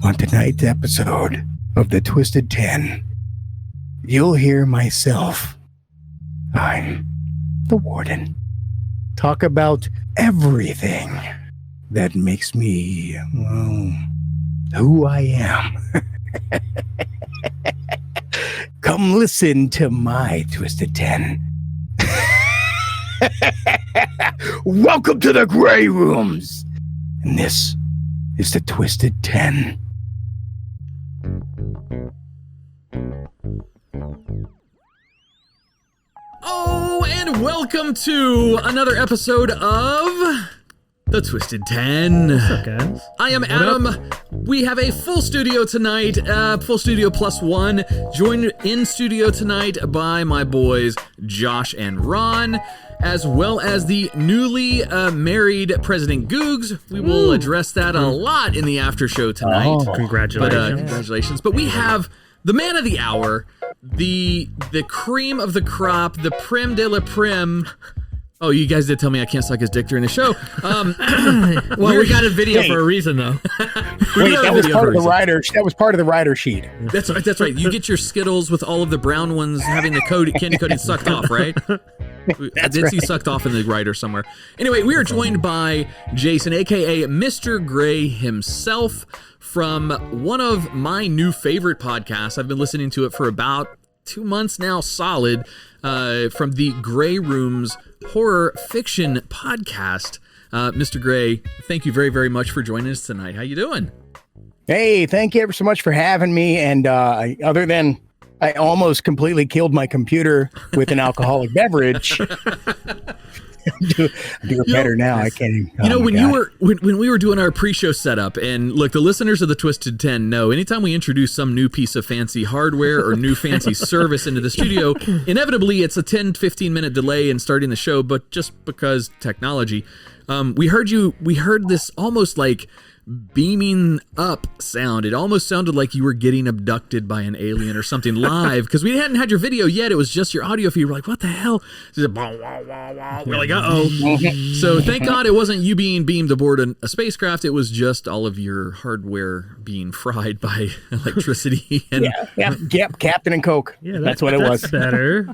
On tonight's episode of the Twisted 10, you'll hear myself, I'm the Warden, talk about everything that makes me, well, who I am. Come listen to my Twisted 10. Welcome to the Grey Rooms. And this is the Twisted 10. Oh, and welcome to another episode of The Twisted 10. What's up, guys? I am Adam. We have a full studio tonight, full studio plus one, joined in studio tonight by my boys Josh and Ron, as well as the newly married President Googs. We will address that a lot in the after show tonight. Oh, congratulations. Congratulations. But we have the man of the hour, the cream of the crop, the creme de la creme. Oh, you guys did tell me I can't suck his dick during the show. Well, we got a video for a reason, though. Wait, that was part of the rider. That was part of the rider sheet. That's right. That's right. You get your Skittles with all of the brown ones having the candy coating sucked off, right? I did see sucked off in the rider somewhere. Anyway, we are joined by Jason, aka Mr. Gray himself, from one of my new favorite podcasts. I've been listening to it for about 2 months now, solid, from the Grey Rooms horror fiction podcast. Mr. Gray, thank you very, very much for joining us tonight. How you doing? Hey, thank you ever so much for having me. And other than I almost completely killed my computer with an alcoholic beverage. I'm doing better now. I can't even. You know, when we were doing our pre-show setup, and look, the listeners of the Twisted 10 know anytime we introduce some new piece of fancy hardware or new fancy service into the studio, inevitably it's a 10-15 minute delay in starting the show, but just because technology. We heard this almost like beaming up sound. It almost sounded like you were getting abducted by an alien or something live, because we hadn't had your video yet. It was just your audio feed. We're like, what the hell? We're like, uh-oh. So thank God it wasn't you being beamed aboard a spacecraft. It was just all of your hardware being fried by electricity. And Yep, Captain and Coke. Yeah, that's what it was. Better.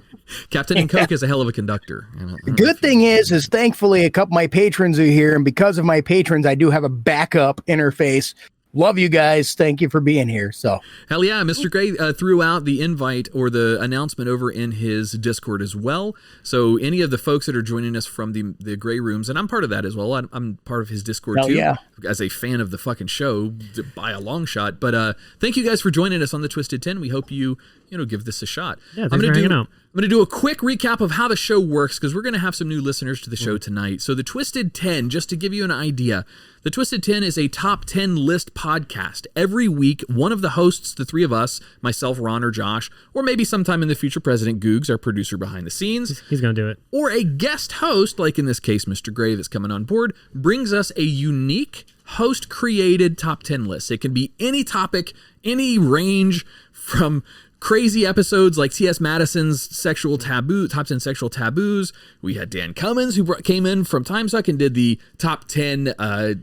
Captain and Coke is a hell of a conductor. The good thing is thankfully a couple of my patrons are here, and because of my patrons, I do have a backup interface. Love you guys. Thank you for being here. So hell yeah, Mr. Gray threw out the invite or the announcement over in his Discord as well. So any of the folks that are joining us from the Grey Rooms, and I'm part of that as well. I'm part of his Discord too, as a fan of the fucking show by a long shot. But thank you guys for joining us on the Twisted 10. We hope you give this a shot. Yeah, thanks for hanging out. I'm going to do a quick recap of how the show works, because we're going to have some new listeners to the show tonight. So the Twisted 10, just to give you an idea, the Twisted 10 is a top 10 list podcast. Every week, one of the hosts, the three of us, myself, Ron, or Josh, or maybe sometime in the future, President Googs, our producer behind the scenes. He's going to do it. Or a guest host, like in this case, Mr. Gray, that's coming on board, brings us a unique host-created top 10 list. It can be any topic, any range, from crazy episodes like T.S. Madison's sexual taboo, top 10 sexual taboos. We had Dan Cummins, who came in from Timesuck and did the top 10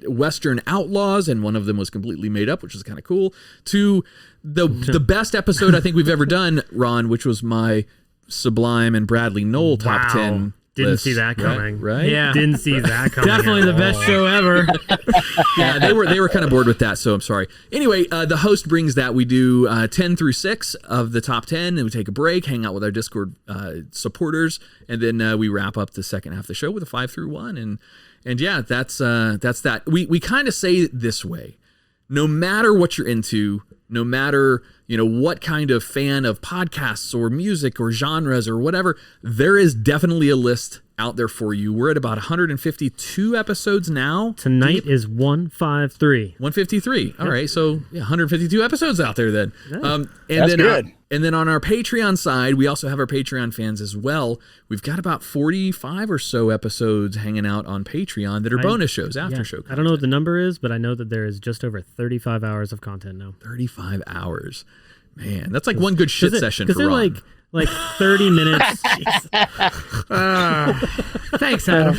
Western outlaws, and one of them was completely made up, which was kind of cool, to the best episode I think we've ever done, Ron, which was my Sublime and Bradley Noel top 10. Didn't see that coming. Right? Yeah. Didn't see that coming. Definitely the best show ever. Yeah, they were kind of bored with that, so I'm sorry. Anyway, the host brings that. We do 10 through 6 of the top 10, and we take a break, hang out with our Discord supporters, and then we wrap up the second half of the show with a 5 through 1. And yeah, that's that. We kind of say it this way. No matter what you're into, no matter what kind of fan of podcasts or music or genres or whatever, there is definitely a list out there for you. We're at about 152 episodes now. Tonight is 153. 153. All right, so 152 episodes out there then. Yeah. That's good. And then on our Patreon side, we also have our Patreon fans as well. We've got about 45 or so episodes hanging out on Patreon that are bonus shows, after show content. I don't know what the number is, but I know that there is just over 35 hours of content now. 35 hours. Man, that's like one good shit session for Ron. Like, like 30 minutes. Thanks, Adam.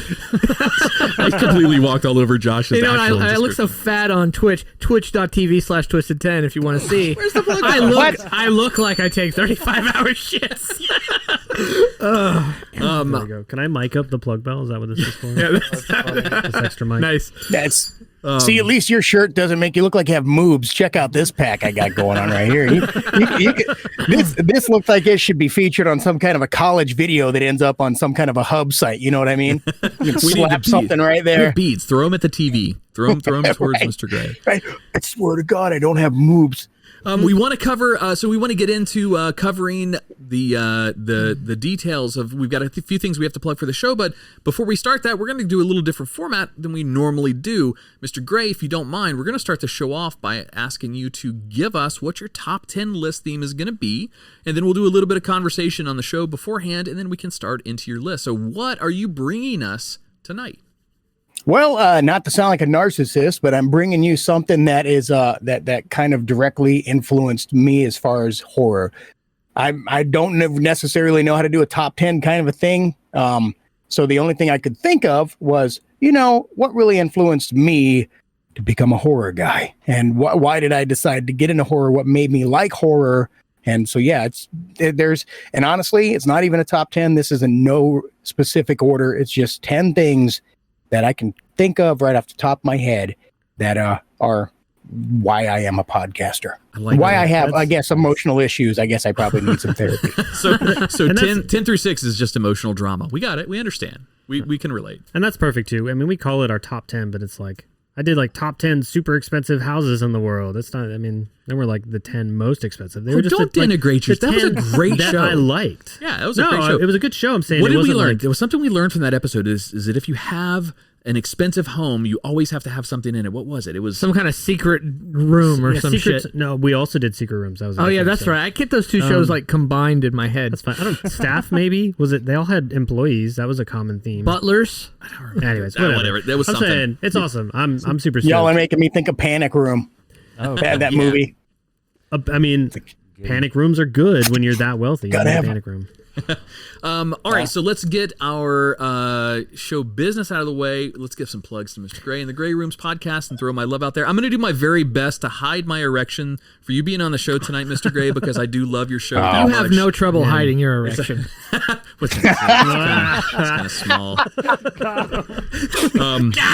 I completely walked all over Josh's. You know, actual I look so description. fat on Twitch, twitch.tv/twisted10 if you want to see. Where's the plug? I look like I take 35-hour shits. There we go. Can I mic up the plug bell? Is that what this is for? Yeah, This extra mic. nice. That's see, at least your shirt doesn't make you look like you have moobs. Check out this pack I got going on right here. This looks like it should be featured on some kind of a college video that ends up on some kind of a hub site. You know what I mean? You can We need slap the something right We there. have beads. Throw them at the TV. Throw them towards Right. Mr. Gray. Right? I swear to God, I don't have moobs. We want to cover, so we want to get into covering the details of. We've got a few things we have to plug for the show, but before we start that, we're going to do a little different format than we normally do. Mr. Gray, if you don't mind, we're going to start the show off by asking you to give us what your top 10 list theme is going to be, and then we'll do a little bit of conversation on the show beforehand, and then we can start into your list. So, what are you bringing us tonight? Well, not to sound like a narcissist, but I'm bringing you something that is that kind of directly influenced me as far as horror. I don't necessarily know how to do a top 10 kind of a thing. So the only thing I could think of was, what really influenced me to become a horror guy, and why did I decide to get into horror? What made me like horror? And so, yeah, and honestly, it's not even a top 10. This is in no specific order. It's just 10 things that I can think of right off the top of my head that are why I am a podcaster. I have, I guess, emotional issues. I guess I probably need some therapy. So 10 through 6 is just emotional drama. We got it. We understand. We can relate. And that's perfect too. I mean, we call it our top 10, but it's like, I did like top 10 super expensive houses in the world. It's not, I mean, they were like the 10 most expensive. They were just don't denigrate yours. That was a great that show. I liked. Yeah, that was a great show. It was a good show. I'm saying. What it did we wasn't learn? like- There was something we learned from that episode is that if you have an expensive home, you always have to have something in it. What was it? It was Some kind of secret room or some secrets- shit. No, we also did secret rooms. That was. Oh yeah, that's right. I kept those two shows like combined in my head. That's fine. I don't. Staff maybe was it? They all had employees. That was a common theme. Butlers. Anyways, whatever. That was I'm something. saying it's awesome. I'm super. Y'all are stoked. making me think of Panic Room. Oh, That movie. I mean, panic rooms are good when you're that wealthy. Gotta You need a have panic room. All right, so let's get our show business out of the way. Let's give some plugs to Mr. Gray and the Gray Rooms podcast and throw my love out there. I'm going to do my very best to hide my erection for you being on the show tonight, Mr. Gray, because I do love your show. You have no trouble hiding your erection. It's kind of small. Got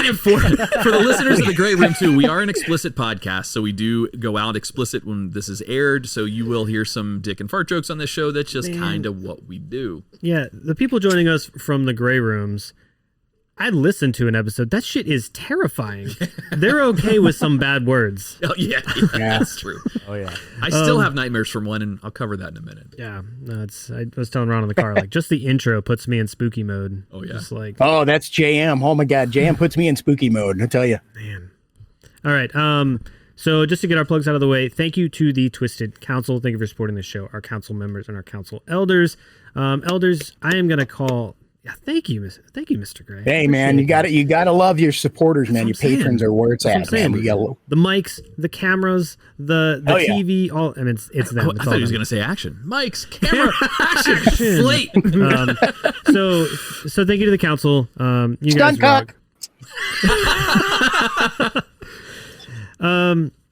him for the listeners of the Gray Room too. We are an explicit podcast, so we do go out explicit when this is aired. So you will hear some dick and fart jokes on this show. That's just kind of what we do. Yeah, the people joining us from the Gray Rooms, I listened to an episode. That shit is terrifying. They're okay with some bad words. Oh yeah, that's true. Oh yeah. I still have nightmares from one, and I'll cover that in a minute. Yeah, no, I was telling Ron in the car, like just the intro puts me in spooky mode. Oh, yeah. Just like, Oh, that's JM. Oh my God, JM puts me in spooky mode. I tell you. man. All right. So just to get our plugs out of the way, thank you to the Twisted Council. Thank you for supporting the show, our council members and our council elders. Elders, I am gonna call. Yeah, thank you, Mr. Gray. Hey man, you got to love your supporters, man. Your what I'm saying. patrons are where it's That's at, what I'm saying. man. You gotta, The mics, the cameras, the Oh, yeah. TV, all. I mean, it's them. Oh, It's I all thought he was them. going to say action. Mics, camera, action, slate. So thank you to the council. You Stunt guys cock. rock.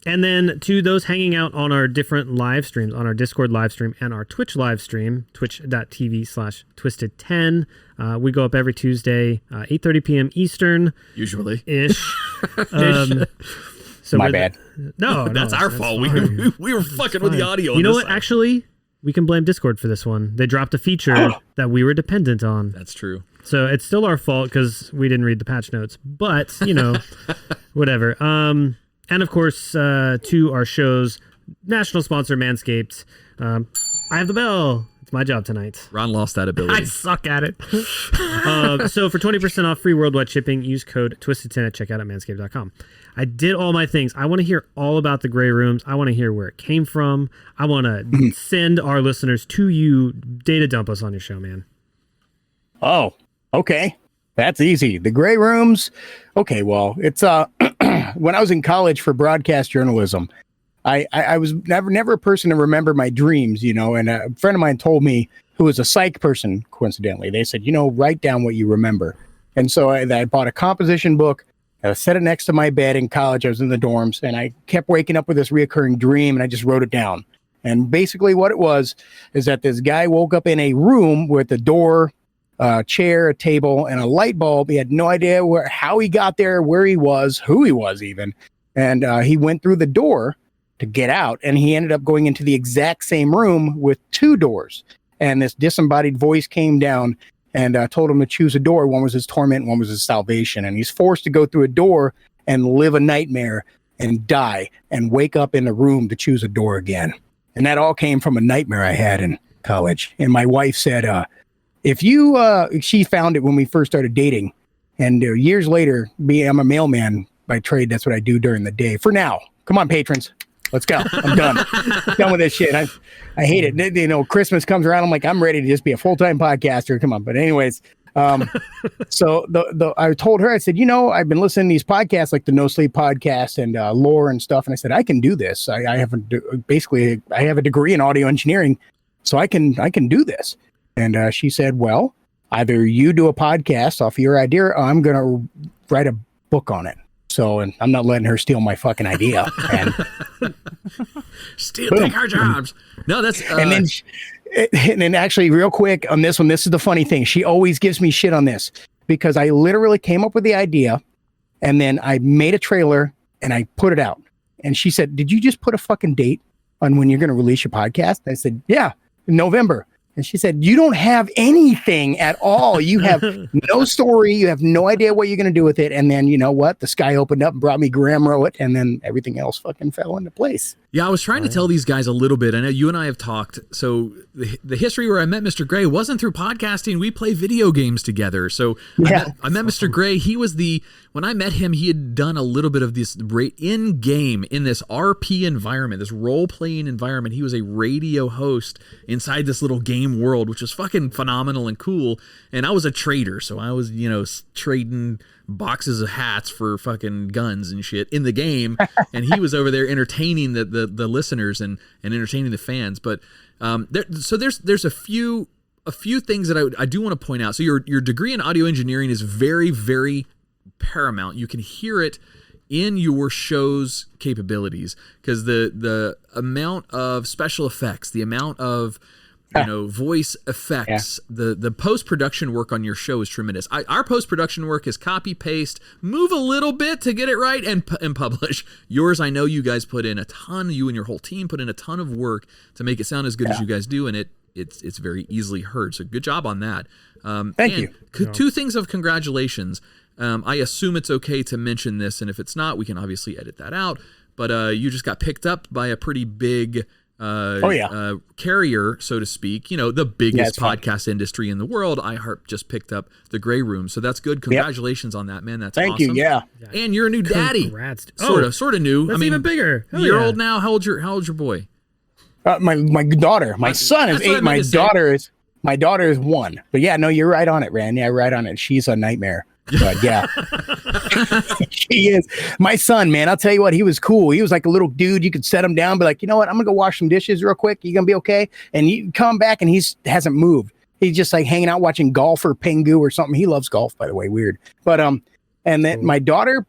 And then to those hanging out on our different live streams, on our Discord live stream and our Twitch live stream, twitch.tv/twisted10. We go up every Tuesday, 8:30 p.m. Eastern Usually. ish. So My we're- bad. No, That's our fault. fine. We were fucking with the audio. You on know this what? side. Actually, we can blame Discord for this one. They dropped a feature that we were dependent on. That's true. So it's still our fault because we didn't read the patch notes. But, whatever. And of course, to our show's national sponsor, Manscaped. I have the bell. It's my job tonight. Ron lost that I ability. suck at it. So for 20% off free worldwide shipping, use code Twisted10 at checkout at manscaped.com. I did all my things. I want to hear all about the Gray Rooms. I want to hear where it came from. I want to send our listeners to you. Data dump us on your show, man. Oh, okay. That's easy. The Gray Rooms. Okay, well, it's when I was in college for broadcast journalism, I was never a person to remember my dreams, you know, and a friend of mine told me, who was a psych person, coincidentally, they said, you know, write down what you remember. And so I bought a composition book. I set it next to my bed in college. I was in the dorms, and I kept waking up with this reoccurring dream, and I just wrote it down. And basically what it was is that this guy woke up in a room with a door, a chair, a table, and a light bulb. He had no idea how he got there, where he was, who he was even. And he went through the door to get out, and he ended up going into the exact same room with 2 doors. And this disembodied voice came down and told him to choose a door. One was his torment, one was his salvation. And he's forced to go through a door and live a nightmare and die and wake up in a room to choose a door again. And that all came from a nightmare I had in college. And my wife said, she found it when we first started dating. And years later, I'm a mailman by trade. That's what I do during the day. For now. Come on, patrons. Let's go. I'm done. Done with this shit. I hate it. You know, Christmas comes around. I'm like, I'm ready to just be a full-time podcaster. Come on. But anyways, so I told her, I said, you know, I've been listening to these podcasts like the No Sleep podcast and Lore and stuff. And I said, I can do this. I have a degree in audio engineering, so I can do this. And she said, well, either you do a podcast off your idea, or I'm going to write a book on it. So, and I'm not letting her steal my fucking idea. And take our jobs. No, that's and then actually real quick on this one, this is the funny thing. She always gives me shit on this because I literally came up with the idea and then I made a trailer and I put it out. And she said, did you just put a fucking date on when you're going to release your podcast? I said, yeah, in November. And she said, you don't have anything at all. You have no story. You have no idea what you're going to do with it. And then, you know what? The sky opened up and brought me Graham Rowett, and then everything else fucking fell into place. Yeah, I was trying to tell these guys a little bit. I know you and I have talked. So the history where I met Mr. Gray wasn't through podcasting. We play video games together. So yeah, I met Mr. Gray. He was when I met him, he had done a little bit of this in-game, in this RP environment, this role-playing environment. He was a radio host inside this little game world, which was fucking phenomenal and cool. And I was a trader. So I was, you know, trading boxes of hats for fucking guns and shit in the game, and he was over there entertaining the listeners and entertaining the fans. But there's a few things that I do want to point out. So your degree in audio engineering is very, very paramount. You can hear it in your show's capabilities because the amount of special effects, the amount of voice effects, the post-production work on your show is tremendous. Our post-production work is copy, paste, move a little bit to get it right, and publish. Yours, I know you guys put in a ton, you and your whole team put in a ton of work to make it sound as good as you guys do, and it's very easily heard. So good job on that. Thank you. 2 things of congratulations. I assume it's okay to mention this, and if it's not, we can obviously edit that out. But you just got picked up by a pretty big carrier, so to speak, you know, the biggest podcast industry in the world. iHeart just picked up the Gray Room, so that's good. Congratulations on that, man. That's Thank awesome. you. Yeah, and you're a new daddy. Congrats. Sort of new. That's even bigger. You're old now. How old's your boy? My daughter. My son is 8. My daughter is 1. But yeah, no, you're right on it, Rand. Yeah, right on it. She's a nightmare. But yeah, she is. My son, man, I'll tell you what, he was cool. He was like a little dude. You could set him down, be like, you know what, I'm gonna go wash some dishes real quick. You gonna be okay? And you come back and hasn't moved. He's just like hanging out watching golf or Pengu or something. He loves golf, by the way. Weird. But and then my daughter,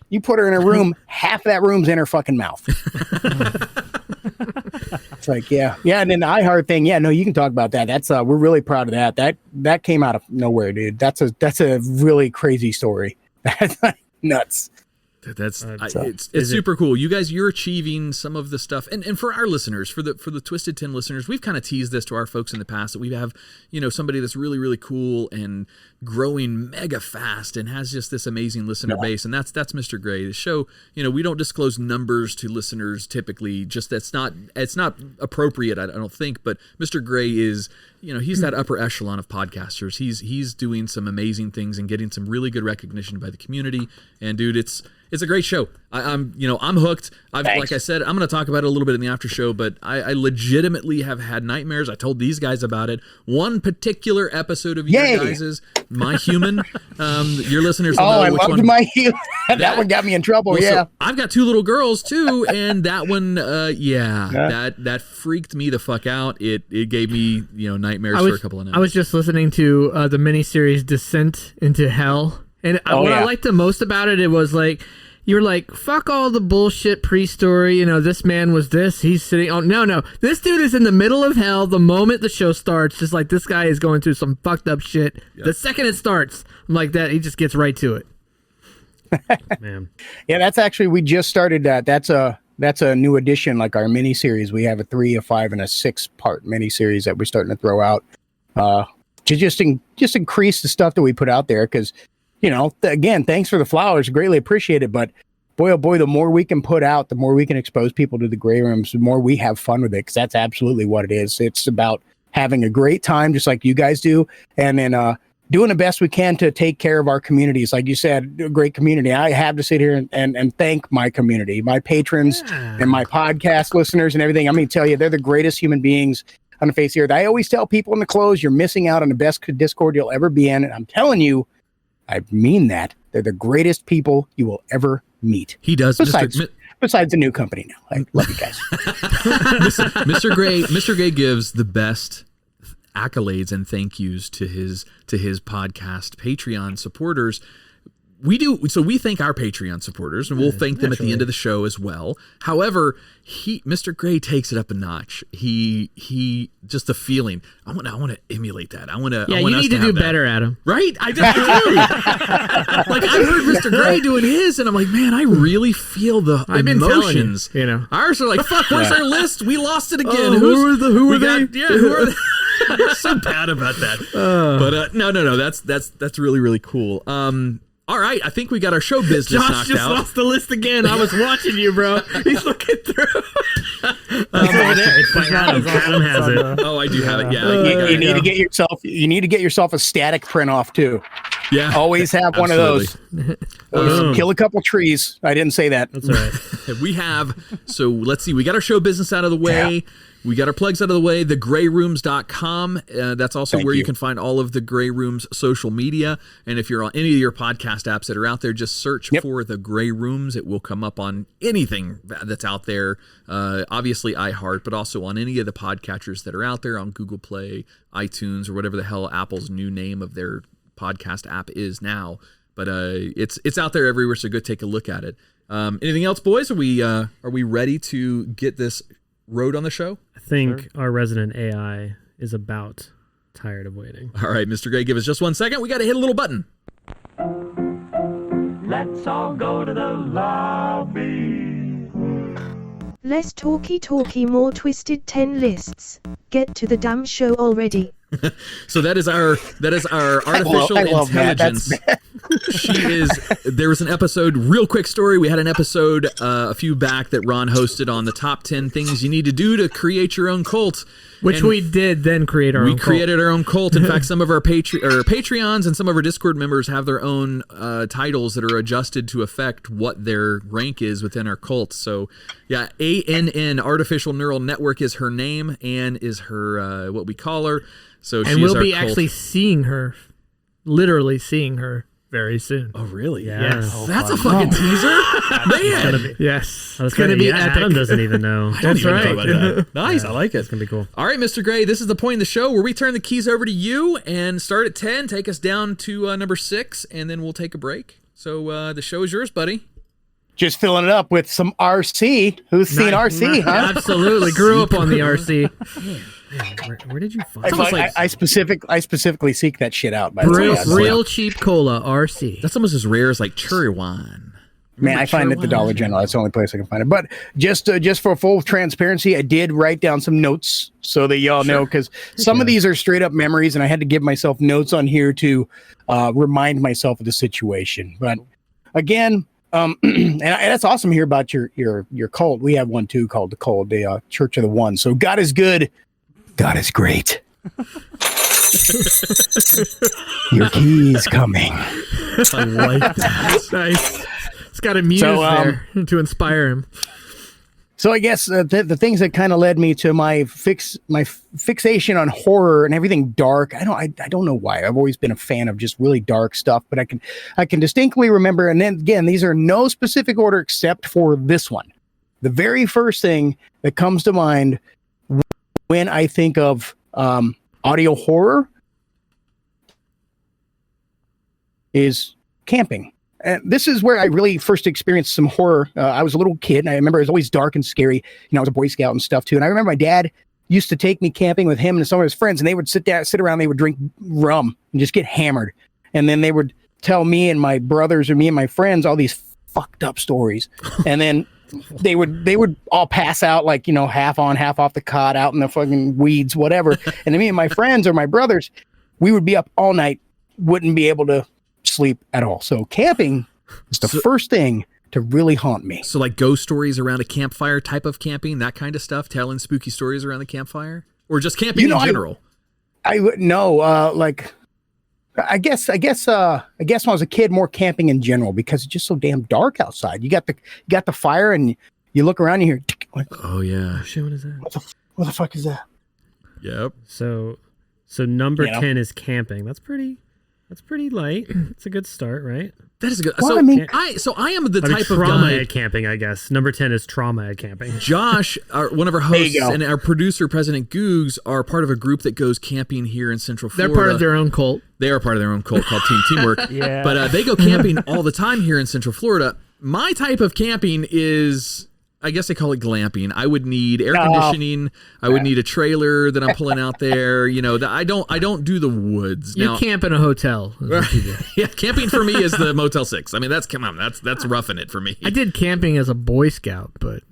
you put her in a room, half of that room's in her fucking mouth. It's like, yeah. And then the iHeart thing, yeah, no, you can talk about that. That's we're really proud of that. That came out of nowhere, dude. That's a really crazy story. That's nuts. It's super cool. You guys, you're achieving some of the stuff, and for our listeners, for the Twisted 10 listeners, we've kind of teased this to our folks in the past that we have, you know, somebody that's really, really cool and growing mega fast and has just this amazing listener base, and that's Mr. Gray. The show, you know, we don't disclose numbers to listeners typically. Just it's not appropriate, I don't think. But Mr. Gray is, you know, he's that upper echelon of podcasters. He's doing some amazing things and getting some really good recognition by the community. And dude, it's It's a great show. I'm hooked. Like I said, I'm going to talk about it a little bit in the after show, but I legitimately have had nightmares. I told these guys about it. One particular episode of your guys's My Human. Your listeners will know which one. I loved My Human. That one got me in trouble. So I've got 2 little girls too, and that one, that freaked me the fuck out. It gave me nightmares for a couple of nights. I was just listening to the miniseries Descent into Hell, and what I liked the most about it was like. You're like, fuck all the bullshit pre-story. This man was this. He's sitting on. No. This dude is in the middle of hell the moment the show starts. Just like this guy is going through some fucked up shit. Yep. The second it starts, I'm like that. He just gets right to it. Man. Yeah, that's actually, we just started that. That's a new addition, like our mini series. We have a 3, a 5, and a 6-part mini series that we're starting to throw out to just increase the stuff that we put out there. Because, again, thanks for the flowers. Greatly appreciate it. But boy, oh boy, the more we can put out, the more we can expose people to the gray rooms, the more we have fun with it. Because that's absolutely what it is. It's about having a great time, just like you guys do. And then doing the best we can to take care of our communities. Like you said, a great community. I have to sit here and thank my community, my patrons and my podcast listeners and everything. I'm going to tell you, they're the greatest human beings on the face of the earth. I always tell people in the close, you're missing out on the best Discord you'll ever be in. And I'm telling you, I mean that. They're the greatest people you will ever meet. He does. Besides the new company now. I love you guys. Mr. Gray gives the best accolades and thank yous to his podcast Patreon supporters. We thank our Patreon supporters, and we'll thank them at the end of the show as well. However, Mr. Gray takes it up a notch. He just the feeling. I want to emulate that. You need to do better, Adam. Right? I do. Like I heard Mr. Gray doing his, and I'm like, man, I really feel the emotions. Ours are like, fuck. Where's our list? We lost it again. Who are they? Who are they? I'm so bad about that. But no. That's really, really cool. All right, I think we got our show business knocked out. Josh just lost the list again. I was watching you, bro. He's looking through. It's over there. It's like Adam has it. Oh, I do have it. Yeah. You need to get yourself. You need to get yourself a static print off too. Yeah. Always have one of those. Kill a couple trees. I didn't say that. That's all right. We have. So let's see. We got our show business out of the way. Yeah. We got our plugs out of the way. TheGrayRooms.com. That's also where you can find all of the Gray Rooms social media. And if you're on any of your podcast apps that are out there, just search for The Gray Rooms. It will come up on anything that's out there. Obviously iHeart, but also on any of the podcatchers that are out there on Google Play, iTunes, or whatever the hell Apple's new name of their podcast app is now. But it's out there everywhere, so go take a look at it. Anything else, boys? Are we ready to get this road on the show? I think our resident AI is about tired of waiting. All right, Mr. Gray, give us just 1 second. We got to hit a little button. Let's all go to the lobby. Less talky, more twisted 10 lists. Get to the damn show already. So that is our artificial intelligence. There was an episode, real quick story. We had an episode a few back that Ron hosted on the top 10 things you need to do to create your own cult. Which we did then create our own cult. We created our own cult. In fact, some of our Patreons and some of our Discord members have their own titles that are adjusted to affect what their rank is within our cult. So, yeah, ANN, Artificial Neural Network, is her name. Ann is her, what we call her. So and we'll be actually seeing her, literally seeing her very soon. Oh, really? Yeah. Yes. Oh, that's a fucking teaser? Man. Yes. It's going to be epic. Adam doesn't even know. That's right. Nice. I like it. It's going to be cool. All right, Mr. Gray, this is the point of the show where we turn the keys over to you and start at 10, take us down to number 6, and then we'll take a break. So the show is yours, buddy. Just filling it up with some RC. Who's seen RC, huh? Absolutely. Grew up on the RC. Man, where did you find it? I specifically seek that shit out. By the way. Real cheap cola, RC. That's almost as rare as like cherry wine. Man, I find it at the Dollar General. That's the only place I can find it. But just for full transparency, I did write down some notes so that y'all know, because some of these are straight up memories, and I had to give myself notes on here to remind myself of the situation. But again, and that's awesome to hear about your cult. We have one too called the Church of the One. So God is good. God is great. Your key's coming. I like that. Nice. It's got a muse there to inspire him. So I guess the things that kind of led me to my fixation on horror and everything dark. I don't know why. I've always been a fan of just really dark stuff, but I can distinctly remember. And then again, these are no specific order except for this one. The very first thing that comes to mind when I think of audio horror is camping. And this is where I really first experienced some horror. I was a little kid, and I remember it was always dark and scary. I was a Boy Scout and stuff too. And I remember my dad used to take me camping with him and some of his friends, and they would sit around, they would drink rum and just get hammered. And then they would tell me and my brothers or me and my friends all these fucked up stories. And then they would all pass out like, half on, half off the cot out in the fucking weeds, whatever. And then me and my friends or my brothers, we would be up all night, wouldn't be able to sleep at all. So camping is the first thing to really haunt me. So like ghost stories around a campfire type of camping, that kind of stuff, telling spooky stories around the campfire, or just camping in general? I would know. I guess when I was a kid, more camping in general, because it's just so damn dark outside. You got the fire, and you look around, and you hear, like, oh yeah, shit, what is that? What the fuck is that? Yep. So number 10 is camping. That's pretty light. It's a good start, right? That is good. Well, so I mean, I am the type of trauma guy at camping, I guess. Number 10 is trauma at camping. Josh, one of our hosts, and our producer, President Googs, are part of a group that goes camping here in Central Florida. They're part of their own cult. They are part of their own cult called Team Teamwork. Yeah. But they go camping all the time here in Central Florida. My type of camping is, I guess they call it glamping. I would need air conditioning. I would need a trailer that I'm pulling out there. I don't do the woods. You camp in a hotel. Yeah, camping for me is the Motel 6. I mean, that's roughing it for me. I did camping as a Boy Scout, but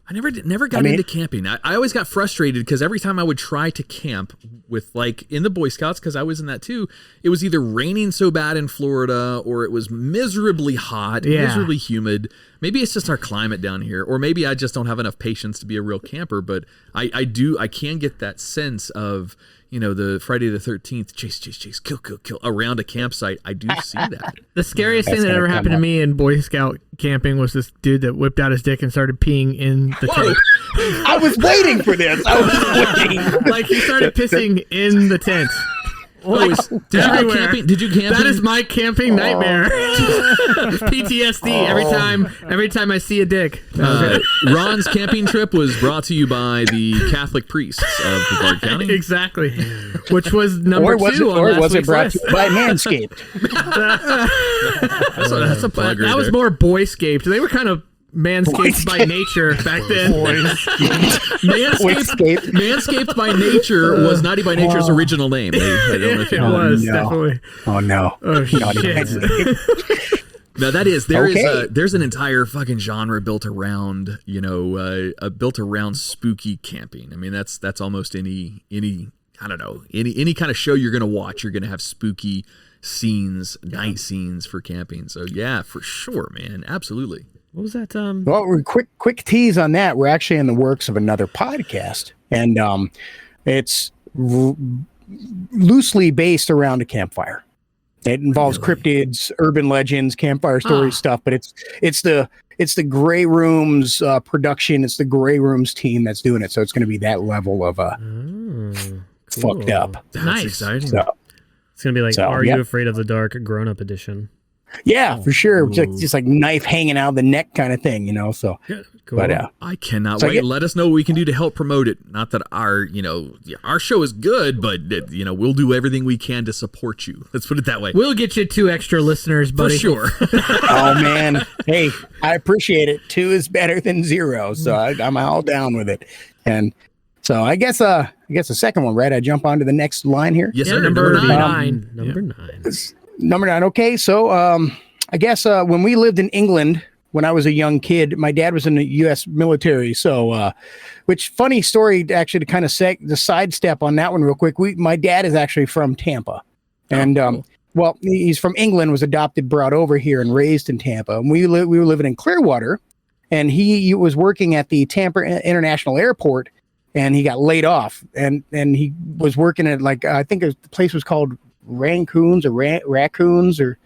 I never got into camping. I always got frustrated because every time I would try to camp with, like, in the Boy Scouts, because I was in that too, it was either raining so bad in Florida or it was miserably hot, miserably humid. Maybe it's just our climate down here, or maybe I just don't have enough patience to be a real camper. But I can get that sense of, the Friday the 13th, chase, kill around a campsite. I do see that. The scariest thing that ever happened to me in Boy Scout camping was this dude that whipped out his dick and started peeing in the tent. I was waiting for this. Like, he started pissing in the tent. Did you camp? That is my camping nightmare. PTSD every time I see a dick. Ron's camping trip was brought to you by the Catholic priests of Brevard County. Exactly, which was number 2 on last was it week's brought list. to you by Manscaped? That's a plug right that was there. more Boyscaped. They were kind of Manscaped by nature back then. Manscaped by nature was Naughty by Nature's original name. I don't know if you know. It was definitely. Oh no! Oh shit! No, there's an entire fucking genre built around spooky camping. I mean, that's almost any I don't know, any kind of show you're gonna watch, you're gonna have spooky scenes, night scenes for camping. So yeah, for sure, man, absolutely. What was that? Well, quick tease on that. We're actually in the works of another podcast, and it's loosely based around a campfire. It involves cryptids, urban legends, campfire story stuff, but it's the Grey Rooms production. It's the Grey Rooms team that's doing it, so it's going to be that level of fucked up. That's exciting. So, it's gonna be like, Are You Afraid of the Dark? Grown Up Edition. Yeah, for sure. Just like knife hanging out of the neck kind of thing, So, cool. But I cannot wait. Let us know what we can do to help promote it. Not that our show is good, but we'll do everything we can to support you. Let's put it that way. We'll get you 2 extra listeners, buddy. For sure. Oh man, hey, I appreciate it. 2 is better than 0, so I'm all down with it. And so I guess the second one, right? I jump on to the next line here. Yes, sir. Number 9. Number 9. Number 9. Okay, so I guess when we lived in England when I was a young kid, my dad was in the U.S. military. So, which funny story actually to kind of the sidestep on that one real quick. My dad is actually from Tampa, and cool. Well, he's from England, was adopted, brought over here, and raised in Tampa. And we were living in Clearwater, and he was working at the Tampa International Airport, and he got laid off, and he was working at I think the place was called Raccoons, or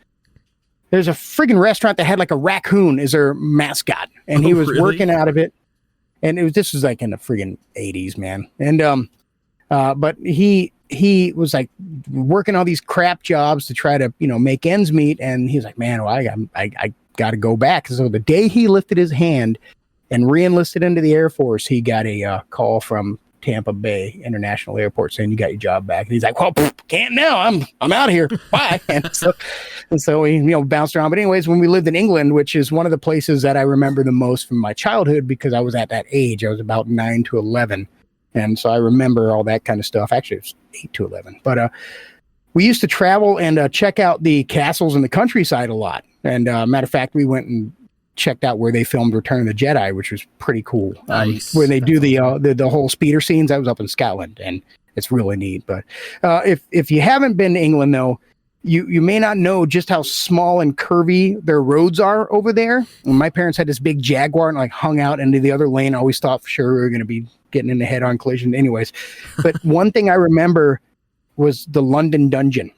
there's a friggin' restaurant that had like a raccoon as their mascot, and he was really? working out of it. And this was like in the friggin' 80s, man. And but he was like working all these crap jobs to try to, make ends meet. And he was like, man, well, I got to go back. So the day he lifted his hand and re-enlisted into the Air Force, he got a call from Tampa Bay International Airport saying, you got your job back. And he's like, well, can't now. I'm out of here. Bye. And so we, bounced around. But anyways, when we lived in England, which is one of the places that I remember the most from my childhood, because I was at that age, I was about 9 to 11. And so I remember all that kind of stuff. Actually, it was 8 to 11. But we used to travel and check out the castles in the countryside a lot. And matter of fact, we went and checked out where they filmed Return of the Jedi, which was pretty cool. Nice. Where they do the whole speeder scenes. I was up in Scotland, and it's really neat. But if you haven't been to England, though, you may not know just how small and curvy their roads are over there. And my parents had this big Jaguar and like hung out into the other lane. I always thought for sure we were going to be getting in a head-on collision anyways. But one thing I remember was the London Dungeon,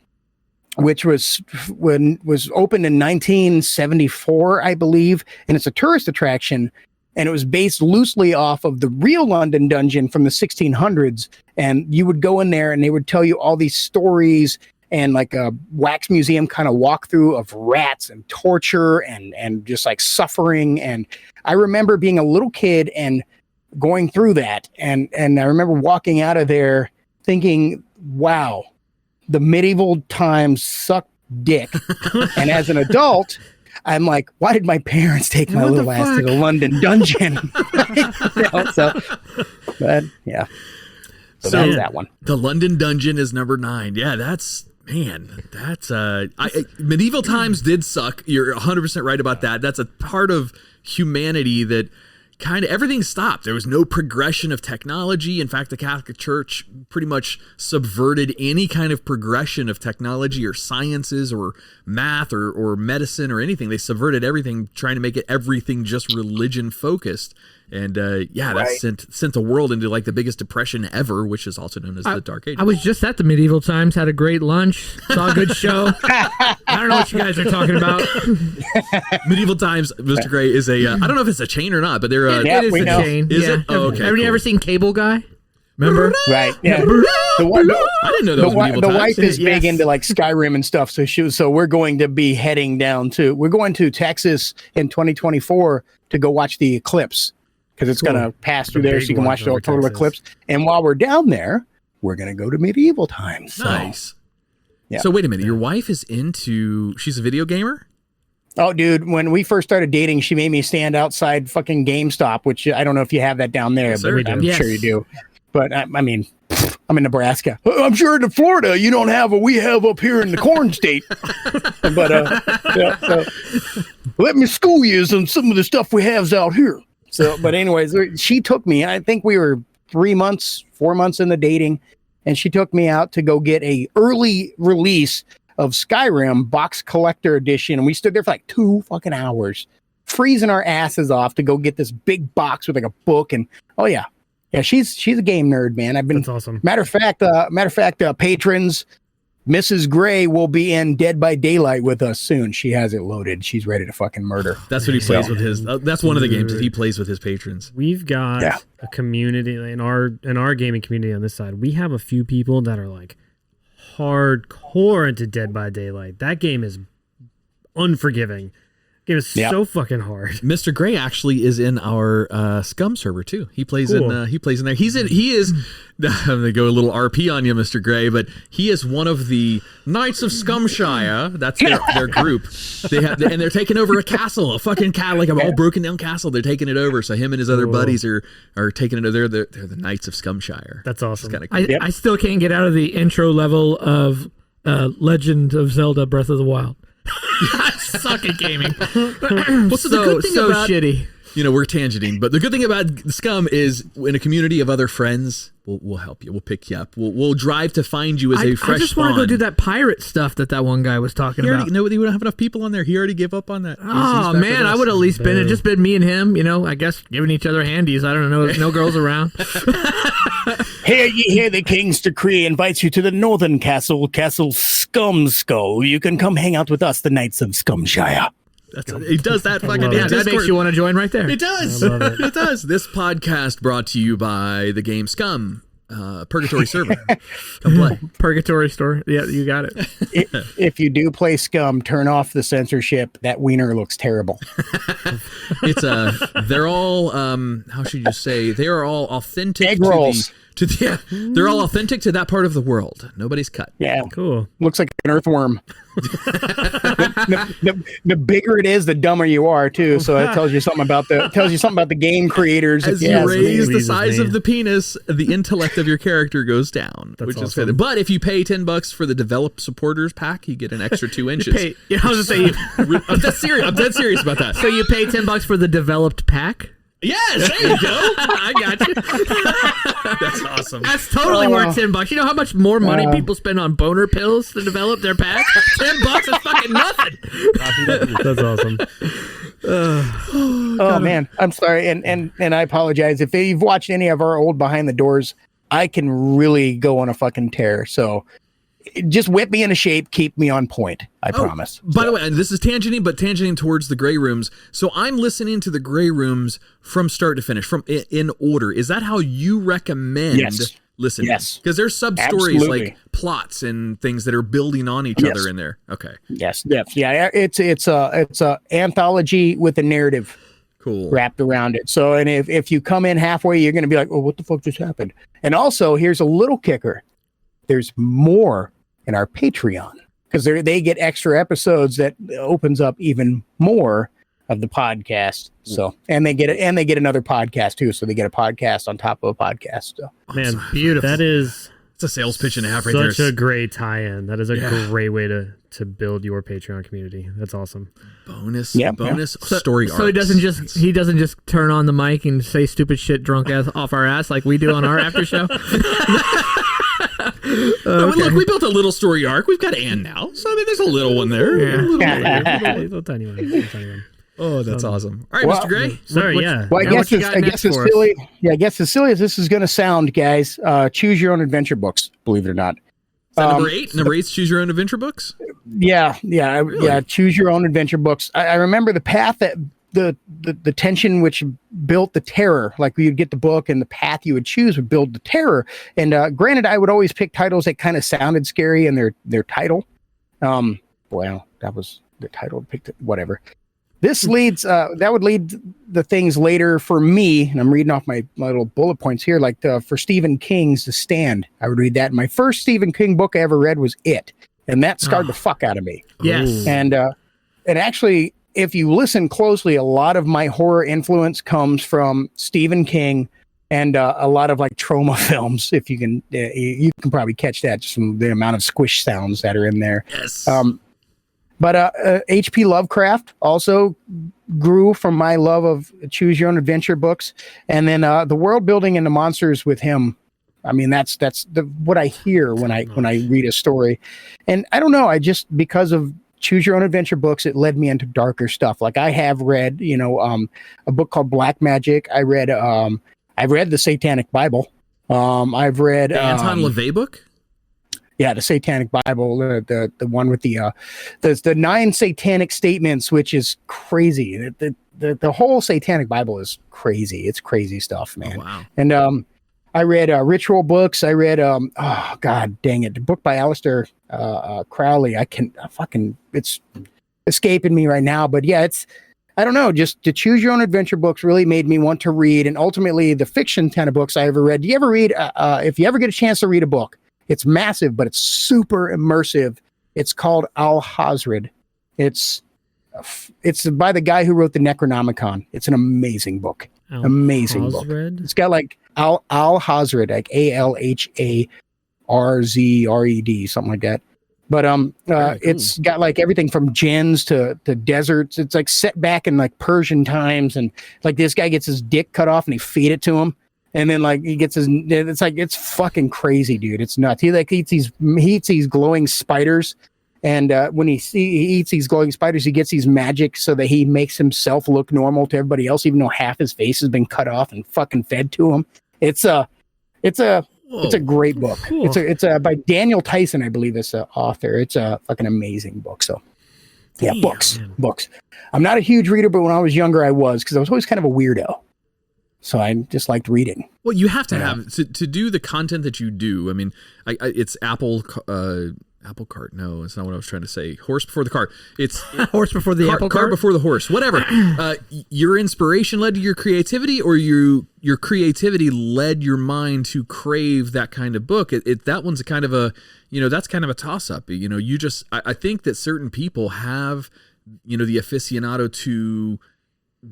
which was opened in 1974, I believe. And it's a tourist attraction. And it was based loosely off of the real London Dungeon from the 1600s. And you would go in there and they would tell you all these stories and like a wax museum kind of walkthrough of rats and torture and just like suffering. And I remember being a little kid and going through that. And I remember walking out of there thinking, wow, the medieval times suck dick. And as an adult, I'm like, why did my parents take my little ass to the London Dungeon? But yeah. So that's that one. The London Dungeon is number 9. Yeah, that's medieval times did suck. You're 100% right about that. That's a part of humanity that kind of everything stopped. There was no progression of technology. In fact, the Catholic Church pretty much subverted any kind of progression of technology or sciences or math or medicine or anything. They subverted everything, trying to make it everything just religion focused. And that sent the world into like the biggest depression ever, which is also known as the Dark Ages. I was just at the Medieval Times, had a great lunch, saw a good show. I don't know what you guys are talking about. Medieval Times, Mr. Gray, is a I don't know if it's a chain or not, but they're it is a chain. Is it? Oh, okay. Have you ever seen Cable Guy? Remember? Right. Yeah. I didn't know that was Medieval the Times. wife is big into like Skyrim and stuff. So we're going to be heading we're going to Texas in 2024 to go watch the eclipse. Because it's going to pass through there so you can watch the total eclipse. And while we're down there, we're going to go to medieval times. So. Nice. Yeah. So wait a minute. Your wife is she's a video gamer? Oh, dude, when we first started dating, she made me stand outside fucking GameStop, which I don't know if you have that down there, but I'm sure you do. But I mean, I'm in Nebraska. I'm sure in Florida you don't have what we have up here in the corn state. But so let me school you on some of the stuff we have out here. So, but anyways, she took me, I think we were 4 months into dating, and she took me out to go get a early release of Skyrim box collector edition. And we stood there for like 2 fucking hours, freezing our asses off to go get this big box with like a book. And she's a game nerd, man. That's awesome. Matter of fact, patrons, Mrs. Gray will be in Dead by Daylight with us soon. She has it loaded. She's ready to fucking murder. That's what he plays with his. That's one of the games that he plays with his patrons. We've got a community in our gaming community on this side. We have a few people that are like hardcore into Dead by Daylight. That game is unforgiving. It was so fucking hard. Mr. Gray actually is in our Scum server too. He plays in there. He is I'm gonna go a little RP on you, Mr. Gray, but he is one of the Knights of Scumshire. That's their group. And they're taking over a castle, a fucking like a all broken down castle. They're taking it over. So him and his other buddies are taking it over. They're the Knights of Scumshire. That's awesome. It's cool. I still can't get out of the intro level of Legend of Zelda Breath of the Wild. I suck at gaming. Well, so the good thing about shitty. We're tangenting, but the good thing about Scum is in a community of other friends, we'll help you. We'll pick you up. We'll drive to find you as a fresh I just want to go do that pirate stuff that one guy was talking about. We don't have enough people on there. He already gave up on that. Oh, man, I would have at least just been me and him, I guess giving each other handies. I don't know. No girls around. Here ye hear the king's decree invites you to the northern castle, Castle Scumskull. You can come hang out with us, the Knights of Scumshire. It does that fucking Yeah, that makes you want to join right there. It does. It does. This podcast brought to you by the game Scum. Purgatory server. Come play. Purgatory store. Yeah, you got it. If you do play Scum, turn off the censorship. That wiener looks terrible. It's they're all how should you say? They are all authentic egg rolls. They're all authentic to that part of the world. Nobody's cut. Yeah. Cool. Looks like an earthworm. The bigger it is, the dumber you are too. So that tells you something about the game creators. As you raise the size of the penis, the intellect of your character goes down, which is awesome. But if you pay $10 for the developed supporters pack, you get an extra 2 inches. I was gonna say, I'm dead serious about that. so you pay $10 for the developed pack? Yes, there you go. I got you. That's awesome. That's totally worth $10. You know how much more money people spend on boner pills to develop their pack? $10 is fucking nothing. That's awesome. Oh man, I'm sorry, and I apologize if you've watched any of our old Behind the Doors. I can really go on a fucking tear. So just whip me into shape, keep me on point. I promise. By the way, and this is tangenting towards the Grey Rooms. So I'm listening to the Grey Rooms from start to finish, from in order. Is that how you recommend listening? Yes. Because there's sub-stories like plots and things that are building on each other in there. Okay. Yes. Yeah. It's a anthology with a narrative. Cool. Wrapped around it. So, and if you come in halfway, you're going to be like, "Oh, what the fuck just happened?" And also, here's a little kicker: there's more in our Patreon because they get extra episodes that opens up even more of the podcast. So, and they get another podcast too. So they get a podcast on top of a podcast. So, man, beautiful. It's a sales pitch and a half right there. Such a great tie-in. That is a great way to build your Patreon community. That's awesome. Bonus So story arcs. So he doesn't just turn on the mic and say stupid shit drunk ass off our ass like we do on our after show. Look, we built a little story arc. We've got Anne now, so I mean, there's a little one there. Yeah. Little tiny one. Oh, that's awesome. All right, Mr. Gray. Sorry, Well, I guess it's silly. Yeah, I guess as silly as this is going to sound, guys, choose your own adventure books. Believe it or not. Is that number 8? Number 8's choose your own adventure books. Yeah. Choose your own adventure books. I remember the path that the tension which built the terror. Like you'd get the book, and the path you would choose would build the terror. And granted, I would always pick titles that kind of sounded scary in their title. Well, that was the title. Picked it, whatever. This leads, that would lead the things later for me, and I'm reading off my little bullet points here, like for Stephen King's The Stand. I would read that. My first Stephen King book I ever read was It, and that scarred the fuck out of me. Yes. And actually, if you listen closely, a lot of my horror influence comes from Stephen King and a lot of like trauma films. If you can probably catch that just from the amount of squish sounds that are in there. Yes. But H.P. Lovecraft also grew from my love of choose your own adventure books, and then the world building and the monsters with him. I mean, that's what I hear when I read a story, and I don't know. I just, because of choose your own adventure books, it led me into darker stuff. Like I have read, a book called Black Magic. I've read the Satanic Bible. I've read the Anton LaVey book. Yeah, the Satanic Bible, the one with the 9 satanic statements, which is crazy. The whole Satanic Bible is crazy. It's crazy stuff, man. Oh, wow. And I read ritual books. I read oh god dang it, the book by Aleister Crowley. It's escaping me right now, but yeah, I don't know. Just to choose your own adventure books really made me want to read, and ultimately the fiction kind of books I ever read. Do you ever read? If you ever get a chance to read a book. It's massive, but it's super immersive. It's called Al-Hazred. It's by the guy who wrote the Necronomicon. It's an amazing book. Amazing book. It's got like Al-Hazred, like ALHARZRED, something like that. But it's got like everything from jinns to deserts. It's like set back in like Persian times, and like this guy gets his dick cut off and they feed it to him. And then like he gets it's fucking crazy, dude. It's nuts. He eats these glowing spiders, and when he eats these glowing spiders, he gets these magic so that he makes himself look normal to everybody else, even though half his face has been cut off and fucking fed to him. It's a Whoa. It's a great book. Cool. It's by Daniel Tyson, I believe, is the author. It's a fucking amazing book. So, yeah, Damn, books. man. I'm not a huge reader, but when I was younger, I was, because I was always kind of a weirdo. So I just liked reading. Well, you have to have to do the content that you do. I mean, it's Apple cart. No, it's not what I was trying to say. Horse before the cart. It's Horse before the apple cart cart. before the horse. Whatever. Your inspiration led to your creativity, or your creativity led your mind to crave that kind of book. That one's a kind of a, that's kind of a toss up. You just I think that certain people have, the aficionado to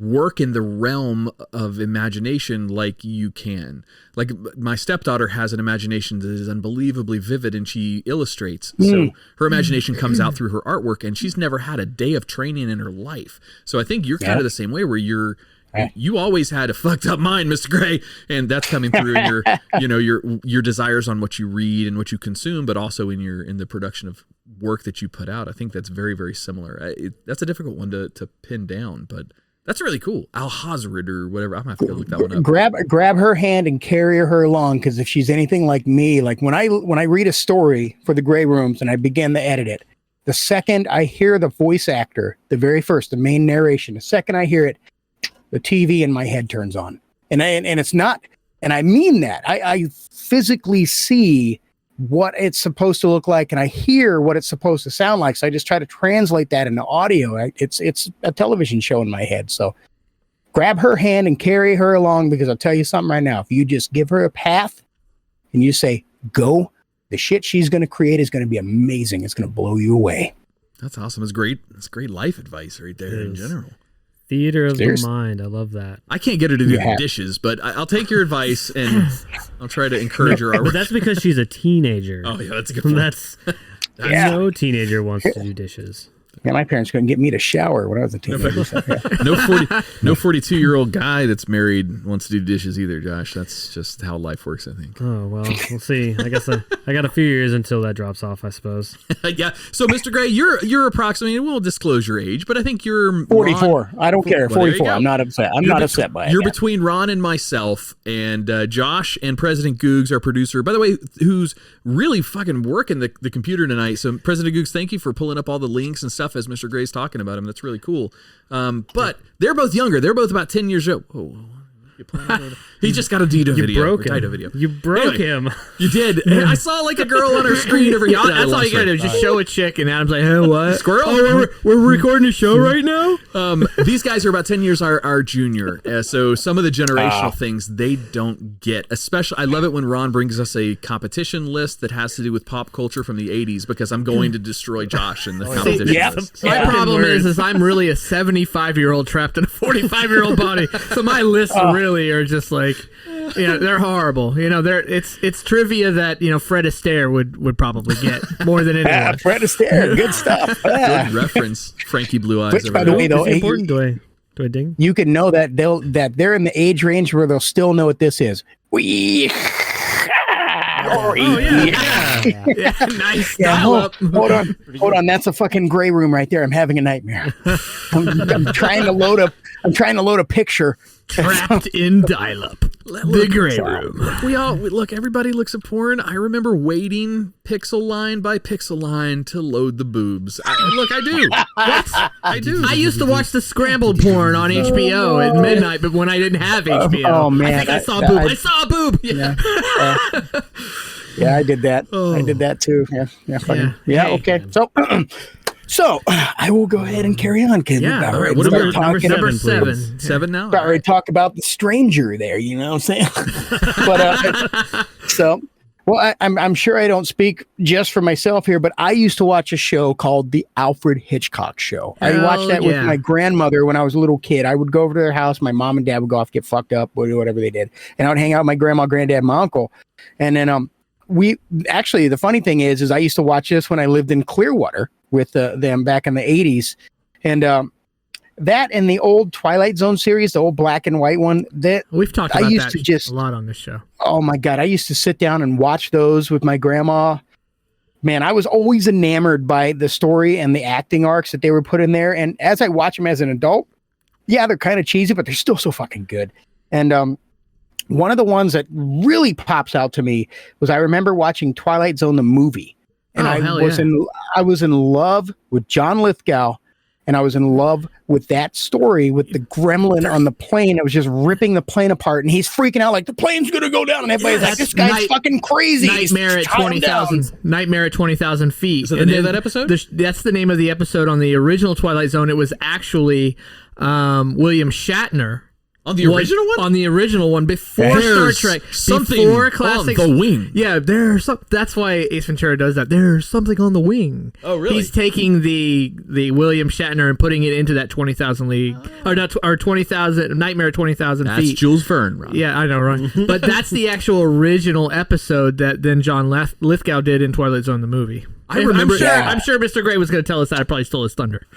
work in the realm of imagination like you can. Like my stepdaughter has an imagination that is unbelievably vivid, and she illustrates. So her imagination comes out through her artwork, and she's never had a day of training in her life. So I think you're kind of the same way, where you always had a fucked up mind, Mr. Gray, and that's coming through in your desires on what you read and what you consume, but also in the production of work that you put out. I think that's very, very similar. That's a difficult one to pin down, but that's really cool. Al-Hazred or whatever. I'm going to have to go look that one up. Grab her hand and carry her along, because if she's anything like me, like when I read a story for the Gray Rooms and I begin to edit it, the second I hear the voice actor, the main narration, the second I hear it, the TV in my head turns on. And it's not, and I mean that. I physically see what it's supposed to look like, and I hear what it's supposed to sound like. So I just try to translate that into audio. It's a television show in my head. So grab her hand and carry her along, because I'll tell you something right now. If you just give her a path and you say, go, the shit she's going to create is going to be amazing. It's going to blow you away. That's awesome. It's great. It's great life advice right there in general. Theater of the mind. I love that. I can't get her to do the dishes, but I'll take your advice and I'll try to encourage her. But that's because she's a teenager. Oh yeah, that's a good point. That's no teenager wants to do dishes. Yeah, my parents couldn't get me to shower when I was a teenager. So, yeah. No 42-year-old guy that's married wants to do dishes either, Josh. That's just how life works, I think. Oh, well, we'll see. I guess I got a few years until that drops off, I suppose. Yeah. So, Mr. Gray, you're approximately, we'll disclose your age, but I think you're 44. I don't care. Well, 44. I'm not upset. I'm not upset by it. You're between Ron and myself, and Josh and President Googs, our producer, by the way, who's really fucking working the computer tonight. So, President Googs, thank you for pulling up all the links and stuff as Mr. Gray's talking about him. That's really cool. But they're both younger. They're both about 10 years old. He just got a Dito video. You broke him. You did. I saw like a girl on her screen over here. That's all you gotta do. Just show a chick, and Adam's like, hey, what? Squirrel? Oh, we're recording a show right now? These guys are about 10 years our junior. So some of the generational things they don't get. Especially, I love it when Ron brings us a competition list that has to do with pop culture from the 80s, because I'm going to destroy Josh in the competition list. My problem is I'm really a 75-year-old trapped in a 45-year-old body. So my lists really are just like, they're horrible. It's trivia that Fred Astaire would probably get more than anyone. Fred Astaire, good stuff. Good reference, Frankie Blue Eyes. Which, by the way, though, important. Do I ding? You can know that they're in the age range where they'll still know what this is. Nice. Yeah, hold on. That's a fucking Gray Room right there. I'm having a nightmare. I'm trying to load up. I'm trying to load a picture. Trapped in dial-up. The Gray Room. Look, everybody looks at porn. I remember waiting pixel line by pixel line to load the boobs. I do. What? I do. I used to watch the scrambled porn on HBO at midnight, but when I didn't have HBO. Oh, man. I think I saw a boob. I saw a boob. Yeah, I did that. I did that too. Yeah. Okay. So I will go ahead and carry on, kid. Yeah. All right. What about number seven? Seven now? About ready to talk about the stranger there, you know what I'm saying? But I'm sure I don't speak just for myself here, but I used to watch a show called The Alfred Hitchcock Show. I watched that with my grandmother when I was a little kid. I would go over to their house. My mom and dad would go off, get fucked up, whatever they did. And I would hang out with my grandma, granddad, and my uncle. And then the funny thing is I used to watch this when I lived in Clearwater with them back in the 80s. And that and the old Twilight Zone series, the old black and white one, that we've talked about a lot on this show. Oh my God. I used to sit down and watch those with my grandma. Man, I was always enamored by the story and the acting arcs that they were put in there. And as I watch them as an adult, they're kind of cheesy, but they're still so fucking good. And one of the ones that really pops out to me was I remember watching Twilight Zone the movie, and I was in love with John Lithgow, and I was in love with that story with the gremlin on the plane that was just ripping the plane apart, and he's freaking out like the plane's gonna go down, and everybody's like, "This guy's fucking crazy." Nightmare at 20,000. Nightmare at 20,000 feet. Is that the name of that episode? That's the name of the episode on the original Twilight Zone. It was actually William Shatner. On the original one? On the original one, before Star Trek. Something before classics, on the wing. Yeah, that's why Ace Ventura does that. There's something on the wing. Oh, really? He's taking the William Shatner and putting it into that 20,000 league. Or 20,000, Nightmare at 20,000 feet. That's Jules Verne, Ron. Yeah, I know, Ron. But that's the actual original episode that then John Lithgow did in Twilight Zone, the movie. I remember. I'm sure Mr. Gray was going to tell us that. I probably stole his thunder.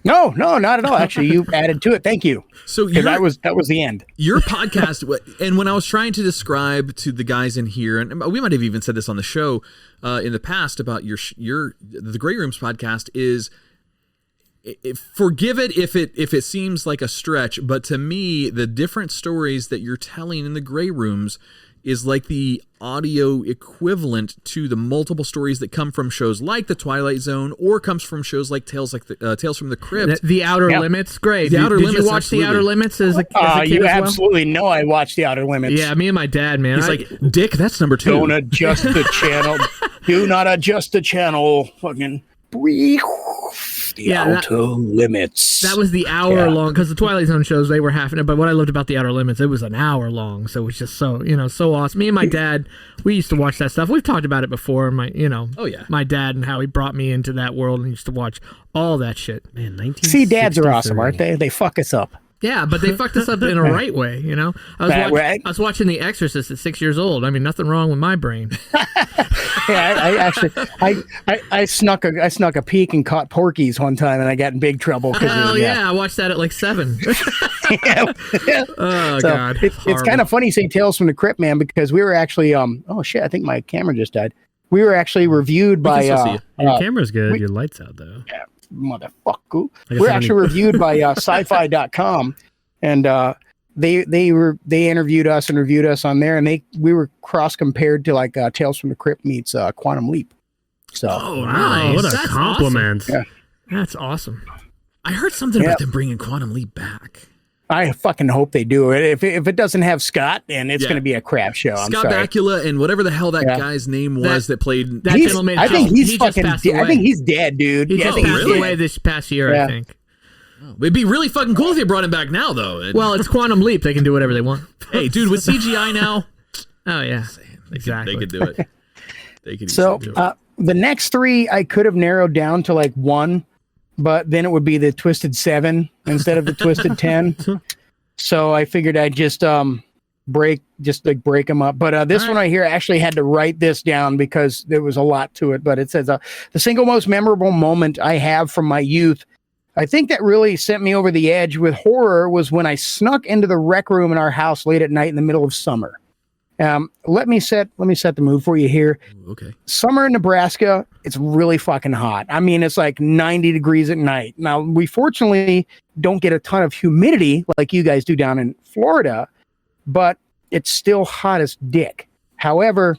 No, not at all. Actually, you added to it. Thank you. So that was the end. Your podcast, and when I was trying to describe to the guys in here, and we might have even said this on the show in the past about the Grey Rooms podcast, is forgive it if it seems like a stretch, but to me, the different stories that you're telling in the Grey Rooms is like the audio equivalent to the multiple stories that come from shows like The Twilight Zone or comes from shows like Tales from the Crypt. The Outer Limits, great. Did you watch The Outer Limits as a kid you as well? absolutely know I watched The Outer Limits. Yeah, me and my dad, man. He's like, Dick, that's number 2. Don't adjust the channel. Do not adjust the channel. Fucking Outer Limits. That was the hour long, because the Twilight Zone shows, they were half an hour, but what I loved about the Outer Limits, it was an hour long, so it was just so awesome. Me and my dad, we used to watch that stuff. We've talked about it before. My dad and how he brought me into that world and used to watch all that shit. Man, 1963. See, dads are awesome, aren't they? They fuck us up. Yeah, but they fucked us up in a right way, I was watching The Exorcist at 6 years old. I mean, nothing wrong with my brain. Yeah, I snuck a peek and caught Porky's one time, and I got in big trouble. Hell yeah, I watched that at like 7. Oh, God. It's kind of funny saying Tales from the Crypt, man, because we were actually, I think my camera just died. We were actually reviewed by... Your camera's good, your light's out, though. Yeah, motherfucker. We're actually reviewed by sci-fi.com, and they interviewed us and reviewed us on there, and we were cross compared to like Tales from the Crypt meets Quantum Leap. So nice. What a compliment. Awesome. Yeah. That's awesome. I heard something about them bringing Quantum Leap back. I fucking hope they do it. If it doesn't have Scott, then it's going to be a crap show. Scott Bakula and whatever the hell that guy's name was that played that gentleman. I think he's fucking. I think he's dead, dude. He just passed away this past year. I think. Oh, it'd be really fucking cool if they brought him back now, though. Well, it's Quantum Leap. They can do whatever they want. Hey, dude, with CGI now. Oh yeah, exactly. They could do it. They could. So the next 3 I could have narrowed down to like 1, but then it would be the Twisted 7 instead of the Twisted 10. So I figured I'd just break them up. But this one right here, I actually had to write this down because there was a lot to it. But it says the single most memorable moment I have from my youth, I think that really sent me over the edge with horror, was when I snuck into the rec room in our house late at night in the middle of summer. Let me set the mood for you here. Okay. Summer in Nebraska, it's really fucking hot. I mean, it's like 90 degrees at night. Now, we fortunately don't get a ton of humidity like you guys do down in Florida, but it's still hot as dick. However,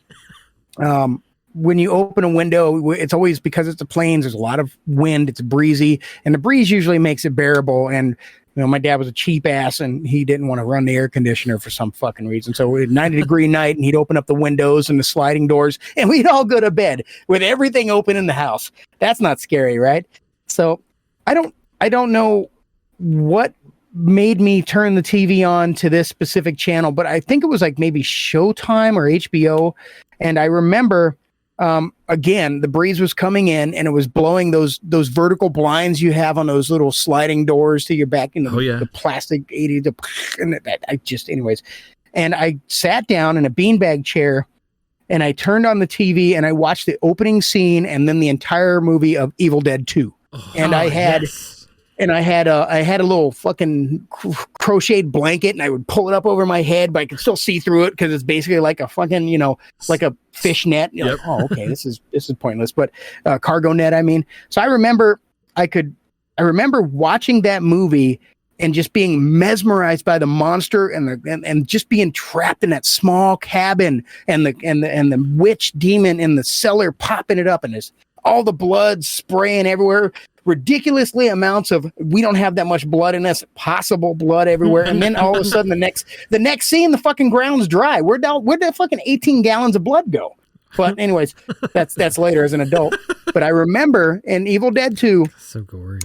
when you open a window, it's always, because it's the plains, there's a lot of wind, it's breezy, and the breeze usually makes it bearable. And my dad was a cheap ass, and he didn't want to run the air conditioner for some fucking reason. So we had 90-degree night, and he'd open up the windows and the sliding doors, and we'd all go to bed with everything open in the house. That's not scary, right? So I don't know what made me turn the TV on to this specific channel, but I think it was like maybe Showtime or HBO. And I remember, again, the breeze was coming in, and it was blowing those vertical blinds you have on those little sliding doors to your back, the plastic 80, anyways. And I sat down in a beanbag chair, and I turned on the TV, and I watched the opening scene and then the entire movie of Evil Dead 2. I had a little fucking crocheted blanket, and I would pull it up over my head, but I could still see through it because it's basically like a fucking, like a fish net. You're like, oh, okay, this is pointless, but cargo net, I mean. So I remember watching that movie and just being mesmerized by the monster and just being trapped in that small cabin and the witch demon in the cellar popping it up and there's all the blood spraying everywhere. Ridiculously amounts of, we don't have that much blood in us, possible blood everywhere. And then all of a sudden the next scene, the fucking ground's dry. Where'd that fucking 18 gallons of blood go? But anyways, that's later as an adult. But I remember in Evil Dead 2, so gory.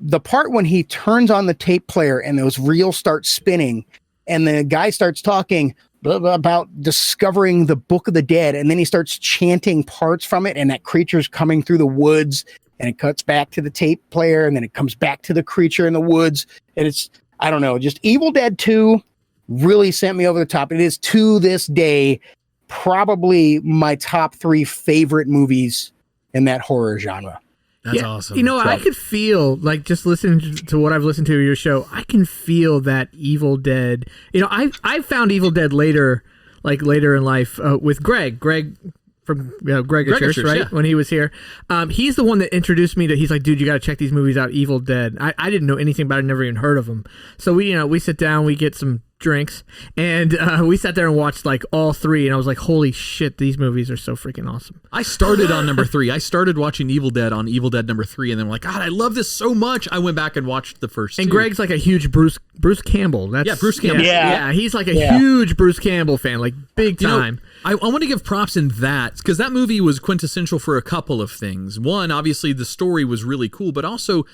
The part when he turns on the tape player and those reels start spinning and the guy starts talking about discovering the Book of the Dead, and then he starts chanting parts from it, and that creature's coming through the woods, and it cuts back to the tape player, and then it comes back to the creature in the woods, and it's, I don't know, just Evil Dead 2 really sent me over the top. It is to this day probably my top 3 favorite movies in that horror genre. That's awesome. You know, I could feel, like, just listening to what I've listened to your show, I can feel that Evil Dead. You know, I found Evil Dead later in life with Greg from Greg at Church, right? Yeah. When he was here. He's the one that introduced me to, he's like, dude, you got to check these movies out, Evil Dead. I didn't know anything about it, never even heard of them. So we sit down, we get some drinks, and we sat there and watched like all 3, and I was like, holy shit, these movies are so freaking awesome. I started on number 3. I started watching Evil Dead on Evil Dead number 3, and then I'm like, God, I love this so much. I went back and watched the first 2. And Greg's like a huge Bruce Campbell. Bruce Campbell. Yeah, he's like a huge Bruce Campbell fan, like big time. I want to give props in that, because that movie was quintessential for a couple of things. One, obviously the story was really cool, but also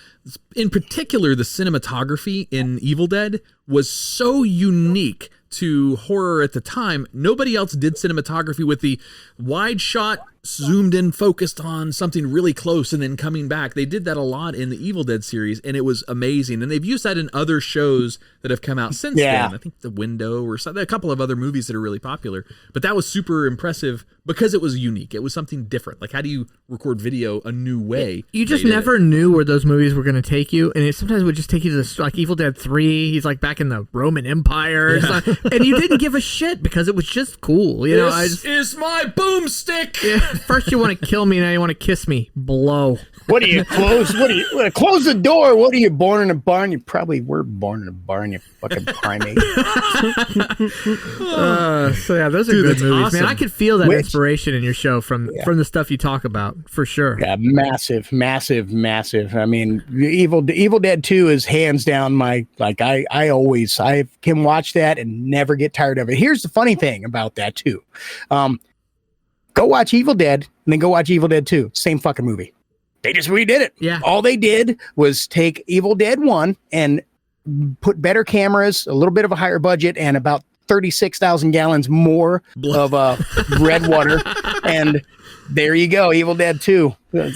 in particular the cinematography in Evil Dead was so unique to horror at the time. Nobody else did cinematography with the wide shot, zoomed in, focused on something really close and then coming back. They did that a lot in the Evil Dead series, and it was amazing. And they've used that in other shows that have come out since then. I think The Window or something, a couple of other movies that are really popular. But that was super impressive because it was unique. It was something different. Like, how do you record video a new way? You just never knew where those movies were going to take you, and it sometimes would just take you to this, like Evil Dead 3. He's like back in the Roman Empire, and you didn't give a shit because it was just cool. You know, this is my boomstick. Yeah, first you want to kill me, now you want to kiss me. Blow. What do you close? Close the door? What are you, born in a barn? You probably were born in a barn, you fucking primate. So yeah, those are good movies, awesome. man. I could feel that inspiration in your show from the stuff you talk about, for sure. Yeah, massive. I mean, Evil Dead 2 is hands down my, like, I can watch that and never get tired of it. Here's the funny thing about that too. Go watch Evil Dead and then go watch Evil Dead 2. Same fucking movie. They just redid it. Yeah. All they did was take Evil Dead 1 and put better cameras, a little bit of a higher budget, and about 36,000 gallons more of red water. And there you go, Evil Dead 2.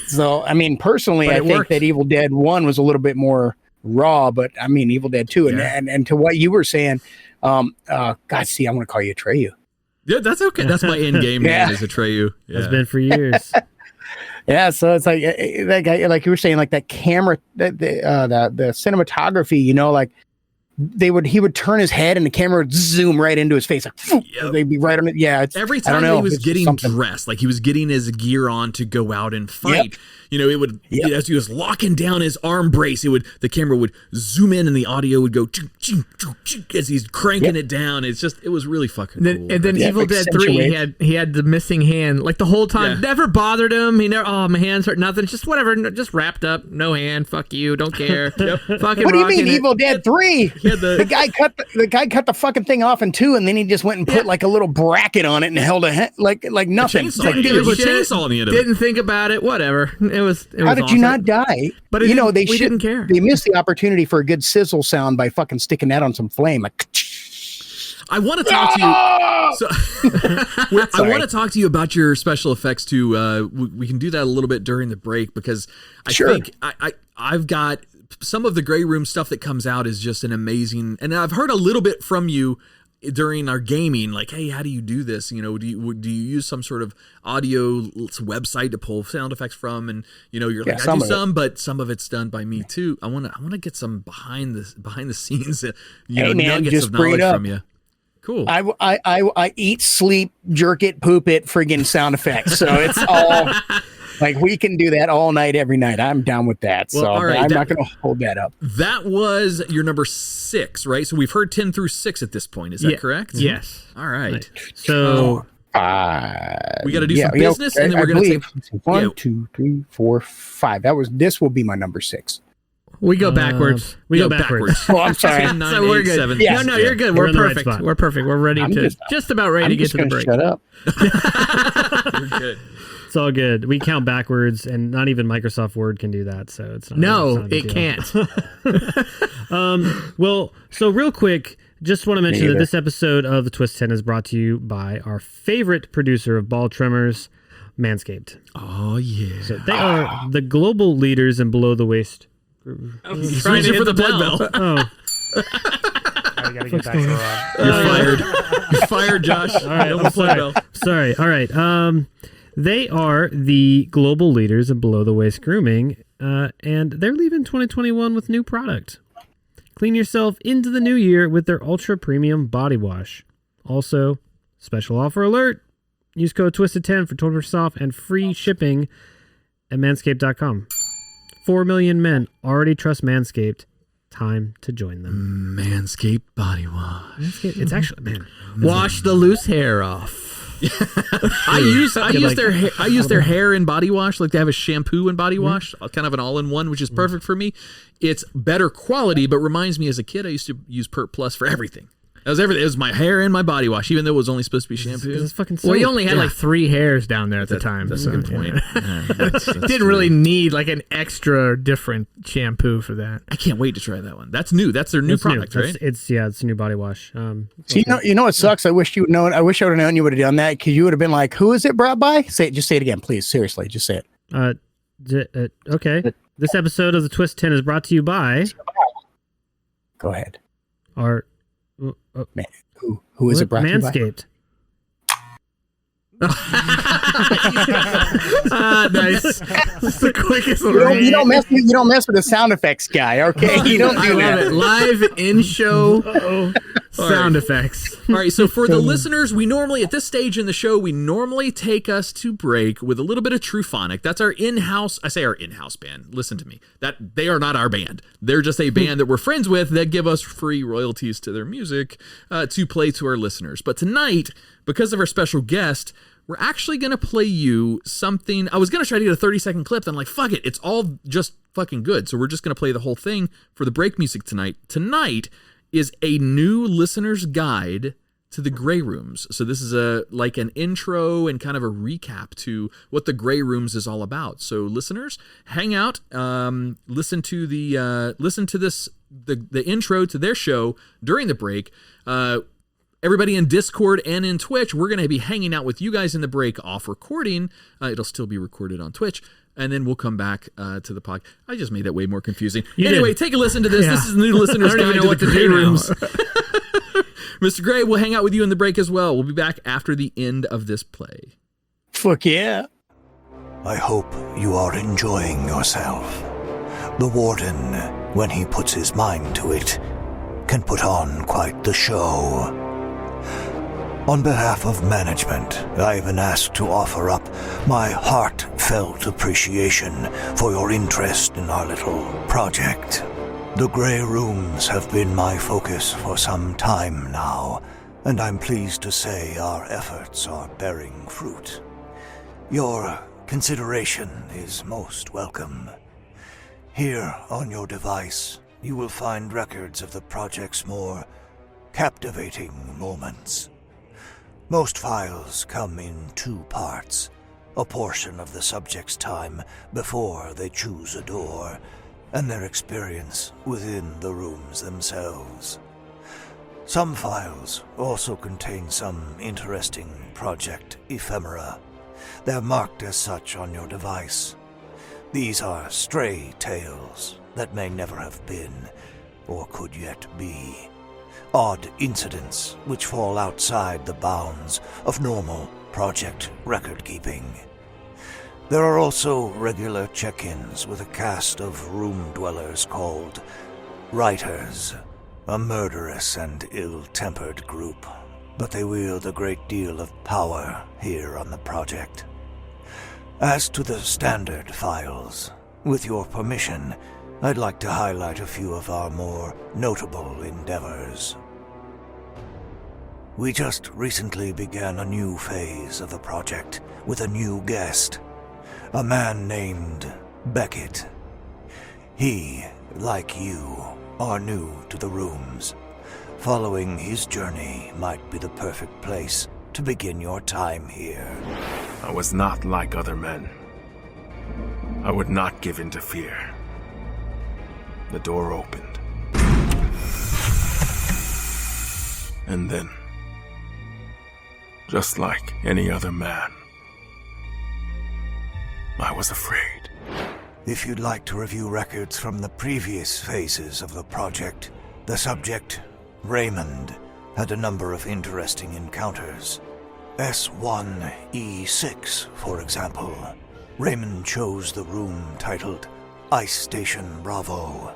So, I mean, personally, I think that Evil Dead 1 was a little bit more raw, but I mean, Evil Dead 2. And to what you were saying, God, see, I'm going to call you Atreyu. Yeah, that's okay. That's my in-game name is Atreyu. Yeah. It's been for years. Yeah, so it's like like you were saying, like that camera, the cinematography, you know, like he would turn his head and the camera would zoom right into his face, like they'd be right on it. Yeah, every time he was getting dressed, like he was getting his gear on to go out and fight. Yep. You know, it would as he was locking down his arm brace, the camera would zoom in and the audio would go as he's cranking it down. It was really fucking cool. And then Evil Dead 3, he had the missing hand like the whole time. Never bothered him. He never, my hands hurt, nothing. Just whatever, just wrapped up, no hand. Fuck you, don't care. Fucking. What do you mean, Evil Dead 3? The guy cut the fucking thing off in 2, and then he just went and put like a little bracket on it and held like nothing. Chainsaw on the end of it. Didn't think about it. Whatever. It was How did awesome. you not die? But you know, we didn't care. They missed the opportunity for a good sizzle sound by fucking sticking that on some flame. Like, I want to talk to you. I want to talk to you about your special effects too. We can do that a little bit during the break because I think I've got some of the Grey Room stuff that comes out is just an amazing. And I've heard a little bit from you during our gaming, like, hey, how do you do this? You know, do you use some sort of audio website to pull sound effects from? And you know, you're like, I do some, but some of it's done by me too. I want to get some behind the scenes, nuggets of knowledge from you. Cool. I eat, sleep, jerk it, poop it, friggin' sound effects. So it's all. Like we can do that all night, every night. I'm down with that. Well, so all right, I'm not going to hold that up. That was your number 6, right? So we've heard 10 through 6 at this point. Is that correct? Yes. All right. So we got to do some business, and then we're going to take 1, 2, 3, 4, 5. This will be my number 6. We go backwards. We go backwards. Oh, I'm sorry. 10, 9, So we're 8, good. 7. Yes. No, you're good. We're We're in the right perfect. spot. We're perfect. We're ready I'm to just about ready I'm to get just to the gonna break. shut up. You're good. It's all good. We count backwards, and not even Microsoft Word can do that. So it's not. No, it's not a big it deal. can't. Well, so real quick, just want to mention that either. this episode of the Twist 10 is brought to you by our favorite producer of ball trimmers, Manscaped. Oh, yeah. So they are the global leaders in below the waist. He's reaching for the blood bell. Oh, I gotta get back to Rob. You're fired. You're fired, Josh. all right. No I'm blood bell. sorry. All right. They are the global leaders in below the waist grooming, and they're leaving 2021 with new product. Clean yourself into the new year with their ultra premium body wash. Also, special offer alert. Use code TWISTED10 for 20% off and free shipping at manscaped.com. 4 million men already trust Manscaped. Time to join them. Manscaped body wash. Manscaped, it's actually, man. Wash the loose hair off. I use their hair in body wash. Like they have a shampoo and body wash, kind of an all-in-one, which is perfect for me. It's better quality, but reminds me as a kid I used to use Pert Plus for everything. That was everything. It was my hair and my body wash, even though it was only supposed to be shampoo. It's fucking Well, you soap. only had like 3 hairs down there at the time. That's so, a good point. Yeah, that's Didn't really need like an extra different shampoo for that. I can't wait to try that one. That's new. That's their new It's product, new. right? It's a new body wash. So you know what sucks? I wish you would known. I wish I would have known you would have done that because you would have been like, "Who is it brought by?" Just say it again, please. Seriously, just say it. Okay. This episode of the Twist 10 is brought to you by Go ahead. our Man, who is it brought to you by? Manscaped. Nice. That's the quickest You don't mess with the sound effects guy, okay? You don't I do love that. it. Live in-show sound effects. All right, so for the listeners, we normally, at this stage in the show, we normally take us to break with a little bit of Truphonic. That's our in-house, I say our in-house band. Listen to me. That they are not our band. They're just a band that we're friends with that give us free royalties to their music to play to our listeners. But tonight, because of our special guest, we're actually going to play you something. I was going to try to get a 30-second clip. Then I'm like, fuck it. It's all just fucking good. So we're just going to play the whole thing for the break music tonight. Tonight is a new listener's guide to the Grey Rooms. So this is like an intro and kind of a recap to what the Grey Rooms is all about. So listeners, hang out, listen to the intro to their show during the break. Everybody in Discord and in Twitch, we're going to be hanging out with you guys in the break off recording. It'll still be recorded on Twitch. And then we'll come back to the pod. I just made that way more confusing. Anyway, take a listen to this. Yeah. This is the new listener's I don't guide even to know the what to Grey do now. Rooms. Mr. Gray, we'll hang out with you in the break as well. We'll be back after the end of this play. Fuck yeah. I hope you are enjoying yourself. The warden, when he puts his mind to it, can put on quite the show. On behalf of management, I've been asked to offer up my heartfelt appreciation for your interest in our little project. The Grey Rooms have been my focus for some time now, and I'm pleased to say our efforts are bearing fruit. Your consideration is most welcome. Here on your device, you will find records of the project's more captivating moments. Most files come in 2 parts, a portion of the subject's time before they choose a door, and their experience within the rooms themselves. Some files also contain some interesting project ephemera. They're marked as such on your device. These are stray tales that may never have been, or could yet be. Odd incidents which fall outside the bounds of normal project record-keeping. There are also regular check-ins with a cast of room-dwellers called Writers, a murderous and ill-tempered group, but they wield a great deal of power here on the project. As to the standard files, with your permission, I'd like to highlight a few of our more notable endeavors. We just recently began a new phase of the project with a new guest, a man named Beckett. He, like you, are new to the rooms. Following his journey might be the perfect place to begin your time here. I was not like other men. I would not give in to fear. The door opened. And then, just like any other man, I was afraid. If you'd like to review records from the previous phases of the project, the subject, Raymond, had a number of interesting encounters. S1E6, for example. Raymond chose the room titled Ice Station Bravo.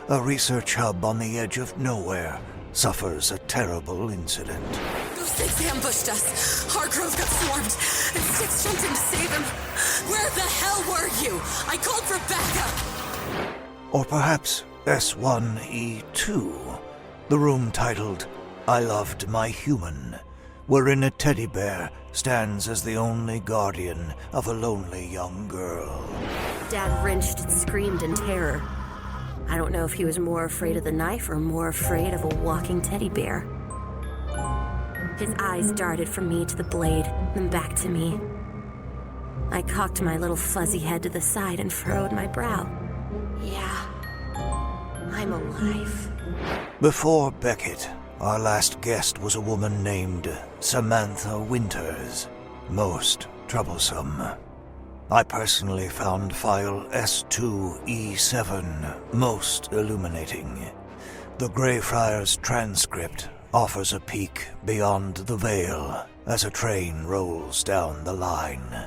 A research hub on the edge of nowhere suffers a terrible incident. Those things ambushed us. Hargrove got swarmed, and Six jumped in to save him. Where the hell were you? I called for backup. Or perhaps S1E2, the room titled I Loved My Human, wherein a teddy bear stands as the only guardian of a lonely young girl. Dad wrenched and screamed in terror. I don't know if he was more afraid of the knife or more afraid of a walking teddy bear. His eyes darted from me to the blade, then back to me. I cocked my little fuzzy head to the side and furrowed my brow. Yeah, I'm alive. Before Beckett, our last guest was a woman named Samantha Winters, most troublesome. I personally found file S2E7 most illuminating. The Greyfriars transcript offers a peek beyond the veil as a train rolls down the line.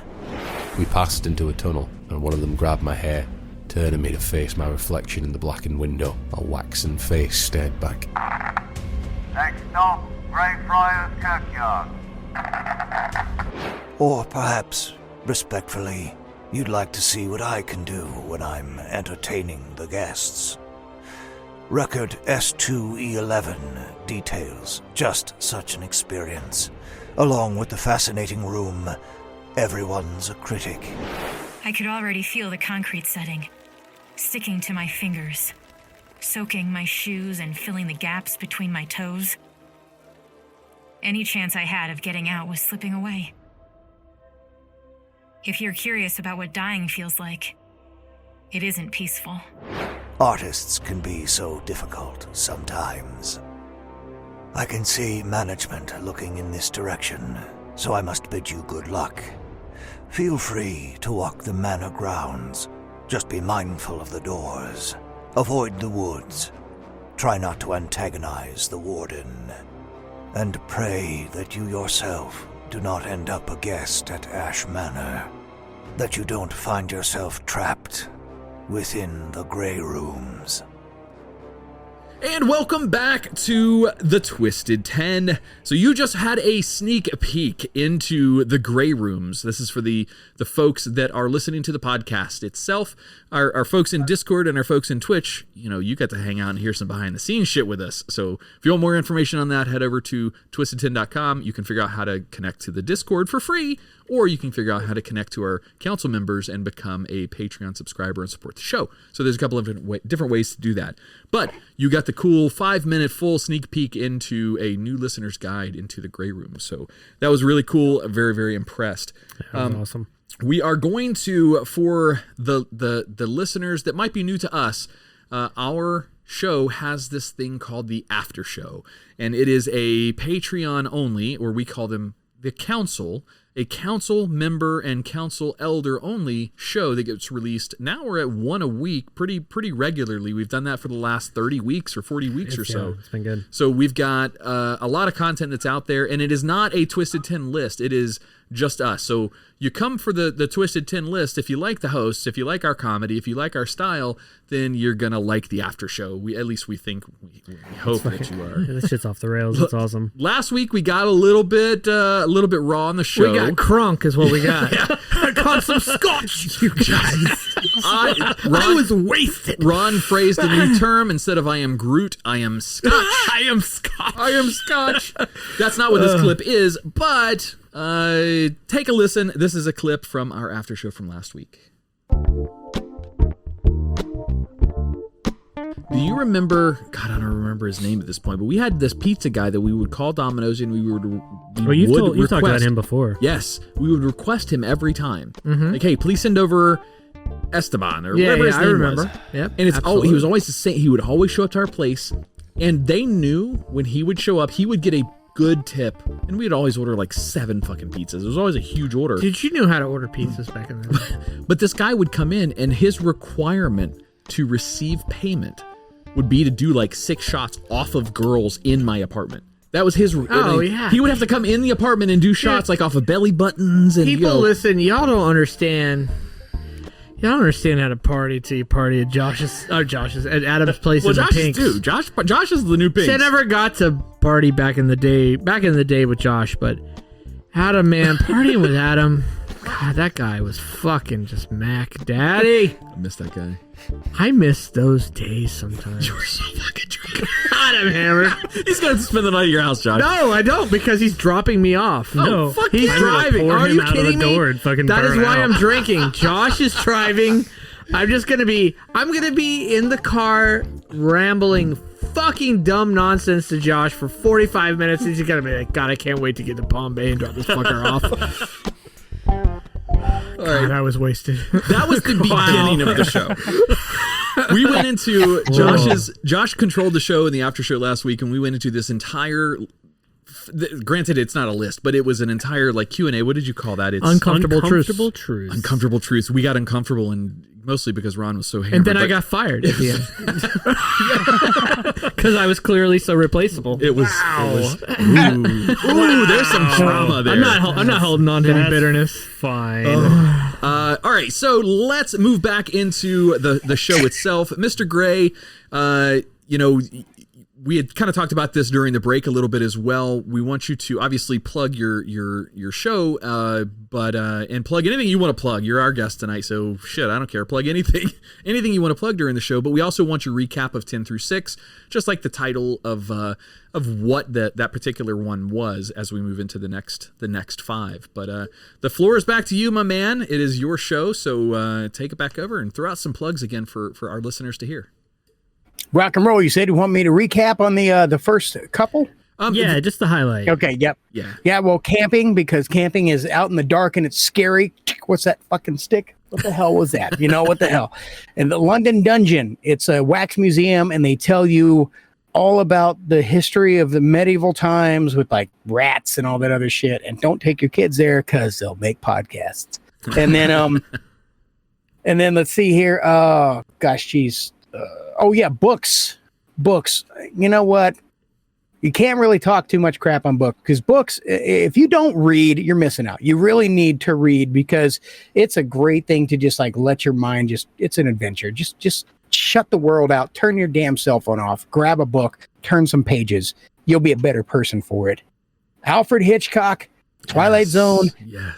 We passed into a tunnel, and one of them grabbed my hair, turning me to face my reflection in the blackened window. A waxen face stared back. Next stop, Greyfriars Kirkyard. Or perhaps, respectfully, you'd like to see what I can do when I'm entertaining the guests. Record S2E11 details just such an experience, along with the fascinating room, Everyone's a Critic. I could already feel the concrete setting, sticking to my fingers, soaking my shoes and filling the gaps between my toes. Any chance I had of getting out was slipping away. If you're curious about what dying feels like, it isn't peaceful. Artists can be so difficult sometimes. I can see management looking in this direction, so I must bid you good luck. Feel free to walk the manor grounds. Just be mindful of the doors. Avoid the woods. Try not to antagonize the warden. And pray that you yourself do not end up a guest at Ash Manor. That you don't find yourself trapped within the Grey Rooms. And welcome back to the Twisted 10. So you just had a sneak peek into the Grey Rooms. This is for the folks that are listening to the podcast itself. Our folks in Discord and our folks in Twitch, you got to hang out and hear some behind the scenes shit with us. So if you want more information on that, head over to twisted10.com. You can figure out how to connect to the Discord for free, or you can figure out how to connect to our council members and become a Patreon subscriber and support the show. So there's a couple of different ways to do that. But you got the cool 5-minute full sneak peek into a new listener's guide into the Grey Room. So that was really cool. Very, very impressed. That was awesome. We are going to, for the listeners that might be new to us, our show has this thing called the After Show. And it is a Patreon only, or we call them the Council, a council member and council elder only show that gets released. Now we're at one a week pretty regularly. We've done that for the last 30 weeks or 40 weeks or so. It's been good. So we've got a lot of content that's out there, and it is not a Twisted 10 list. It is just us. So you come for the Twisted 10 list. If you like the hosts, if you like our comedy, if you like our style, then you're going to like the after show. We think, we hope that you are. This shit's off the rails. That's awesome. Last week we got a little bit raw on the show. We got crunk is what we got. I got some scotch, you guys. I was wasted. Ron phrased a new term. Instead of I am Groot, I am Scotch. I am Scotch. I am Scotch. That's not what this clip is, but take a listen. This is a clip from our after show from last week. Do you remember? God, I don't remember his name at this point, but we had this pizza guy that we would call Domino's, and you've talked about him before. Yes, we would request him every time. Mm-hmm. Like, hey, please send over Esteban or whatever his name I remember. was. Yep, and he was always the same. He would always show up to our place, and they knew when he would show up, he would get a good tip, and we'd always order like 7 fucking pizzas. It was always a huge order. Did you know how to order pizzas back in the day? But this guy would come in, and his requirement to receive payment would be to do like 6 shots off of girls in my apartment. That was his. Yeah. He would have to come in the apartment and do shots like off of belly buttons. And listen, y'all don't understand. Y'all don't understand how to party till you party at at Adam's place in the Pinks. Josh is the new Pinks. See, I never got to party back in the day with Josh, but Adam, man, partying with Adam, God, that guy was fucking just Mac Daddy. I miss that guy. I miss those days sometimes. You were so fucking drunk. I'm hammered. He's going to spend the night at your house, Josh. No, I don't, because he's dropping me off. No, fuck he's driving. Are you kidding me? That is why I'm drinking. drinking. Josh is driving. I'm gonna be in the car rambling fucking dumb nonsense to Josh for 45 minutes. He's gonna be like, God, I can't wait to get to Palm Bay and drop this fucker off. God, right. I was wasted. That was the beginning of the show. We went into Josh controlled the show in the after show last week, and we went into this entire. Granted, it's not a list, but it was an entire like Q&A. What did you call that? It's uncomfortable truths. Uncomfortable truths. We got uncomfortable, and mostly because Ron was so hammered. And then I got fired at the end because I was clearly so replaceable. It was. Ooh, there's some drama there. I'm not holding on to any bitterness. Fine. All right, so let's move back into the show itself, Mr. Gray. We had kind of talked about this during the break a little bit as well. We want you to obviously plug your show, and plug anything you want to plug. You're our guest tonight, so shit, I don't care. Plug anything you want to plug during the show. But we also want your recap of 10 through 6, just like the title of what that particular one was as we move into the next 5. But the floor is back to you, my man. It is your show, so take it back over and throw out some plugs again for our listeners to hear. Rock and roll. You said you want me to recap on the first couple? Just the highlight. Okay. Yep. Yeah. Well, camping, because camping is out in the dark and it's scary. What's that fucking stick? What the hell was that? What the hell? And the London Dungeon. It's a wax museum, and they tell you all about the history of the medieval times with like rats and all that other shit. And don't take your kids there because they'll make podcasts. And then and then let's see here. Books. You know what? You can't really talk too much crap on books, because books, if you don't read, you're missing out. You really need to read, because it's a great thing to just like let your mind it's an adventure. Just shut the world out. Turn your damn cell phone off. Grab a book. Turn some pages. You'll be a better person for it. Alfred Hitchcock, Twilight Zone,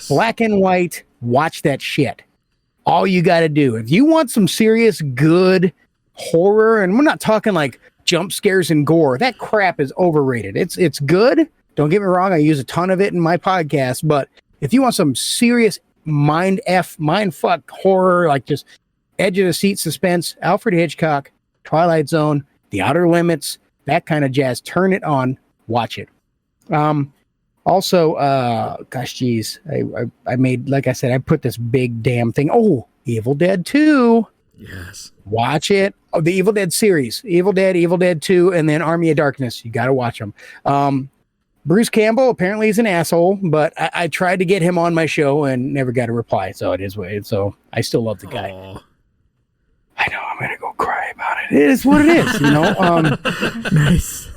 black and white. Watch that shit. All you got to do. If you want some serious good horror, and we're not talking like jump scares and gore, that crap is overrated. It's good, don't get me wrong, I use a ton of it in my podcast, but if you want some serious mind fuck horror, like just edge of the seat suspense, Alfred Hitchcock, Twilight Zone, The Outer Limits, that kind of jazz, turn it on, watch it. Also, I made, like I said, I put this big damn thing. Evil Dead 2. Yes. Watch it. Oh, the Evil Dead series. Evil Dead 2, and then Army of Darkness. You got to watch them. Bruce Campbell, apparently he's an asshole, but I tried to get him on my show and never got a reply, so it is what it is. So I still love the guy. Aww. I know, I'm going to go cry about it. It is what it is, Nice.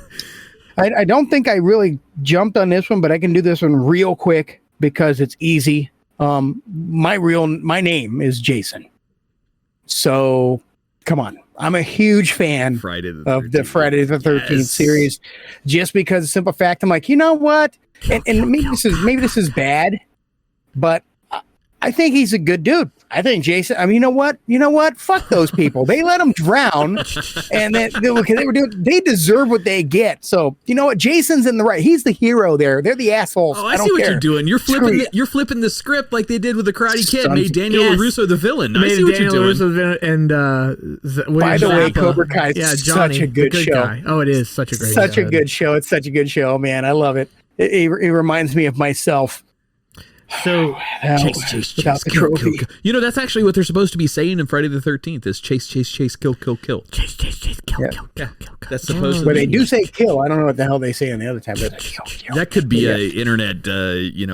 I don't think I really jumped on this one, but I can do this one real quick. because it's easy. My name is Jason. So come on. I'm a huge fan of the Friday the 13th series, just because the simple fact I'm like, you know what? And maybe this is bad, but I think he's a good dude. I think Jason. I mean, you know what? Fuck those people. They let him drown, and they deserve what they get. So you know what? Jason's in the right. He's the hero there. They're the assholes. Oh, I see what you're doing. You're flipping the script like they did with the Karate Kid. Made Daniel LaRusso the villain. I see what you're doing. And by the way, Cobra Kai is such a good show. Guy. Oh, it is such a great. Such a good show. It's such a good show, man. I love it. It reminds me of myself. So chase, kill. You know, that's actually what they're supposed to be saying in Friday the 13th is chase, kill. Chase, kill. That's supposed to be. But they do say kill. I don't know what the hell they say on the other time. But kill. That could be a internet,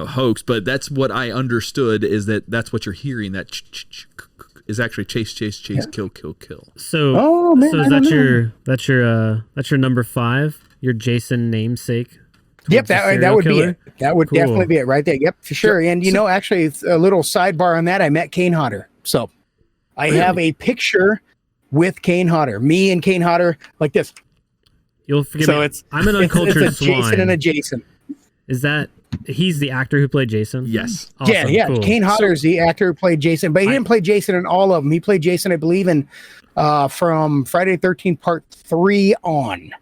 hoax. But that's what I understood is that's what you're hearing. That is actually chase, kill. So, that's your number 5. Your Jason namesake. Yep, that would be it. That would definitely be it right there. Yep, for sure. And actually, it's a little sidebar on that. I met Kane Hodder, so I have a picture with Kane Hodder. Me and Kane Hodder, like this. You'll forgive me. I'm an uncultured it's a swine. Jason and a Jason. Is that he's the actor who played Jason? Yes. Awesome. Yeah. Cool. Kane Hodder is the actor who played Jason, but he didn't play Jason in all of them. He played Jason, I believe, in from Friday the 13th Part 3 on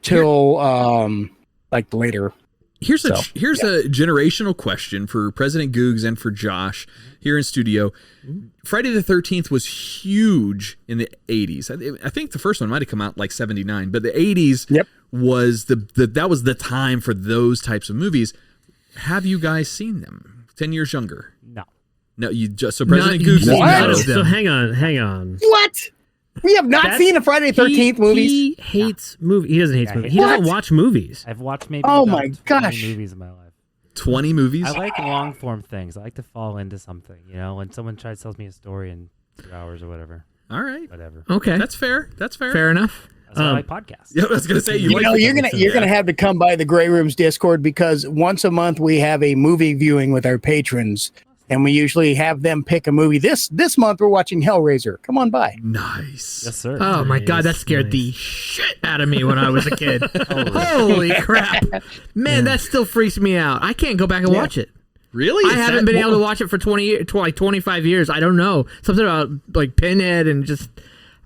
till like later. Here's a generational question for President Googs and for Josh here in studio. Friday the 13th was huge in the 80s. I think the first one might have come out like 79, but the 80s was that was the time for those types of movies. Have you guys seen them? 10 years younger? No, you just President Googs. So hang on. What? We have not seen a Friday the 13th movies. He hates movies. He doesn't hate movies. He doesn't watch movies. I've watched maybe 20 movies in my life. 20 movies? I like long form things. I like to fall into something. When someone tells me a story in 2 hours or whatever. All right. Whatever. Okay. That's fair. Fair enough. That's why I like podcasts. Yeah, I was gonna say you're gonna have to come by the Grey Room's Discord, because once a month we have a movie viewing with our patrons. And we usually have them pick a movie. This month we're watching Hellraiser. Come on by. Nice. Yes, sir. Oh my God, that scared the shit out of me when I was a kid. Holy crap. Man, that still freaks me out. I can't go back and watch it. Really? I haven't been able to watch it for 20 years, like 25 years. I don't know. Something about like Pinhead and just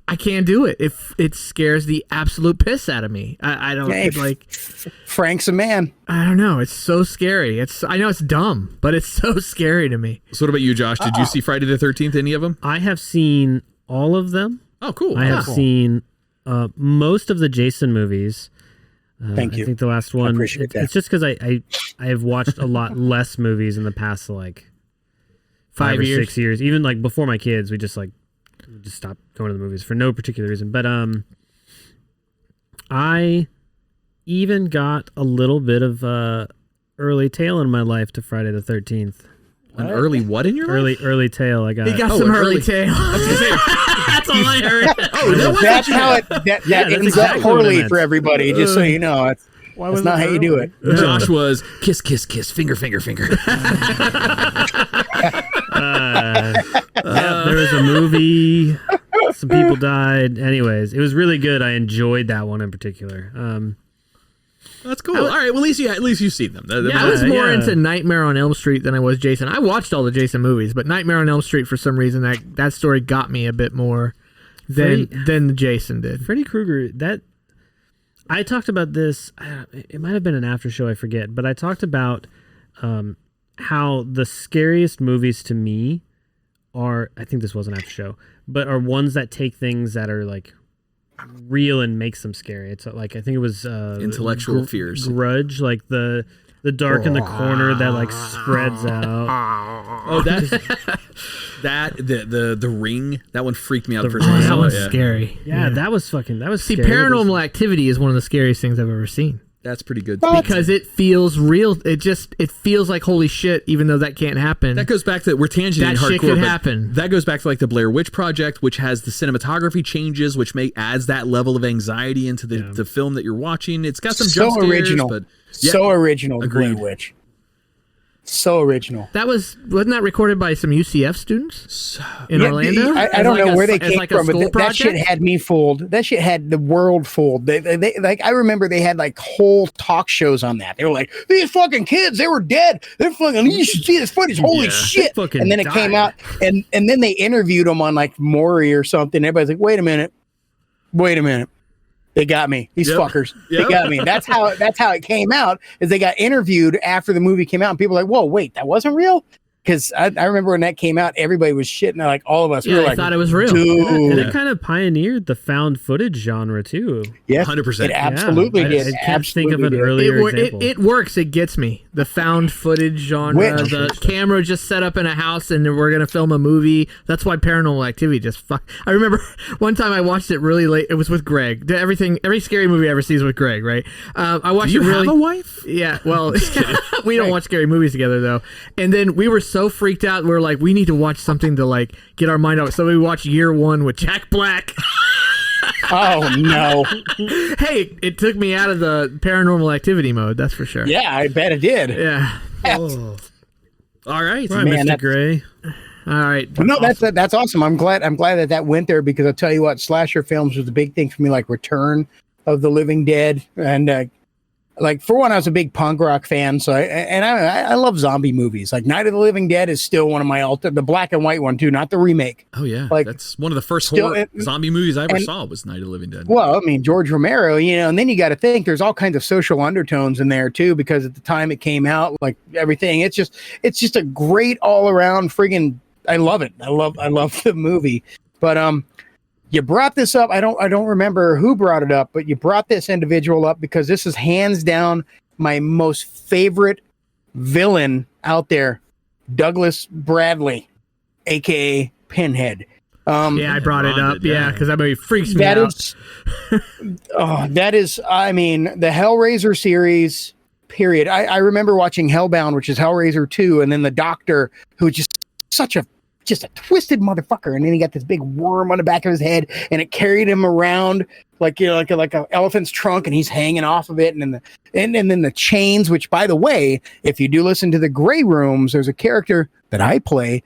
I can't do it. It scares the absolute piss out of me. I don't like. Frank's a man. I don't know. It's so scary. I know it's dumb, but it's so scary to me. So what about you, Josh? Did you see Friday the 13th? Any of them? I have seen all of them. Oh, cool. I have seen most of the Jason movies. Thank you. I think the last one. I appreciate that. It's just because I have watched a lot less movies in the past like 5 or 6 years. Even like before my kids, we just stopped going to the movies for no particular reason. But I even got a little bit of early tail in my life to Friday the 13th. An early what in your life? Early tail. I got. He got some early tail. That's all I heard. That's how that ends up poorly for everybody. Just so you know, that's not how you do it. Josh was kiss, finger. There was a movie. Some people died. Anyways, it was really good. I enjoyed that one in particular. That's cool. All right. Well, at least you've seen them. I was more into Nightmare on Elm Street than I was Jason. I watched all the Jason movies, but Nightmare on Elm Street, for some reason, that story got me a bit more than Jason did. Freddy Krueger. I talked about this. It might have been an after show. I forget, but I talked about how the scariest movies to me are. I think this was an after show, but are ones that take things that are like real and makes them scary. It's like I think it was intellectual fears. Grudge, like the dark in the corner that like spreads out. Oh, the Ring. That one freaked me out the first time. That was scary. Yeah, that was scary. Paranormal Activity is one of the scariest things I've ever seen. That's pretty good. Because it feels real. It feels like holy shit, even though that can't happen. That goes back to we're tangenting hardcore. That shit could happen. That goes back to like the Blair Witch Project, which has the cinematography changes, which adds that level of anxiety into the film that you're watching. It's got some jump scares, original. But so original. Blair Witch. So original. Wasn't that recorded by some UCF students in Orlando? I don't know where they came from, but that shit had me fooled. That shit had the world fooled. They like, I remember they had like whole talk shows on that. They were like, these fucking kids, they were dead. They're fucking, you should see this footage. Holy shit. And then it came out and then they interviewed them on like Maury or something. Everybody's like, wait a minute. They got me. These fuckers. They got me. That's how it came out. Is they got interviewed after the movie came out, and people were like, "Whoa, wait, that wasn't real." Because I remember when that came out, everybody was shitting. Like all of us, we were like, thought it was real. Dude. And it kind of pioneered the found footage genre too. Yeah, 100%. It absolutely did. I can't think of an earlier example. It works. It gets me. The found footage genre. The camera just set up in a house, and we're gonna film a movie. That's why Paranormal Activity just fuck. I remember one time I watched it really late. It was with Greg. Every scary movie I ever see is with Greg, right? I watched Do you it really. have a wife? Yeah. Well, we don't watch scary movies together though. And then we were so freaked out. We were like, we need to watch something to like get our mind out. So we watched Year One with Jack Black. Oh no! Hey, it took me out of the Paranormal Activity mode. That's for sure. Yeah, I bet it did. Yeah. Oh. All right, Man, Mr. Gray. All right. No, that's awesome. I'm glad that went there because I'll tell you what, slasher films was a big thing for me, like Return of the Living Dead, and like for one, I was a big punk rock fan, so I love zombie movies. Like Night of the Living Dead is still one of my the black and white one too, not the remake. Oh yeah, like that's one of the first horror zombie movies I ever saw was Night of the Living Dead. Well, I mean George Romero, and then you got to think there's all kinds of social undertones in there too, because at the time it came out, like everything, it's just a great all around friggin'. I love it. I love the movie, but you brought this up. I don't remember who brought it up, but you brought this individual up because this is hands down my most favorite villain out there, Douglas Bradley, aka Pinhead. I brought it up. Yeah, because that movie freaks me out. That is. I mean, the Hellraiser series. Period. I remember watching Hellbound, which is Hellraiser 2, and then the Doctor, who just a twisted motherfucker, and then he got this big worm on the back of his head, and it carried him around like an elephant's trunk, and he's hanging off of it, and then the chains. Which, by the way, if you do listen to the Grey Rooms, there's a character that I play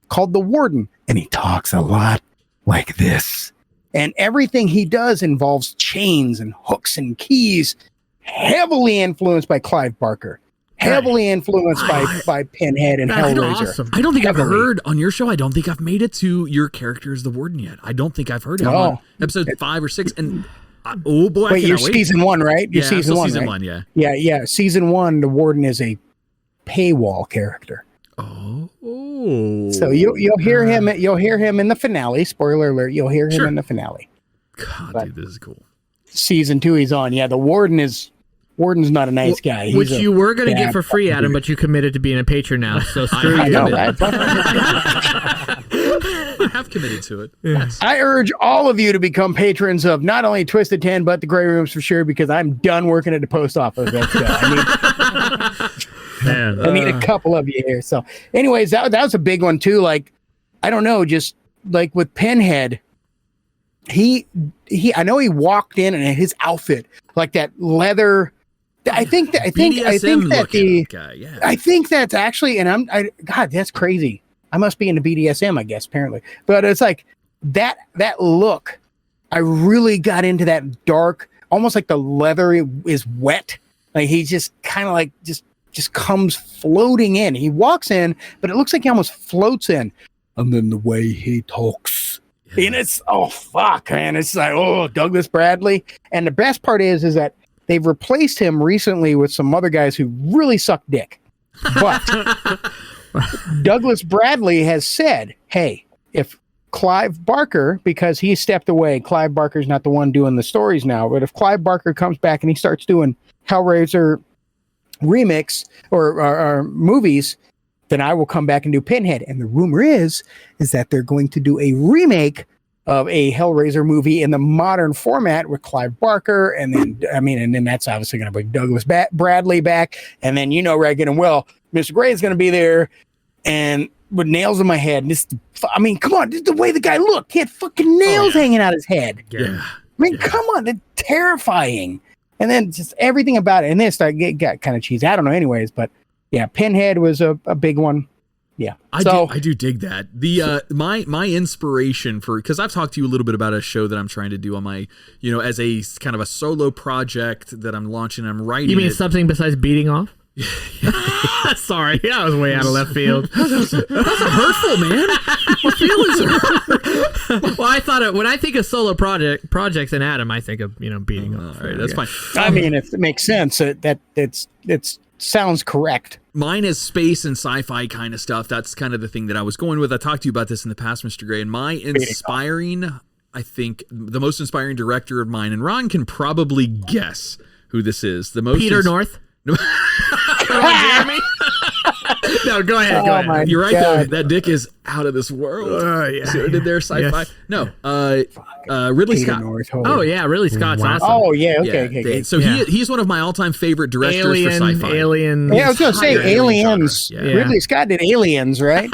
called the Warden, and he talks a lot like this, and everything he does involves chains and hooks and keys, heavily influenced by Clive Barker. Heavily influenced by Pinhead and Hellraiser. Awesome. I don't think I've heard on your show. I don't think I've made it to your character as the Warden yet. I don't think I've heard it on episode 5 or 6. And oh boy, wait, you're season 1, right? You're season 1, season right? 1, yeah. Yeah. Season 1, the Warden is a paywall character. Oh. So you'll hear him. You'll hear him in the finale. Spoiler alert! You'll hear him in the finale. God, dude, this is cool. Season 2, he's on. Yeah, the Warden's not a nice guy. Which you were going to get for free, Adam, but you committed to being a patron now. So screw you. I know, right? I have committed to it. Yes. I urge all of you to become patrons of not only Twisted 10, but the Grey Rooms for sure, because I'm done working at the post office. I need a couple of you here. So anyways, that was a big one too. Like, I don't know, just like with Pinhead, I know he walked in and his outfit, like that leather. I think that's actually, and God, that's crazy. I must be into BDSM, I guess, apparently. But it's like that look. I really got into that dark, almost like the leather is wet. Like he just kind of like just comes floating in. He walks in, but it looks like he almost floats in. And then the way he talks. Yeah. And it's, oh, fuck, man. It's like, oh, Douglas Bradley. And the best part is that they've replaced him recently with some other guys who really suck dick. But Douglas Bradley has said, hey, if Clive Barker, because he stepped away, Clive Barker's not the one doing the stories now, but if Clive Barker comes back and he starts doing Hellraiser remix or movies, then I will come back and do Pinhead. And the rumor is that they're going to do a remake of a Hellraiser movie in the modern format with Clive Barker, and then that's obviously going to bring Douglas Bradley back, and then Reagan and Mr. Gray is going to be there, and with nails in my head. Come on, this is the way the guy looked. He had fucking nails hanging out his head. Yeah. Come on, it's terrifying. And then just everything about it, and this got kind of cheesy. I don't know, anyways, but yeah, Pinhead was a big one. Yeah. I do dig that. The my inspiration for, because I've talked to you a little bit about a show that I'm trying to do on my, as a kind of a solo project that I'm launching. I'm writing. You mean something besides beating off? Sorry, I was way out of left field. That's hurtful, man. My feelings are hurt. Well, I thought when I think of solo projects and Adam, I think of beating off. All right, that's fine. I mean, if it makes sense, it sounds correct. Mine is space and sci-fi kind of stuff. That's kind of the thing that I was going with. I talked to you about this in the past, Mr. Gray, and my inspiring, I think the most inspiring director of mine, and Ron can probably guess who this is. The most Peter North. No. Jeremy? No, go ahead. Go ahead. You're right, though. That dick is out of this world. Yeah. See what I did there? Sci-fi? Yes. No. Ridley Peter Scott. North, oh, yeah. Ridley Scott's awesome. Oh, yeah. Okay. So he's one of my all-time favorite directors for sci-fi. Alien. Yeah, I was going to say Aliens. Yeah. Ridley Scott did Aliens, right?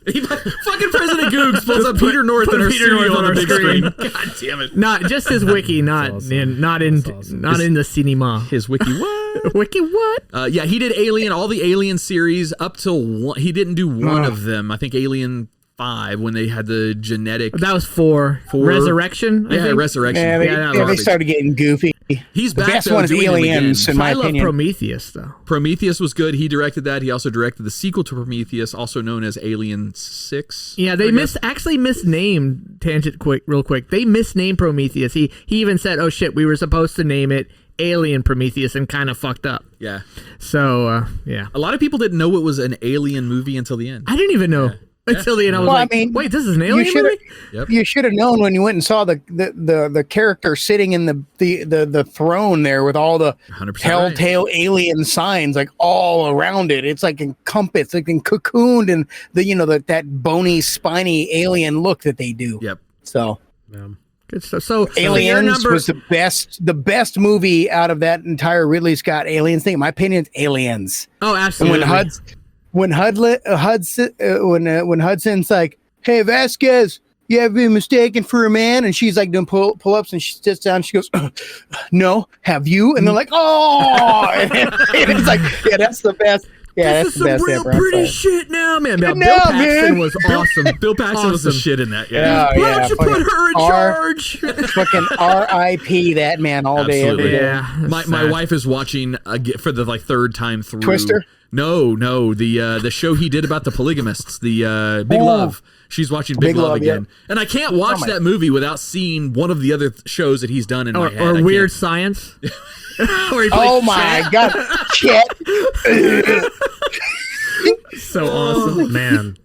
Fucking President Googs pulls up Peter North in our studio on the big screen. God damn it! Not just his wiki, not in the cinema. His wiki what? Wiki what? Yeah, he did Alien, all the Alien series up till one. He didn't do one of them. I think Alien 5 when they had the genetic. That was 4. Resurrection. I think. Resurrection. Yeah, they started getting goofy. He's the back. best one is Aliens, in my opinion. I love Prometheus, though. Prometheus was good. He directed that. He also directed the sequel to Prometheus, also known as Alien 6. Yeah, they misnamed real quick. They misnamed Prometheus. He even said, "Oh shit, we were supposed to name it Alien Prometheus," and kind of fucked up. Yeah. So yeah, a lot of people didn't know it was an Alien movie until the end. I didn't even know. Until the end, I was wait, this is an Alien movie? Yep. You should have known when you went and saw the character sitting in the throne there with all the telltale alien signs like all around it. It's like encompassed, like cocooned, and that bony, spiny alien look that they do. Yep. So good stuff. So Aliens was the best movie out of that entire Ridley Scott Aliens thing. In my opinion, it's Aliens. Oh, absolutely. And when Hudson's like, "Hey Vasquez, you ever been mistaken for a man?" and she's like doing pull-ups, and she sits down, and she goes, "No, have you?" and they're like, "Oh," and it's like, yeah, that's the best. Yeah, this that's the best is some real ever. pretty shit now, man. Bill No, Paxton man. was awesome. Bill Paxton was the shit in that. Yeah, Why don't you put her in charge? Fucking R.I.P. that man all day, every day. Yeah, my wife is watching for the third time through Twister. No, the show he did about the polygamists, the Big Love. She's watching Big Love again, and I can't watch that movie without seeing one of the other shows that he's done in my head. Or Weird Science. Oh my God, Chet. So awesome, man.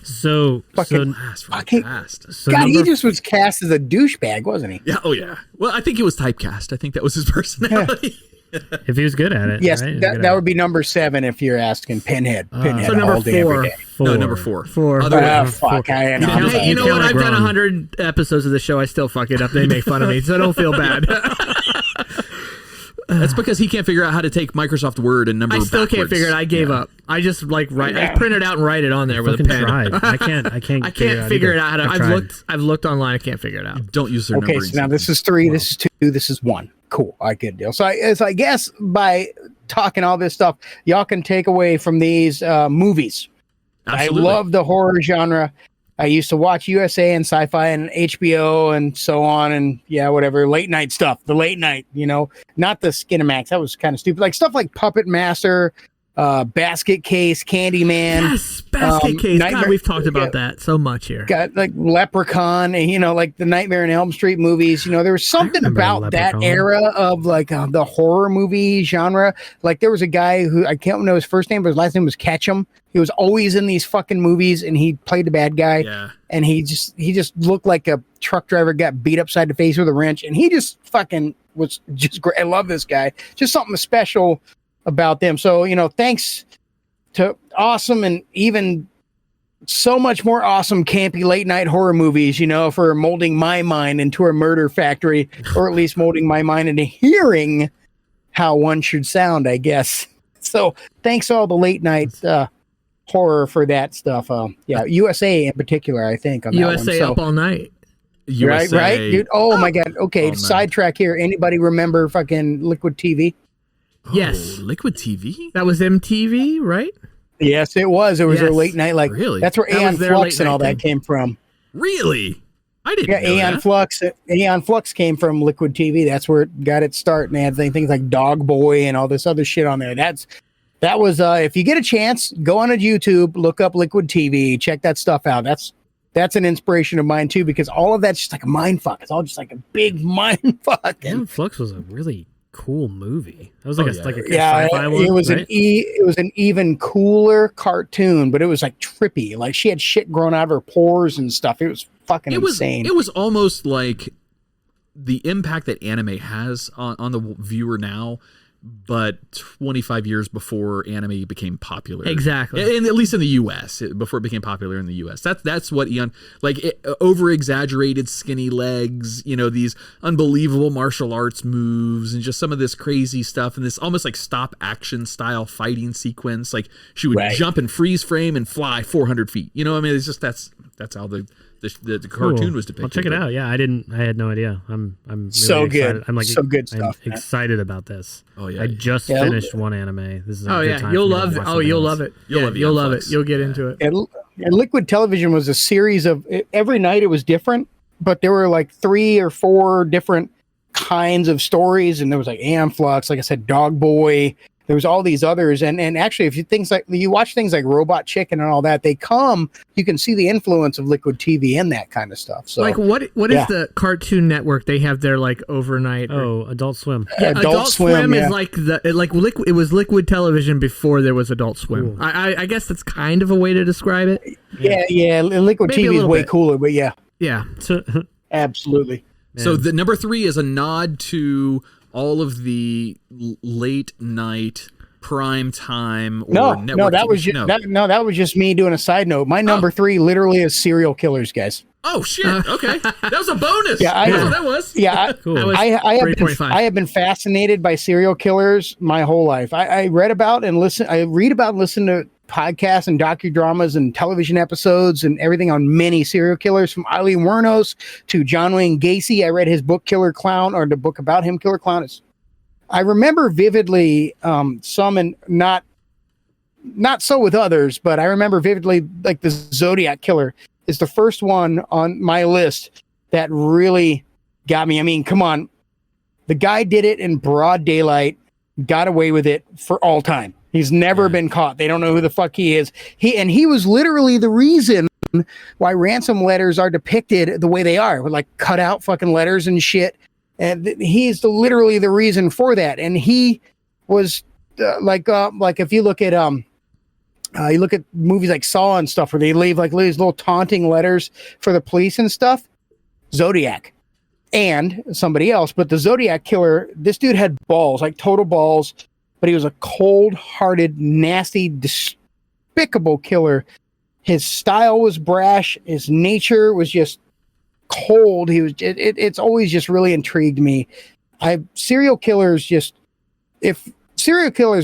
So God, he just was cast as a douchebag, wasn't he? Yeah. Oh yeah. Well, I think it was typecast. I think that was his personality. If he was good at it. Yes, right? that would be number 7 if you're asking Pinhead. Pinhead so number all day, 4. every day. No, number 4. 4. Fuck, I know. Hey, you know what? I've done 100 episodes of the show. I still fuck it up. They make fun of me, so don't feel bad. That's because he can't figure out how to take Microsoft Word and number. I still can't figure it. I gave up. I just write. I print it out and write it on there with a pen. I can't figure it out. I've looked online. I can't figure it out. Don't use their Okay, numbering. so now this is 3. This is 2. This is 1. Cool. All right, good deal. So I guess by talking all this stuff, y'all can take away from these movies. Absolutely. I love the horror genre. I used to watch USA and Sci-Fi and HBO and so on, and whatever late night stuff. The late night, not the Skinamax. That was kind of stupid. Like stuff like Puppet Master, Basket Case, Candyman. Yes, Basket Case. God, we've talked about that so much here. Got like Leprechaun, and like the Nightmare on Elm Street movies. There was something about that era of like the horror movie genre. Like there was a guy who I can't know his first name, but his last name was Ketchum. He was always in these fucking movies, and he played the bad guy. Yeah. And he just looked like a truck driver got beat upside the face with a wrench, and he just fucking was just great. I love this guy. Just something special about them. So thanks to awesome and even so much more awesome campy late night horror movies, for molding my mind into a murder factory, or at least molding my mind into hearing how one should sound, I guess. So thanks to all the late night horror for that stuff. USA in particular, I think. On USA that one. So, Up All Night. USA right, dude. Oh my God. Okay, sidetrack here. Anybody remember fucking Liquid TV? Yes. Liquid TV? That was MTV, right? Yes, it was. It was Yes. a late night, like Really? that's where That Aeon was their Flux late and all night that thing. came from. Really? I didn't Yeah, know Aeon that. Flux. Aeon Flux came from Liquid TV. That's where it got its start. And they had things like Dog Boy and all this other shit on there. That was if you get a chance, go on to YouTube, look up Liquid TV, check that stuff out. That's an inspiration of mine too, because all of that's just like a mind fuck. It's all just like a big mind fuck. Aeon Flux was a really cool movie. That was like a Yeah, sci-fi one. it was right? it was an even cooler cartoon, but it was like trippy. Like she had shit growing out of her pores and stuff. It was fucking insane. It was almost like the impact that anime has on the viewer now, but 25 years before anime became popular. Exactly. And at least in the US, before it became popular in the US. That's what Eon, like over exaggerated skinny legs, these unbelievable martial arts moves and just some of this crazy stuff and this almost like stop action style fighting sequence. Like she would jump and freeze frame and fly 400 feet. It's just that's how the cartoon was depicted. I'll check it out. Yeah, I had no idea. I'm really so excited. good. I'm like so good stuff. I'm excited about this. Oh yeah. I just finished one anime. This is a good time you'll for me to love it. watch Oh, something you'll else. love it. You'll love it. You'll get into it. And Liquid Television was a series of every night it was different, but there were like 3 or 4 different kinds of stories, and there was like Aeon Flux, like I said, Dog Boy. There was all these others, and actually, if you watch things like Robot Chicken and all that, you can see the influence of Liquid TV in that kind of stuff. So, Like what is the Cartoon Network? They have their like overnight. Oh, Adult Swim. Yeah, Adult Swim yeah. is like it was Liquid Television before there was Adult Swim. I guess that's kind of a way to describe it. Yeah. Liquid Maybe a TV is little way bit. cooler, but yeah, So, absolutely. So the number 3 is a nod to all of the late night prime time or network that was TV. that was just me doing a side note. My number 3 literally is serial killers, guys. Oh shit! Okay, that was a bonus. Yeah, That's what that was. Yeah, Cool. I have been fascinated by serial killers my whole life. I read about and listen to podcasts and docudramas and television episodes and everything on many serial killers, from Eileen Wuornos to John Wayne Gacy. I read his book Killer Clown, or the book about him, Killer Clown. I remember vividly some, and not so with others, but I remember vividly like the Zodiac Killer is the first one on my list that really got me. I mean, come on. The guy did it in broad daylight, got away with it for all time. He's never been caught. They don't know who the fuck he is. He was literally the reason why ransom letters are depicted the way they are, with like cut out fucking letters and shit. And he's literally the reason for that. And he was like if you look at movies like Saw and stuff, where they leave like these little taunting letters for the police and stuff. Zodiac and somebody else, but the Zodiac Killer, this dude had balls, like total balls, but he was a cold-hearted, nasty, despicable killer. His style was brash. His nature was just cold. It's always just really intrigued me. Serial killers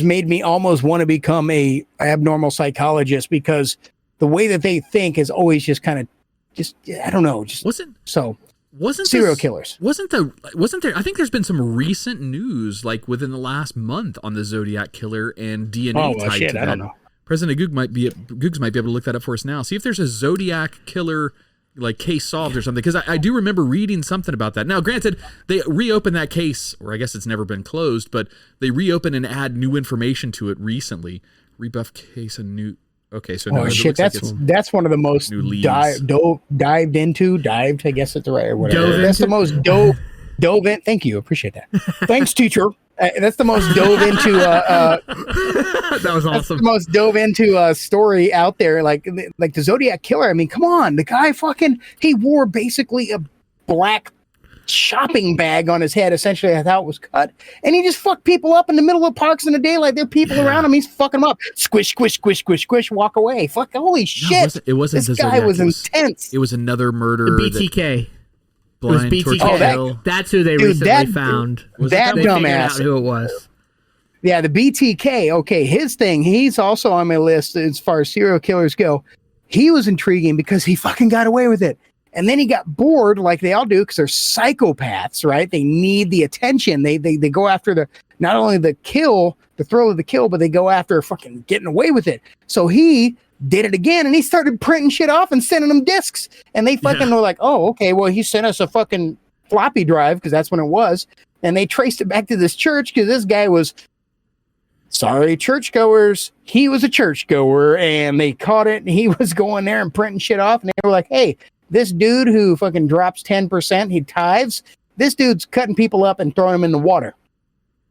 made me almost want to become a abnormal psychologist, because the way that they think is always just kind of I don't know. Wasn't serial killers. Wasn't there? I think there's been some recent news, like within the last month, on the Zodiac Killer and DNA tied to that. I don't know. President Googs might be able to look that up for us now. See if there's a Zodiac Killer like case solved or something, because I do remember reading something about that. Now, granted, they reopened that case, or I guess it's never been closed, but they reopened and add new information to it recently. Rebuff case and new. Okay, so no, shit, that's one of the most dived into. I guess it's the right or whatever. That's the most dove in. Thank you, appreciate that. Thanks, teacher. That's the most dove into. That was awesome. That's the most dove into a story out there, like the Zodiac Killer. I mean, come on, the guy he wore basically a black shopping bag on his head, essentially how it was cut, and he just fucked people up in the middle of parks in the daylight. There are people around him, he's fucking them up. Squish, squish, squish, squish, squish, walk away. Fuck, holy shit. It wasn't this guy was intense. It was another murder. BTK. It was BTK. That's who they recently found. That dumbass. Who it was. Yeah, the BTK. Okay, his thing. He's also on my list as far as serial killers go. He was intriguing because he fucking got away with it. And then he got bored, like they all do, because they're psychopaths, right? They need the attention. They go after not only the kill, the thrill of the kill, but they go after fucking getting away with it. So he did it again, and he started printing shit off and sending them discs. And they fucking were like, oh, okay, well, he sent us a fucking floppy drive, because that's when it was. And they traced it back to this church, because this guy was, sorry, churchgoers. He was a churchgoer, and they caught it, and he was going there and printing shit off. And they were like, hey, this dude who fucking drops 10%, he tithes, this dude's cutting people up and throwing them in the water.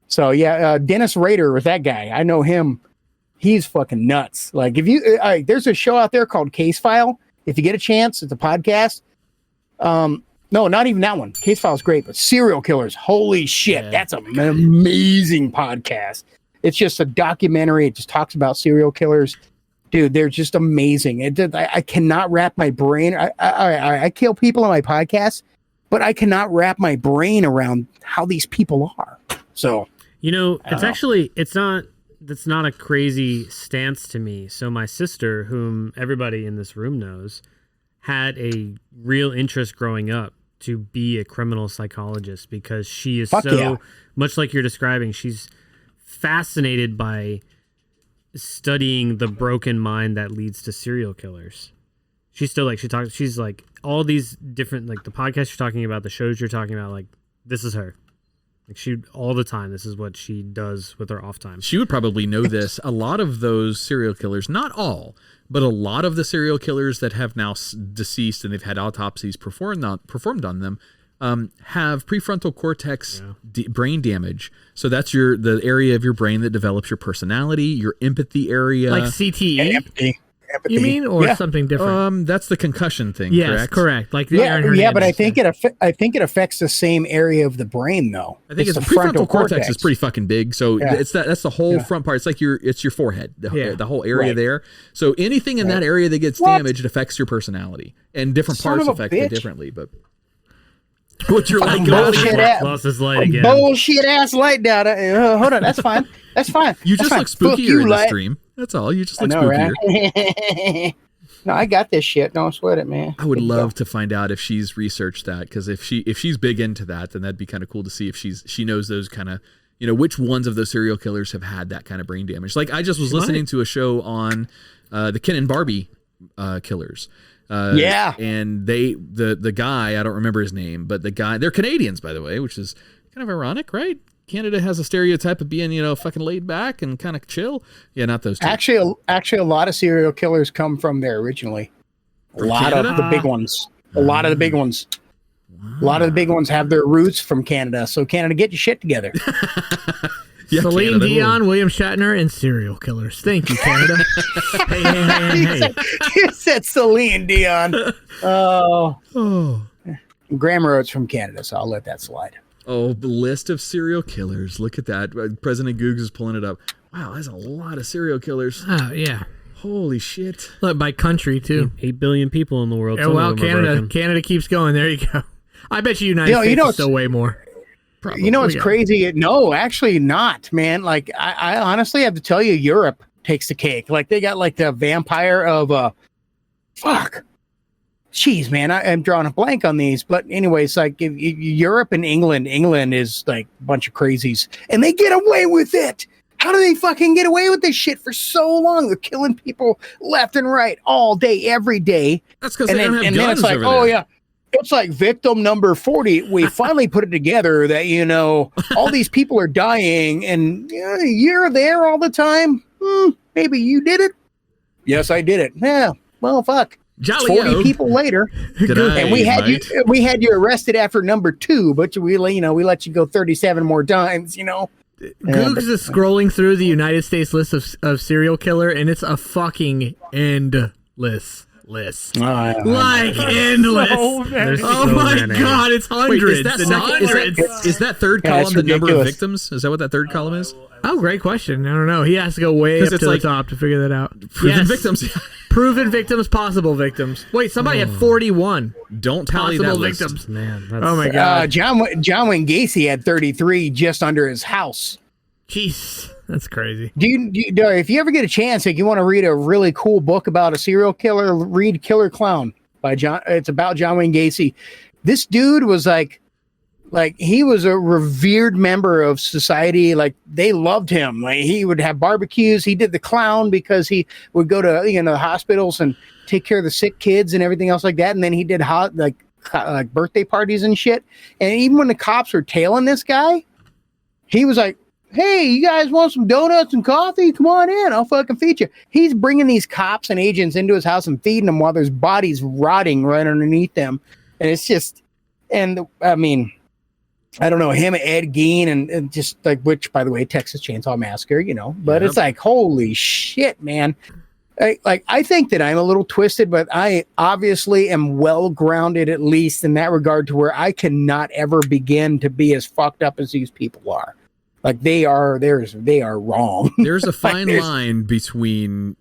So, yeah, Dennis Rader was that guy. I know him. He's fucking nuts. Like, if you, there's a show out there called Case File. If you get a chance, it's a podcast. No, not even that one. Case File is great, but serial killers, holy shit, that's an amazing podcast. It's just a documentary. It just talks about serial killers. Dude, they're just amazing. I cannot wrap my brain. I kill people on my podcast, but I cannot wrap my brain around how these people are. So, that's not a crazy stance to me. So my sister, whom everybody in this room knows, had a real interest growing up to be a criminal psychologist, because she is much like you're describing. She's fascinated by studying the broken mind that leads to serial killers. She's like all these different, like the podcasts you're talking about, the shows you're talking about, like this is her. Like she all the time, this is what she does with her off time. She would probably know this. A lot of those serial killers, not all, but a lot of the serial killers that have now deceased and they've had autopsies performed on them, have prefrontal cortex brain damage. So that's the area of your brain that develops your personality, your empathy area. Like CTE? Empathy. You mean, or something different? That's the concussion thing, yes, correct. Like the Aaron Hernandez but I think it affects the same area of the brain, though. I think it's the prefrontal cortex is pretty fucking big. So that's the whole front part. It's like it's your forehead, the whole area there. So anything in that area that gets damaged affects your personality, and different parts affect it differently. But what you're like, lost his light again. Bullshit ass light data. Hold on, that's fine. That's fine. You just look spookier in the stream. That's all. You just look spookier. Right? No, I got this shit. Don't sweat it, man. I would love to find out if she's researched that, because if she's big into that, then that'd be kind of cool to see if she knows those kind of, which ones of those serial killers have had that kind of brain damage. Like I just was listening to a show on the Ken and Barbie killers. And the guy, I don't remember his name, but the guy, they're Canadians, by the way, which is kind of ironic, right? Canada has a stereotype of being, fucking laid back and kind of chill. Yeah, not those two. Actually, a lot of serial killers come from there originally. A lot of the big ones. A lot of the big ones. A lot of the big ones have their roots from Canada. So Canada, get your shit together. Celine Dion, William Shatner, and serial killers. Thank you, Canada. Hey. You said Celine Dion. Oh. Graham Rhodes from Canada, so I'll let that slide. Oh, the list of serial killers. Look at that. President Googs is pulling it up. Wow, that's a lot of serial killers. Oh, yeah. Holy shit. Look, by country, too. 8 billion people in the world. Yeah, well, Canada keeps going. There you go. I bet you United States is still way more. Probably. What's crazy? No, actually not, man. Like, I honestly have to tell you, Europe takes the cake. Like, they got, like, the vampire of, fuck. Jeez, man, I'm drawing a blank on these. But anyways, like Europe and England is like a bunch of crazies. And they get away with it. How do they fucking get away with this shit for so long? They're killing people left and right all day, every day. That's because they don't have guns it's like, over there. Yeah. It's like victim number 40. We finally put it together that, all these people are dying and you're there all the time. Maybe you did it. Yes, I did it. Yeah, well, fuck. 40 people later, and we had you arrested after number 2, but we let you go 37 more times. Googs is scrolling through the United States list of serial killer, and it's a fucking endless list. Endless. Oh my god, it's hundreds. Wait, is that third column the number of victims? Is that what that third column is? Oh, great question. I don't know. He has to go way up to the top to figure that out. Proven victims. Proven victims, possible victims. Wait, somebody had 41. Don't tally possible that victims. List. Man, oh my god. John Wayne Gacy had 33 just under his house. Jeez, that's crazy. If you ever get a chance, like you want to read a really cool book about a serial killer, read Killer Clown It's about John Wayne Gacy. This dude was like he was a revered member of society. Like they loved him. Like he would have barbecues. He did the clown because he would go to the hospitals and take care of the sick kids and everything else like that. And then he did like birthday parties and shit. And even when the cops were tailing this guy, he was like, "Hey, you guys want some donuts and coffee? Come on in. I'll fucking feed you." He's bringing these cops and agents into his house and feeding them while there's bodies rotting right underneath them. And it's just, I don't know, him, Ed Gein, and just like, which, by the way, Texas Chainsaw Massacre, but It's like, holy shit, man. I think that I'm a little twisted, but I obviously am well grounded, at least in that regard, to where I cannot ever begin to be as fucked up as these people are. Like they are wrong. There's a fine line between,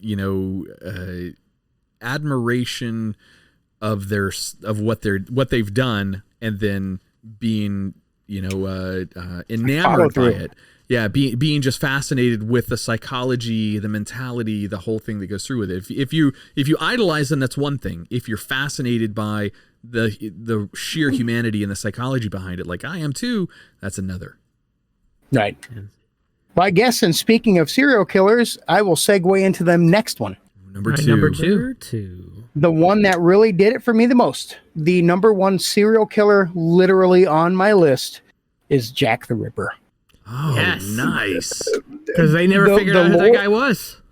admiration of what they've done and then being enamored by it. Yeah, being just fascinated with the psychology, the mentality, the whole thing that goes through with it. If you idolize them, that's one thing. If you're fascinated by the sheer humanity and the psychology behind it, like I am too, that's another. Right. Well, I guess, and speaking of serial killers, I will segue into the next one. Number two. The one that really did it for me the most. The number one serial killer literally on my list is Jack the Ripper. Oh, yes. Nice. Because they never figured out who that guy was.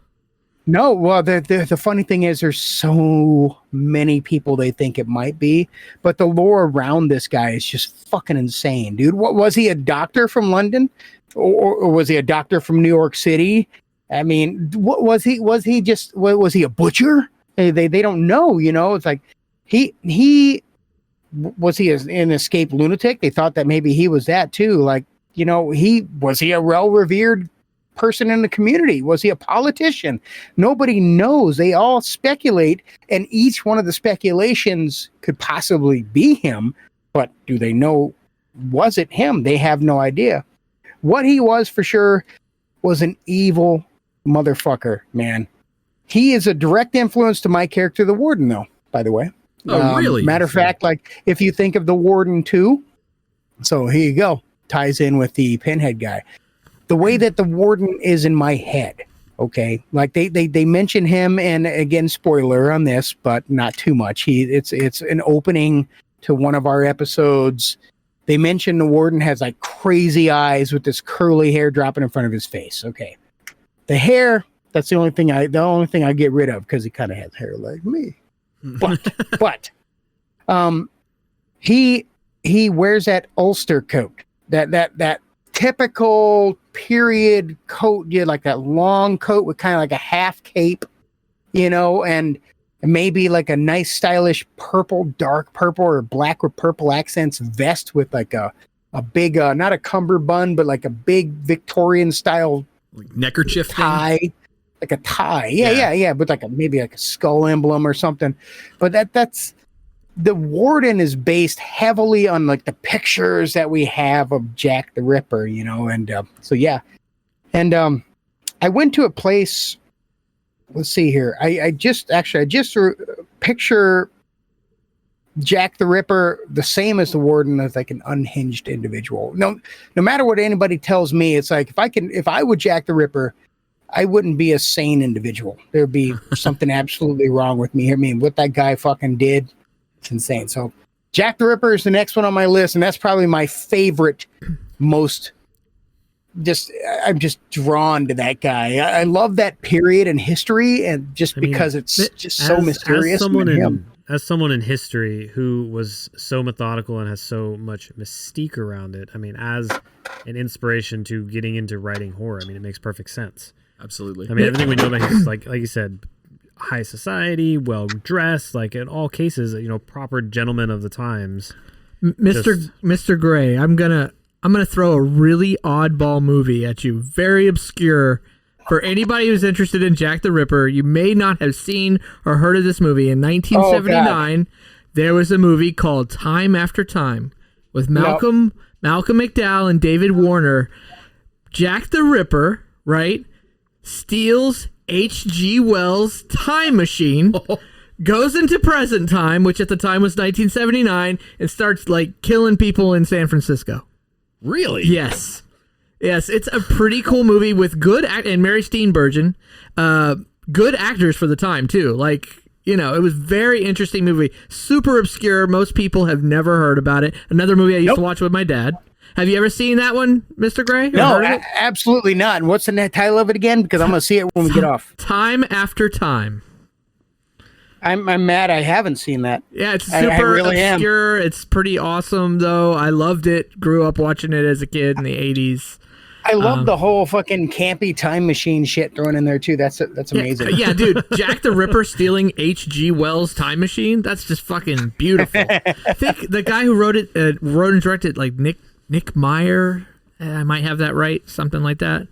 No, well, the funny thing is there's so many people they think it might be, but the lore around this guy is just fucking insane, dude. What was he, a doctor from London? Or was he a doctor from New York City? I mean, what was he? Was he a butcher? They don't know, It's like was he an escaped lunatic? They thought that maybe he was that too. Like, was he a well-revered person in the community? Was he a politician? Nobody knows. They all speculate, and each one of the speculations could possibly be him, but do they know, was it him? They have no idea. What he was for sure was an evil motherfucker, man. He is a direct influence to my character, the Warden, though, by the way. Oh, really? Matter of fact, like, if you think of the Warden 2, so here you go. Ties in with the Pinhead guy. The way that the Warden is in my head, okay? Like, they mention him, and again, spoiler on this, but not too much. It's an opening to one of our episodes. They mention the Warden has, like, crazy eyes with this curly hair dropping in front of his face, okay? The hair... That's the only thing I get rid of, because he kind of has hair like me. But he wears that Ulster coat, that typical period coat, like that long coat with kind of like a half cape, and maybe like a nice stylish dark purple or black with purple accents vest with like a big not a cummerbund, but like a big Victorian style like neckerchief tie. Thing? Like a tie. Yeah. But maybe like a skull emblem or something. But that's the Warden is based heavily on like the pictures that we have of Jack the Ripper, and so yeah. And I went to a place, let's see here. I just picture Jack the Ripper the same as the Warden, as like an unhinged individual. No matter what anybody tells me, it's like if I were Jack the Ripper, I wouldn't be a sane individual. There'd be something absolutely wrong with me. I mean, what that guy fucking did, it's insane. So Jack the Ripper is the next one on my list, and that's probably my favorite, most I'm just drawn to that guy. I love that period in history, and because it's just so mysterious. As someone in history who was so methodical and has so much mystique around it, I mean, as an inspiration to getting into writing horror, I mean, it makes perfect sense. Absolutely. I mean, everything we know about him is like you said, high society, well dressed, like in all cases, proper gentleman of the times. Mr. Gray, I'm gonna throw a really oddball movie at you, very obscure. For anybody who's interested in Jack the Ripper, you may not have seen or heard of this movie. In 1979, there was a movie called Time After Time with Malcolm McDowell and David Warner. Jack the Ripper, right, steals H.G. Wells' time machine, goes into present time, which at the time was 1979, and starts like killing people in San Francisco. Really? Yes. Yes, it's a pretty cool movie with good and Mary Steenburgen, good actors for the time too. Like, you know, it was very interesting movie. Super obscure. Most people have never heard about it. Another movie I used to watch with my dad. Have you ever seen that one, Mr. Gray? No, absolutely not. And what's the title of it again? Because I'm going to see it when we get off. Time After Time. I'm mad I haven't seen that. Yeah, it's super obscure. It's pretty awesome, though. I loved it. Grew up watching it as a kid in the 80s. I love the whole fucking campy time machine shit thrown in there, too. That's amazing. Yeah, dude. Jack the Ripper stealing H.G. Wells' time machine? That's just fucking beautiful. I think the guy who wrote and directed, like, Nick Meyer. I might have that right. Something like that.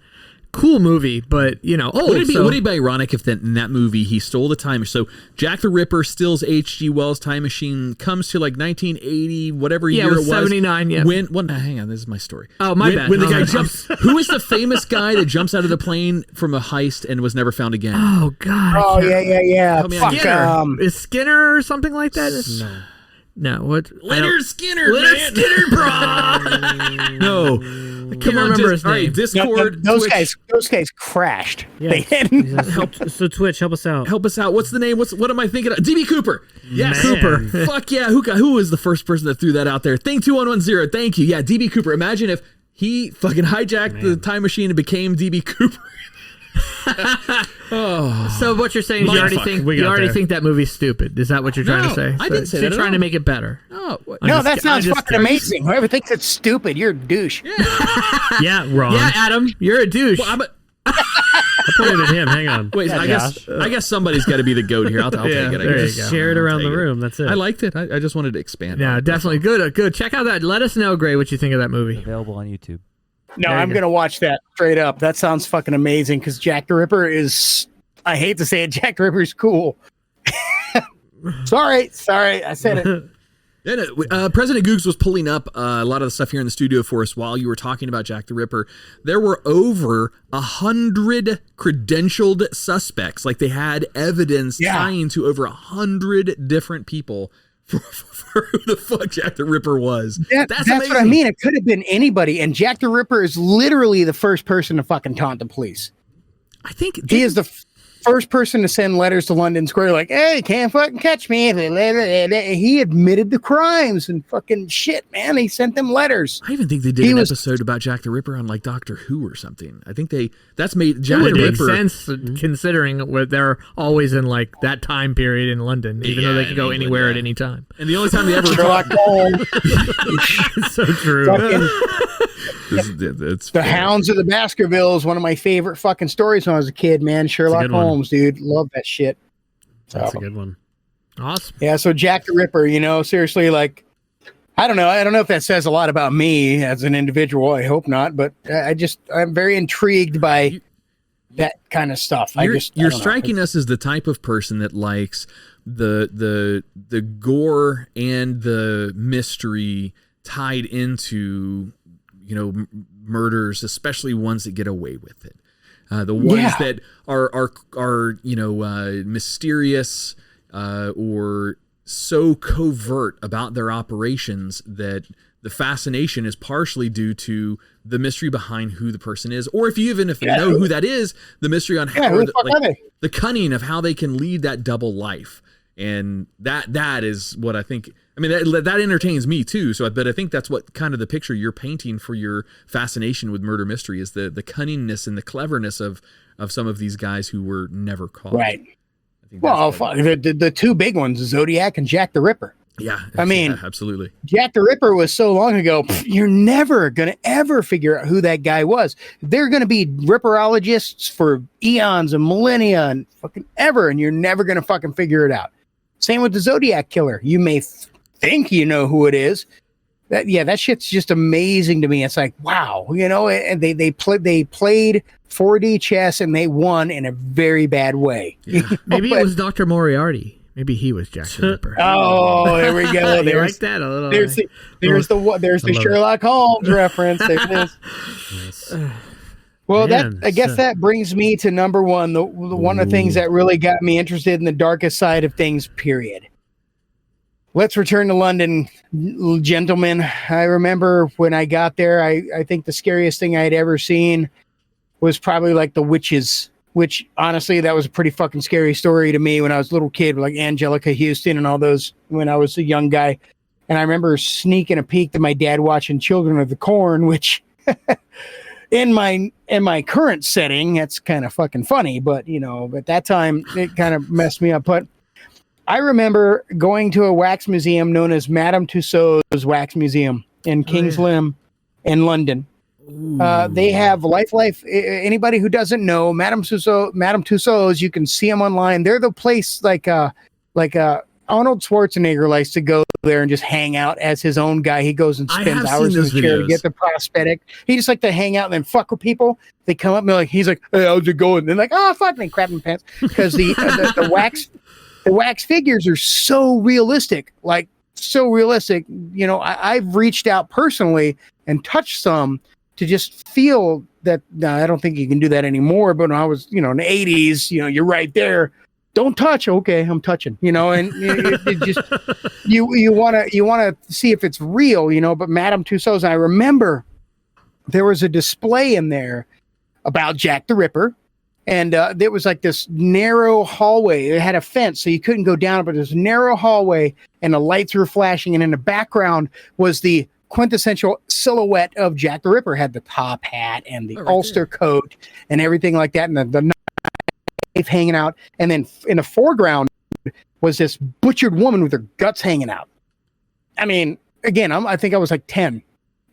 Cool movie, but you know, would it be ironic if in that movie he stole the time? So Jack the Ripper steals H.G. Wells' time machine, comes to like 1980, whatever year it was. 79. Yeah. Hang on, this is my story. Oh, my bad. When the guy jumps, who is the famous guy that jumps out of the plane from a heist and was never found again? Oh God. Oh yeah. Fuck, Skinner. Is Skinner or something like that? No. What? Leonard Skinner. Leonard Skinner, bro. No. I can't remember his name. All right, Discord. Those guys crashed. Yeah. They hadn't. So Twitch, help us out. Help us out. What's the name? What am I thinking of? DB Cooper. Yes, Man. Cooper. Fuck yeah. Who was the first person that threw that out there? Thing 2110. Thank you. Yeah, DB Cooper. Imagine if he fucking hijacked the time machine and became DB Cooper. So what you're saying is you already think that movie's stupid. Is that what you're trying to say? I didn't say that. You're trying to make it better. No, that sounds fucking amazing. Whoever thinks it's stupid, you're a douche. Yeah, Ron. Yeah, Adam, you're a douche. Well, I pointed at him. Hang on. Wait, I guess somebody's got to be the goat here. I'll take it. There you go. Share it around the room. That's it. I liked it. I just wanted to expand. Yeah, definitely good. Check out that. Let us know, Gray, what you think of that movie. Available on YouTube. No, I'm going to watch that straight up. That sounds fucking amazing because Jack the Ripper is, I hate to say it, Jack the Ripper is cool. Sorry, I said it. President Googs was pulling up a lot of the stuff here in the studio for us while you were talking about Jack the Ripper. There were over 100 credentialed suspects. Like they had evidence tying to over 100 different people for who the fuck Jack the Ripper was. That's what I mean. It could have been anybody. And Jack the Ripper is literally the first person to fucking taunt the police. I think he is the first person to send letters to London Square like, hey, can't fucking catch me. He admitted the crimes and fucking shit, man. He sent them letters. I even think they did an episode about Jack the Ripper on like Doctor Who or something. I think that's made Jack the Ripper. Make sense considering they're always in like that time period in London, even though they could go anywhere at any time. And the only time they ever Sherlock Holmes. It's so true. The Hounds of the Baskervilles, one of my favorite fucking stories when I was a kid, man. Sherlock Holmes, dude. Love that shit. That's a good one. Awesome. Yeah, so Jack the Ripper, seriously, like, I don't know if that says a lot about me as an individual. I hope not, but I'm very intrigued by that kind of stuff. You're striking us as the type of person that likes the gore and the mystery tied into murders, especially ones that get away with it. The ones that are mysterious or so covert about their operations that the fascination is partially due to the mystery behind who the person is, or if you know who that is, the mystery on how the cunning of how they can lead that double life. And that is what I think. I mean, that entertains me too. But I think that's what kind of the picture you're painting for your fascination with murder mystery is the cunningness and the cleverness of some of these guys who were never caught. Right. Well, the two big ones, Zodiac and Jack the Ripper. Yeah. I mean, absolutely. Jack the Ripper was so long ago. You're never going to ever figure out who that guy was. They're going to be Ripperologists for eons and millennia and fucking ever, and you're never going to fucking figure it out. Same with the Zodiac killer. You may think you know who it is. That shit's just amazing to me. It's like, wow, and they played 4D chess and they won in a very bad way. Yeah. Maybe it was Dr. Moriarty. Maybe he was Jack the Ripper. Oh, there we go. You like that a little. There's the Sherlock Holmes reference. There it is. Well, Man, I guess that brings me to number one, the one of the things that really got me interested in the darkest side of things, period. Let's return to London, gentlemen. I remember when I got there, I think the scariest thing I'd ever seen was probably like the witches, which honestly, that was a pretty fucking scary story to me when I was a little kid, like Angelica Houston and all those when I was a young guy. And I remember sneaking a peek to my dad watching Children of the Corn, which in my current setting, that's kind of fucking funny, but at that time it kind of messed me up. But I remember going to a wax museum known as Madame Tussauds Wax Museum in King's Lynn in London. They have life. Anybody who doesn't know Madame Tussauds, you can see them online. They're the place like Arnold Schwarzenegger likes to go there and just hang out as his own guy. He goes and spends hours in the chair to get the prosthetic. He just like to hang out and then fuck with people. They come up and he's like, "Hey, how's it going?" And they're like, "Oh, fuck," and they crap in pants because the wax figures are so realistic, like so realistic. I've reached out personally and touched some to just feel that. Now, I don't think you can do that anymore. But when I was, in the 80s, you're right there. Don't touch. Okay, I'm touching. And it just you want to see if it's real. But Madame Tussauds, I remember there was a display in there about Jack the Ripper, and there was like this narrow hallway. It had a fence, so you couldn't go down, but this narrow hallway, and the lights were flashing, and in the background was the quintessential silhouette of Jack the Ripper. Had the top hat and the ulster coat and everything like that, and the hanging out, and then in the foreground was this butchered woman with her guts hanging out. I mean, again, I think I was like 10.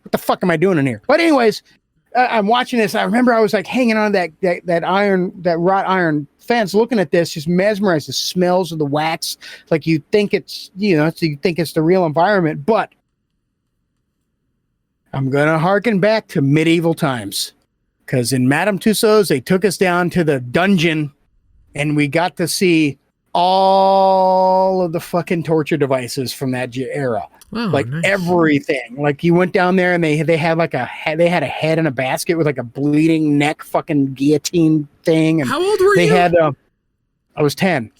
What the fuck am I doing in here? But anyways, I'm watching this. I remember I was like hanging on that wrought iron fence, looking at this, just mesmerized. The smells of the wax, like you think it's the real environment. But I'm gonna harken back to medieval times, because in Madame Tussauds they took us down to the dungeon. And we got to see all of the fucking torture devices from that era. Wow, like nice. Everything. Like you went down there and they had a head in a basket with like a bleeding neck fucking guillotine thing. And how old were you? They had I was 10.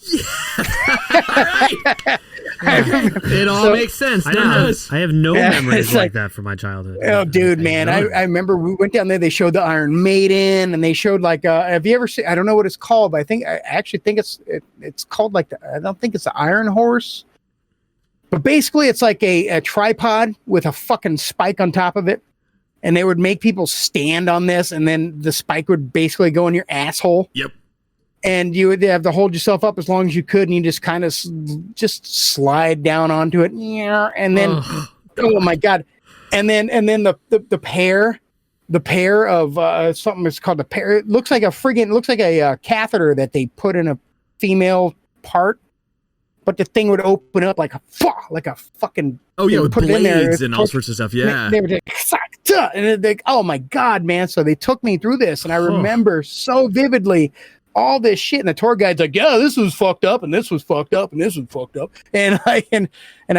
It all makes sense now. I have no memories like that from my childhood. Oh, dude, man. I remember we went down there. They showed the Iron Maiden, and they showed like, have you ever seen, I don't know what it's called, but I actually think it's called like, I don't think it's the Iron Horse. But basically, it's like a tripod with a fucking spike on top of it. And they would make people stand on this, and then the spike would basically go in your asshole. Yep. And you would have to hold yourself up as long as you could, and you just kind of just slide down onto it. And then, oh my God. And then the pair of something is called the pair. It looks like a catheter that they put in a female part, but the thing would open up like a fucking. Oh yeah, with put blades it in there, and all sorts of stuff. Yeah. They were just, and they, oh my God, man. So they took me through this, and I remember so vividly all this shit, and the tour guide's like, "Yeah, this was fucked up, and this was fucked up, and this was fucked up," and I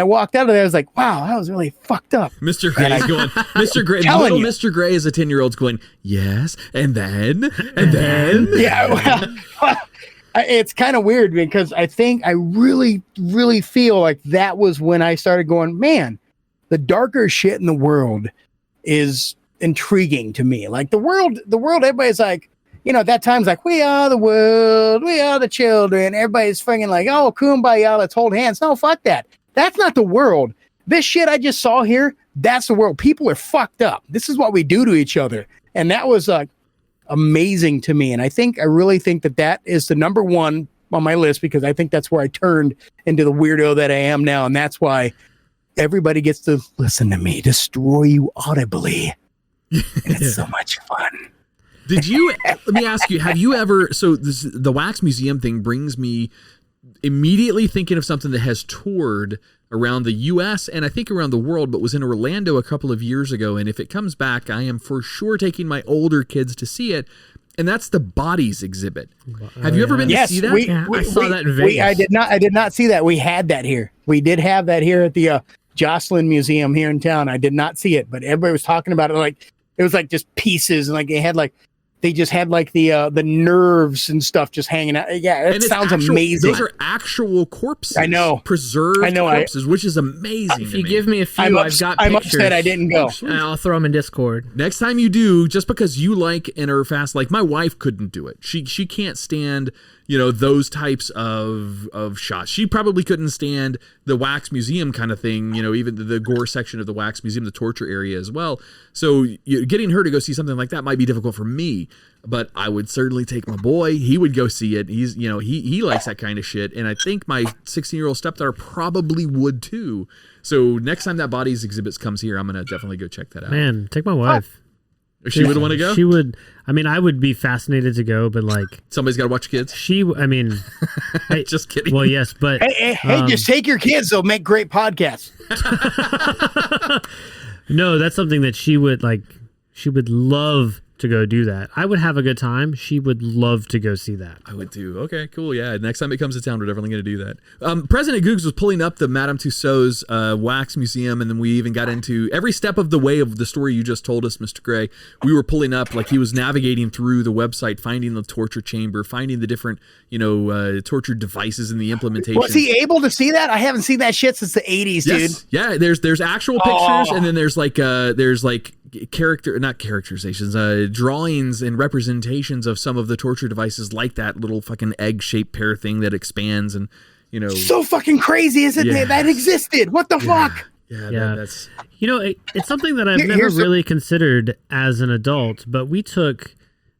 walked out of there. I was like, "Wow, that was really fucked up." Mr. Gray's going, Mr. Gray, little Mr. Gray as a 10-year-old's going, "Yes, and then." Yeah, well, it's kind of weird because I think I really, really feel like that was when I started going, man, the darker shit in the world is intriguing to me. Like the world, everybody's like, at that time's like, we are the world, we are the children. Everybody's fucking like, oh, kumbaya, let's hold hands. No, fuck that. That's not the world. This shit I just saw here, that's the world. People are fucked up. This is what we do to each other. And that was amazing to me. And I really think that is the number one on my list, because I think that's where I turned into the weirdo that I am now. And that's why everybody gets to listen to me destroy you audibly. And it's so much fun. Did you, let me ask you, have you ever, the Wax Museum thing brings me immediately thinking of something that has toured around the U.S. and I think around the world, but was in Orlando a couple of years ago. And if it comes back, I am for sure taking my older kids to see it. And that's the Bodies exhibit. Have you ever been to see that? I saw that in Vegas. I did not see that. We had that here. We did have that here at the Jocelyn Museum here in town. I did not see it, but everybody was talking about it. Like, it was like just pieces, and like they had like they just had like the nerves and stuff just hanging out. Yeah, it sounds amazing. Those are actual corpses. I know. Preserved corpses, which is amazing. If you give me a few, I've got pictures. I'm upset I didn't go. And I'll throw them in Discord. Next time you do, just because you like and are fast, like my wife couldn't do it. She can't stand, those types of shots. She probably couldn't stand the wax museum kind of thing, even the gore section of the wax museum, the torture area as well. So getting her to go see something like that might be difficult for me, but I would certainly take my boy. He would go see it. He's, he likes that kind of shit. And I think my 16-year-old stepdaughter probably would too. So next time that Bodies Exhibits comes here, I'm going to definitely go check that out. Man, take my wife. She would want to go? She would. I mean, I would be fascinated to go, but like... Somebody's got to watch kids? Just kidding. Well, yes, but... Hey, just take your kids. They'll make great podcasts. No, that's something that she would like. She would love to go do that. I would have a good time. She would love to go see that. I would too. Okay, cool. Yeah, next time it comes to town, we're definitely going to do that. President Googs was pulling up the Madame Tussauds wax museum, and then we even got into every step of the way of the story you just told us, Mr. Gray. We were pulling up, like he was navigating through the website, finding the torture chamber, finding the different, torture devices and the implementation. Was he able to see that? I haven't seen that shit since the 80s, dude. Yeah, there's actual pictures, and then there's not characterizations, drawings and representations of some of the torture devices, like that little fucking egg-shaped pear thing that expands, and so fucking crazy, isn't it? That existed. What the fuck? Yeah. That's it's something that I've never really considered as an adult, but we took.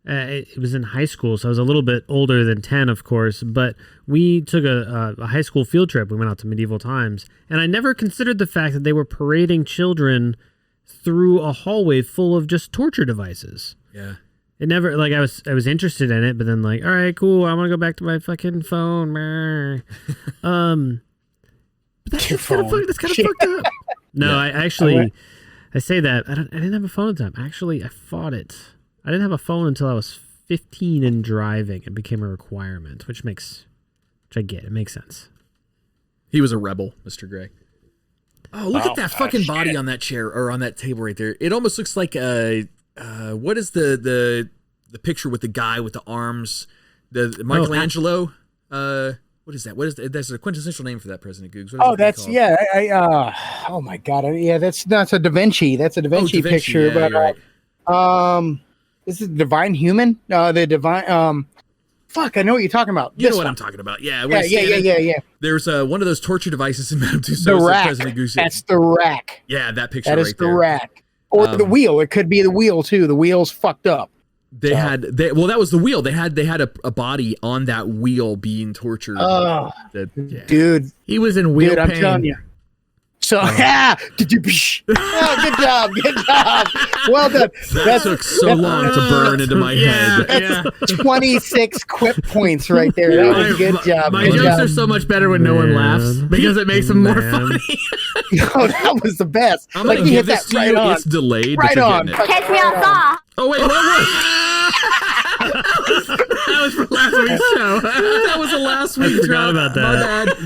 It was in high school, so I was a little bit older than 10, of course, but we took a high school field trip. We went out to medieval times, and I never considered the fact that they were parading children through a hallway full of just torture devices. Yeah. It never, like, I was interested in it, but then like, all right, cool, I want to go back to my fucking phone. But that's kind of fucked up. No, I say that, I didn't have a phone at the time. Actually, I fought it. I didn't have a phone until I was 15 and driving. It became a requirement, which I get. It makes sense. He was a rebel, Mr. Gray. Oh, look at that fucking body on that chair or on that table right there. It almost looks like what is the picture with the guy with the arms? The Michelangelo? What is that? That's a quintessential name for that, President Googs. Oh my God. Yeah, that's a Da Vinci. That's a Da Vinci picture. Yeah, but this is Divine Human. The Divine fuck, I know what you're talking about. You know what I'm talking about. Yeah. Yeah. There's one of those torture devices in Madame Tussauds. The rack. President Googs. That's the rack. Yeah, that picture that right is there. The rack. Or the wheel. It could be the wheel too. The wheel's fucked up. That was the wheel. They had a body on that wheel being tortured. Dude, he was in wheel pain. I'm telling you. So good job. Well done. That took so long to burn into my head. That's 26 quip points right there. That was a good job. My jokes are so much better when no one laughs because it makes them more funny. That was the best. I'm gonna give this to you. It's delayed. Right on. Catch me outside. Oh wait, that was for last week's show. That was the last week. I forgot about that. My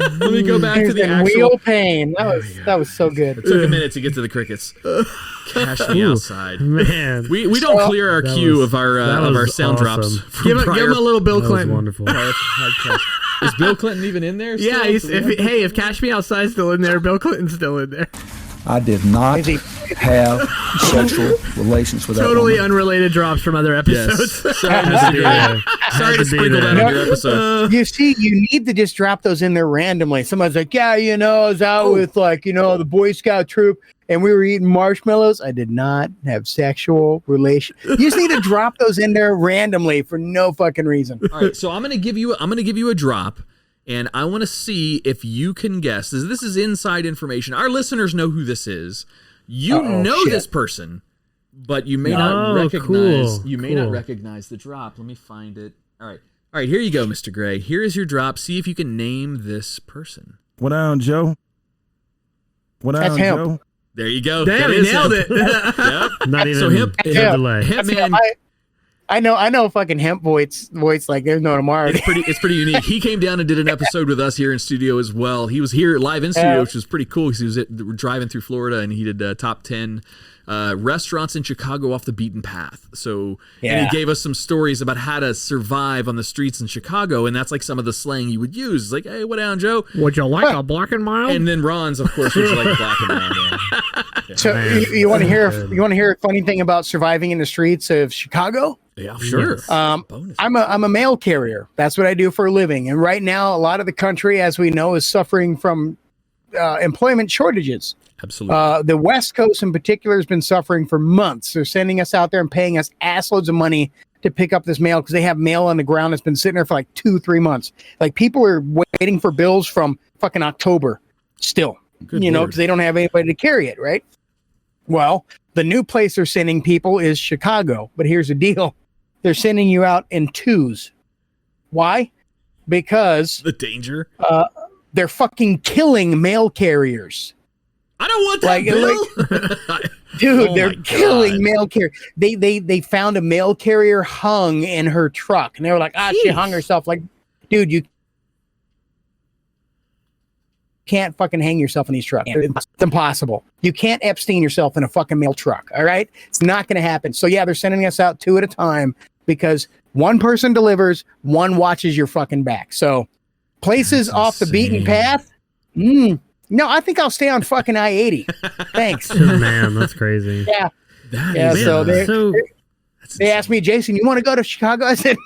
bad. Let me go back to the actual wheel pain. That was so good. It took a minute to get to the crickets. Cash me outside, man. We don't clear our queue of our sound awesome. drops. Give him a little Bill Clinton. Wonderful. Is Bill Clinton even in there? Yeah. If Cash Me Outside's still in there, Bill Clinton's still in there. I did not have sexual relations with that Totally woman. unrelated drops from other episodes. Yes. Sorry to sprinkle that on your episode. You see, you need to just drop those in there randomly. Somebody's like, I was out with the Boy Scout troop and we were eating marshmallows. I did not have sexual relations. You just need to drop those in there randomly for no fucking reason. All right, so I'm gonna give you a drop. And I want to see if you can guess. This is inside information. Our listeners know who this is. You know this person, but you may not recognize. Cool. You may not recognize the drop. Let me find it. All right. Here you go, Mr. Gray. Here is your drop. See if you can name this person. What on, Joe? What on, Joe? There you go. Damn, he nailed it. Yep. Not even so hemp delay. Hemp man. I know fucking hemp voice like there's no tomorrow. It's pretty unique. He came down and did an episode with us here in studio as well. He was here live in studio, which was pretty cool because he was driving through Florida and he did top 10 restaurants in Chicago off the beaten path. So and Yeah. he gave us some stories about how to survive on the streets in Chicago, and that's like some of the slang you would use. It's like, hey, what down, Joe? Would you like a black and mild? And then Ron's, of course, was like black and mild. Yeah. So you want to hear a funny thing about surviving in the streets of Chicago? Yeah, sure. I'm a mail carrier. That's what I do for a living. And right now, a lot of the country, as we know, is suffering from employment shortages. Absolutely. The West Coast in particular has been suffering for months. They're sending us out there and paying us assloads of money to pick up this mail because they have mail on the ground that's been sitting there for like 2-3 months. Like people are waiting for bills from fucking October still, Good you know, Lord. because they don't have anybody to carry it, right? Well, the new place they're sending people is Chicago. But here's the deal. They're sending you out in twos. Why? Because the danger. They're fucking killing mail carriers. I don't want that bill. Dude, Oh they're my killing God. mail carrier. They found a mail carrier hung in her truck, and they were like, she hung herself. Like, dude, you can't fucking hang yourself in these trucks. It's impossible. You can't Epstein yourself in a fucking mail truck. All right, it's not going to happen. So yeah, they're sending us out 2 at a time because one person delivers, one watches your fucking back. So places off the beaten path. No, I think I'll stay on fucking I-80. Thanks. Man, that's crazy. Yeah. That is- So So they asked me, Jason, you want to go to Chicago? I said,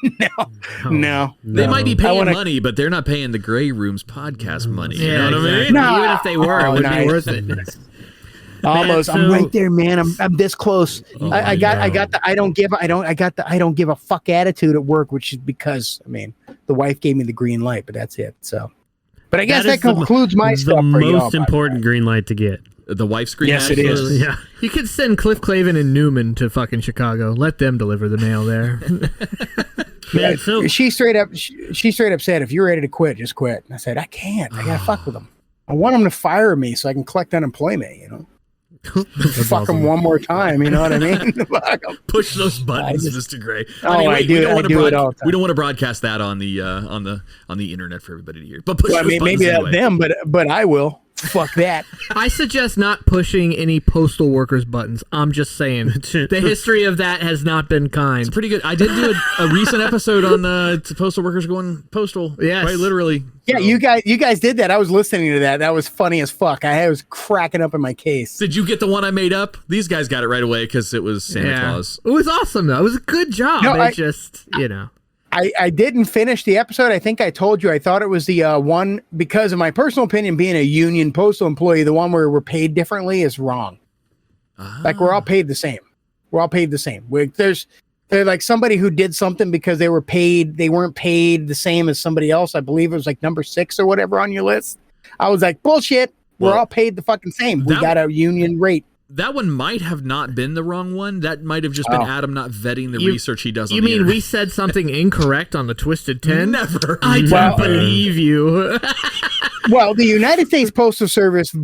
no. They might be I paying wanna- money, but they're not paying the Grey Rooms podcast money. You Yeah, know what I exactly. mean? No. Even if they were, it would nice. be worth it. Almost. Man, I'm so- right there, man. I'm this close. I got the I don't give a fuck attitude at work, which is because the wife gave me the green light, but that's it. So, but I guess that is the- concludes my the stuff for y'all, most important green light to get. The wife's green. Yes, it is. absolutely. Yeah. You could send Cliff Clavin and Newman to fucking Chicago. Let them deliver the mail there. Man, so She straight up said, if you're ready to quit, just quit. And I said, I can't. I gotta fuck with them. I want them to fire me so I can collect unemployment. You know, fuck them one more time. You know what I mean? Fuck 'em. Push those buttons, I just- Mr. Gray. I do it all the time. We don't want to broadcast that on the internet for everybody to hear. But push Well, I those mean, buttons maybe anyway. them, but I will. Fuck that. I suggest not pushing any postal workers buttons. I'm just saying. The history of that has not been kind. It's pretty good. I did do a recent episode on postal workers going postal. Yes. Quite literally. Yeah, you guys did that. I was listening to that. That was funny as fuck. I was cracking up in my case. Did you get the one I made up? These guys got it right away because it was Santa Claus. It was awesome, though. It was a good job. No, I didn't finish the episode. I think I told you I thought it was the one, because of my personal opinion, being a union postal employee, the one where we're paid differently is wrong. Like we're all paid the same. We're all paid the same. There's like somebody who did something because they weren't paid the same as somebody else. I believe it was like number 6 or whatever on your list. I was like, bullshit. We're all paid the fucking same. We got a union rate. That one might have not been the wrong one. That might have just been Adam not vetting the research he does on You the mean internet. we said something incorrect on the Twisted 10? Never. I don't believe you. Well, the United States Postal Service,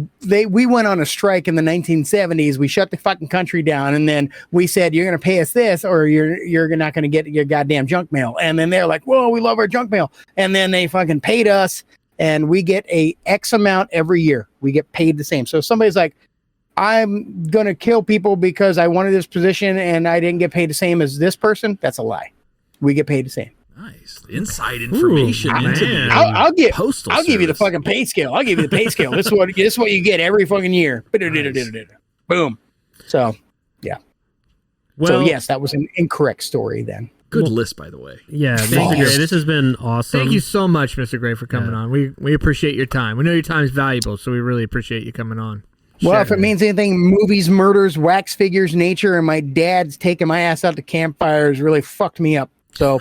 we went on a strike in the 1970s. We shut the fucking country down, and then we said, you're going to pay us this, or you're not going to get your goddamn junk mail. And then they're like, whoa, we love our junk mail. And then they fucking paid us, and we get a X amount every year. We get paid the same. So if somebody's like, I'm going to kill people because I wanted this position and I didn't get paid the same as this person, that's a lie. We get paid the same. Nice. Inside information into the I'll give you the service. fucking pay scale. I'll give you the pay scale. This is what you get every fucking year. Boom. So, yeah. Well, yes, that was an incorrect story then. Good list, by the way. Yeah, Mr. Gray, this has been awesome. Thank you so much, Mr. Gray, for coming on. We appreciate your time. We know your time is valuable, so we really appreciate you coming on. Well, if it means anything, movies, murders, wax figures, nature, and my dad's taking my ass out to campfires really fucked me up. So,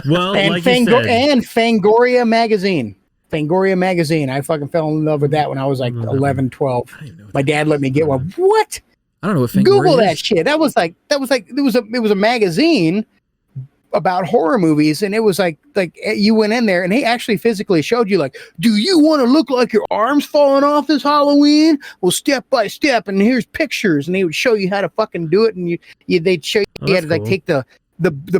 well, and like you said, and Fangoria magazine. Fangoria magazine. I fucking fell in love with that when I was like 11, 12. My dad let me get one. What? I don't know what Fangoria Google that is. shit. It was a magazine about horror movies, and it was like you went in there and he actually physically showed you, like, do you want to look like your arms falling off this Halloween? Well, step by step, and here's pictures, and they would show you how to fucking do it, and they'd show you how to like take the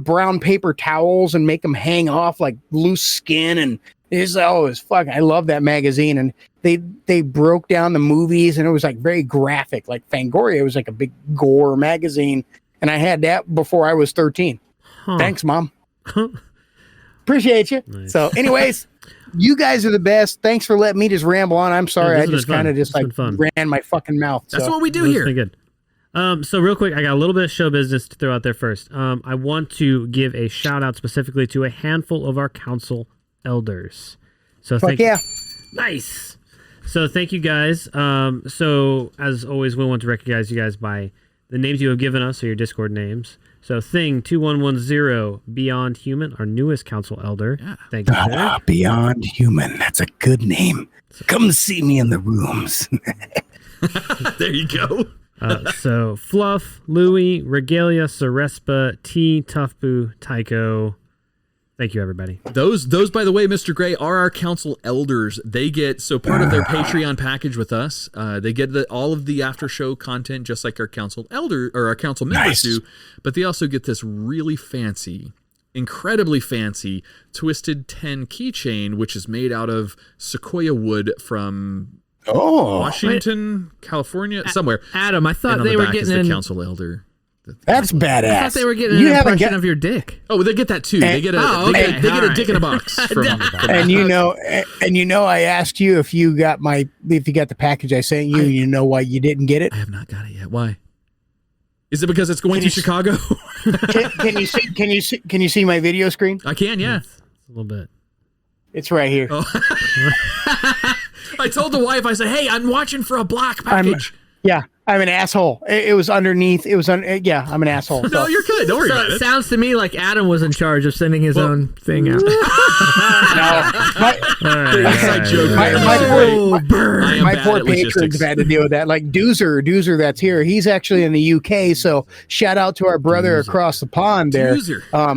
brown paper towels and make them hang off like loose skin, It was fucking. I love that magazine, and they broke down the movies, and it was like very graphic. Like Fangoria was like a big gore magazine, and I had that before I was 13. Thanks, Mom. Appreciate you. Nice. So, anyways, you guys are the best. Thanks for letting me just ramble on. I'm sorry, I just kind of just like ran my fucking mouth. That's what we do here. Good. So real quick, I got a little bit of show business to throw out there first. I want to give a shout out specifically to a handful of our council elders. So thank you. Nice. So thank you guys. So as always, we want to recognize you guys by the names you have given us, or your Discord names. So Thing 2110 Beyond Human, our newest council elder. Yeah. Thank you. Beyond Human. That's a good name. Come see me in the rooms. There you go. So Fluff, Louie, Regalia, Cerespa, T, Toughboo, Tycho. Thank you, everybody. Those, by the way, Mr. Gray, are our council elders. They get, so part of their Patreon package with us, they get all of the after show content, just like our council elder or our council members do. But they also get this really fancy, incredibly fancy Twisted 10 keychain, which is made out of sequoia wood from Washington, California, somewhere. Adam, I thought they were getting the council elder. That's badass. I thought they were getting an impression of your dick. Oh, they get that too. They get a they get a dick in a box. And you know, I asked you if you got the package I sent you. You know why you didn't get it? I have not got it yet. Why? Is it because it's going to Chicago? Can you see my video screen? I can. Yeah, a little bit. It's right here. Oh. I told the wife. I said, "Hey, I'm watching for a black package." I'm an asshole. It was underneath. It was I'm an asshole. No, so. You're good. Don't worry about it. Sounds to me like Adam was in charge of sending his own thing out. My poor patrons had to deal with that. Like Doozer that's here. He's actually in the UK. So shout out to our brother across the pond there.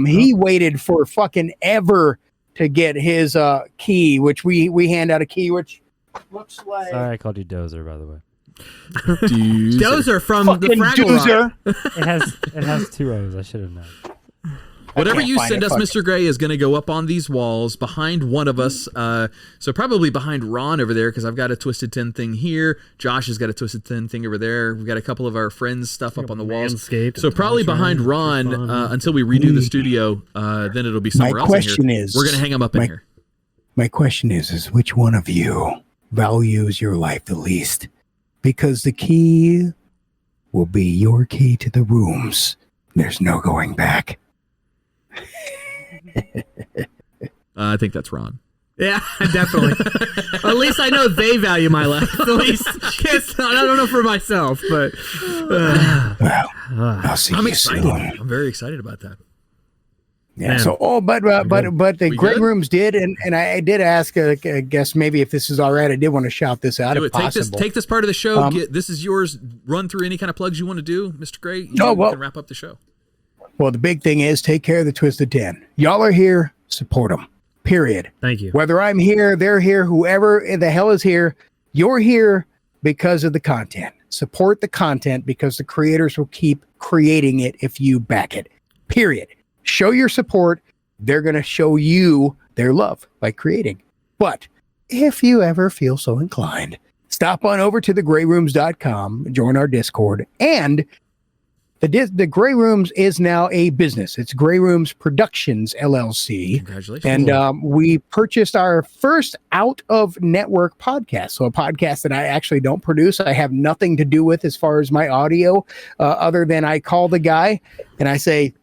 He waited for fucking ever to get his key, which we hand out a key, which looks like. Sorry, I called you Dozer, by the way. Dozer from fucking the Fraggle Rock. It has 2 O's. I should have known. Whatever you send us, Mr. Gray, is going to go up on these walls behind one of us. So probably behind Ron over there, because I've got a Twisted 10 thing here. Josh has got a Twisted 10 thing over there. We've got a couple of our friends' stuff up on the walls. So probably behind Ron until we redo the studio. Then it'll be somewhere else in here. We're going to hang them up in here. My question is which one of you values your life the least? Because the key will be your key to the rooms. There's no going back. I think that's Ron. Yeah, definitely. At least I know they value my life. At least I don't know for myself, but I'll see you excited. soon. I'm very excited about that. Yeah. Man. So, but the Great Rooms did, and I did ask. I guess maybe if this is all right, I did want to shout this out. If possible. Take this part of the show. This is yours. Run through any kind of plugs you want to do, Mr. Gray. You can wrap up the show. Well, the big thing is take care of the Twisted 10. Y'all are here. Support them. Period. Thank you. Whether I'm here, they're here, whoever the hell is here, you're here because of the content. Support the content because the creators will keep creating it if you back it. Period. Show your support. They're going to show you their love by creating. But if you ever feel so inclined, stop on over to thegrayrooms.com, join our Discord, and the Gray Rooms is now a business. It's Gray Rooms Productions, LLC. Congratulations. And we purchased our first out-of-network podcast. So a podcast that I actually don't produce. I have nothing to do with as far as my audio, other than I call the guy and I say,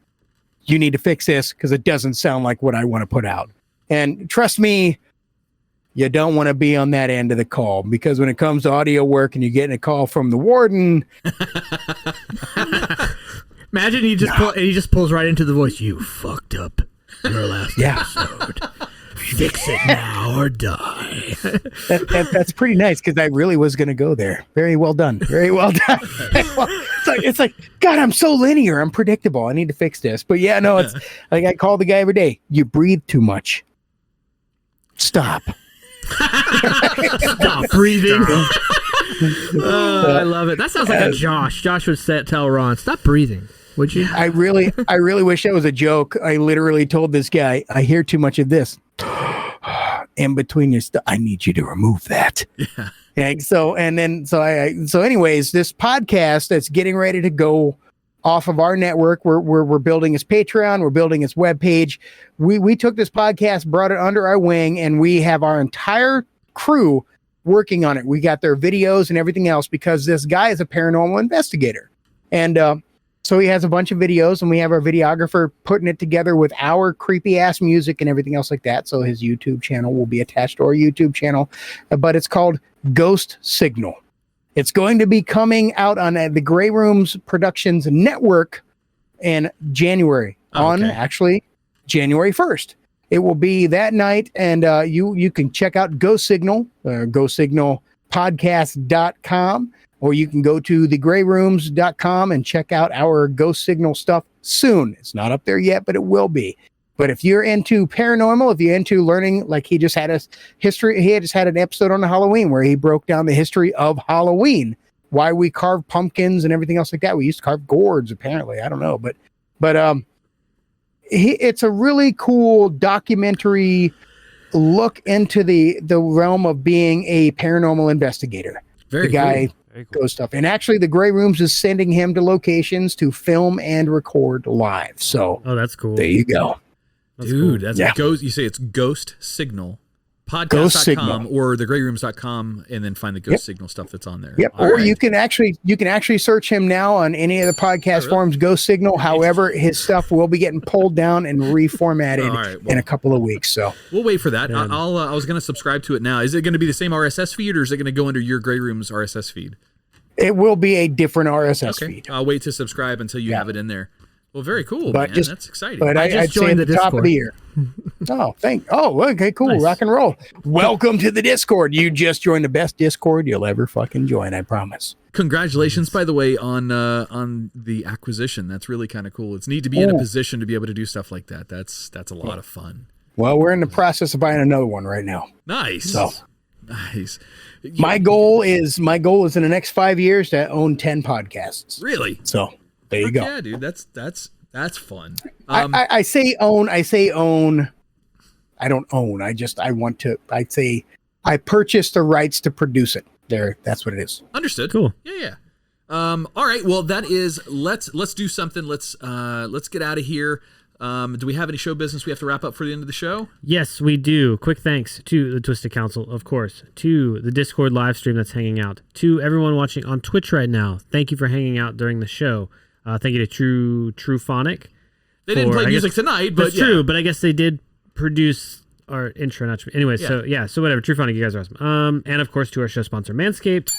you need to fix this because it doesn't sound like what I want to put out. And trust me, you don't want to be on that end of the call, because when it comes to audio work and you're getting a call from the warden. Imagine he just pulls right into the voice. You fucked up your last episode. Fix it now or die. That's pretty nice, because I really was going to go there. Very well done. Very well done. It's like, God, I'm so linear. I'm predictable. I need to fix this. But yeah, no, it's like I call the guy every day. You breathe too much. Stop. Stop breathing. I love it. That sounds like a Josh. Josh would tell Ron, stop breathing. Would you? I really wish that was a joke. I literally told this guy, I hear too much of this. in between your stuff. I need you to remove that. Yeah. And so anyways, this podcast that's getting ready to go off of our network, we're building its Patreon, we're building its webpage. We took this podcast, brought it under our wing, and we have our entire crew working on it. We got their videos and everything else because this guy is a paranormal investigator. And so he has a bunch of videos, and we have our videographer putting it together with our creepy ass music and everything else like that. So his YouTube channel will be attached to our YouTube channel, but it's called Ghost Signal. It's going to be coming out on the Grey Rooms Productions Network in January, on actually January 1st. It will be that night, and you can check out Ghost Signal, ghostsignalpodcast.com, or you can go to thegrayrooms.com and check out our Ghost Signal stuff soon. It's not up there yet, but it will be. But if you're into paranormal, if you're into learning, like he just had an episode on Halloween where he broke down the history of Halloween, why we carve pumpkins and everything else like that. We used to carve gourds, apparently. I don't know, but it's a really cool documentary look into the realm of being a paranormal investigator. Very the guy cool. goes stuff, and actually, the Grey Rooms is sending him to locations to film and record live. So, that's cool. There you go. Dude, cool. that's Ghost. You say it's Ghost Signal Ghost podcast.com Signal. or thegrayrooms.com, and then find the Ghost Signal stuff that's on there. Yep. All Or right. you can actually search him now on any of the podcast forums, Ghost Signal. However, his stuff will be getting pulled down and reformatted in a couple of weeks. So we'll wait for that. I was going to subscribe to it now. Is it going to be the same RSS feed, or is it going to go under your Grey Rooms RSS feed? It will be a different RSS feed. I'll wait to subscribe until you have it in there. Well, very cool, But man. That's exciting. But I'd say at the top of the year. Okay, cool. Nice. Rock and roll. Welcome to the Discord. You just joined the best Discord you'll ever fucking join, I promise. Congratulations, by the way, on the acquisition. That's really kind of cool. It's neat to be in a position to be able to do stuff like that. That's a lot of fun. Well, we're in the process of buying another one right now. Nice. So nice. My goal is in the next 5 years to own 10 podcasts. Really? So there you go. Yeah, dude. That's fun. I say own. I don't own. I purchase the rights to produce it. There, that's what it is. Understood. Cool. Yeah. All right. Well, that is. Let's do something. Let's get out of here. Do we have any show business we have to wrap up for the end of the show? Yes, we do. Quick thanks to the Twisted Council, of course, to the Discord live stream that's hanging out, to everyone watching on Twitch right now. Thank you for hanging out during the show. Thank you to Truephonic. They didn't play music tonight, but that's true. But I guess they did produce our intro. Anyway, so whatever. Truephonic, you guys are awesome. And of course, to our show sponsor, Manscaped,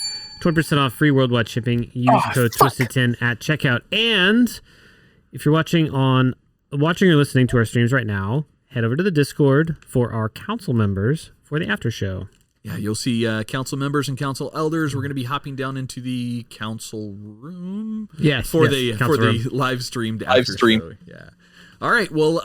20% off free worldwide shipping. Use code Twisted10 at checkout. And if you're watching or listening to our streams right now, head over to the Discord for our council members for the after show. Yeah, you'll see council members and council elders. We're going to be hopping down into the council room. For the live streamed after show. Yeah. All right. Well,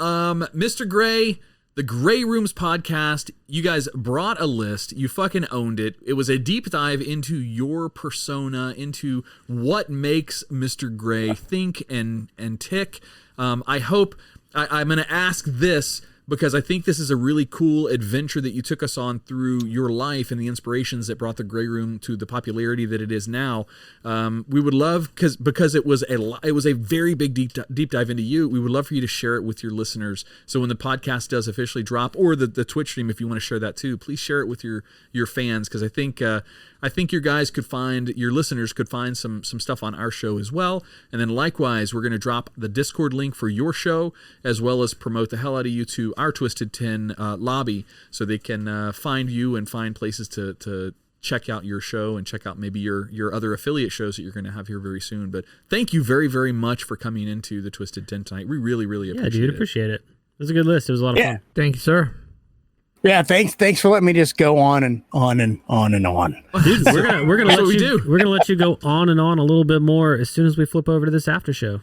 Mr. Gray, the Grey Rooms podcast, you guys brought a list. You fucking owned it. It was a deep dive into your persona, into what makes Mr. Gray think and tick. I hope I'm going to ask this because I think this is a really cool adventure that you took us on through your life and the inspirations that brought the Grey Room to the popularity that it is now. We would love, because it was a very big deep dive into you. We would love for you to share it with your listeners. So when the podcast does officially drop, or the Twitch stream, if you want to share that too, please share it with your fans, because I think your listeners could find some stuff on our show as well. And then likewise, we're going to drop the Discord link for your show, as well as promote the hell out of you to our Twisted 10 lobby, so they can find you and find places to check out your show and check out maybe your other affiliate shows that you're going to have here very soon. But thank you very, very much for coming into the Twisted 10 tonight. We really, really appreciate it. Appreciate it. It was a good list. It was a lot of fun. Thank you, sir. Yeah, thanks for letting me just go on and on and on and on. Dude, we're gonna let you go on and on a little bit more as soon as we flip over to this after show.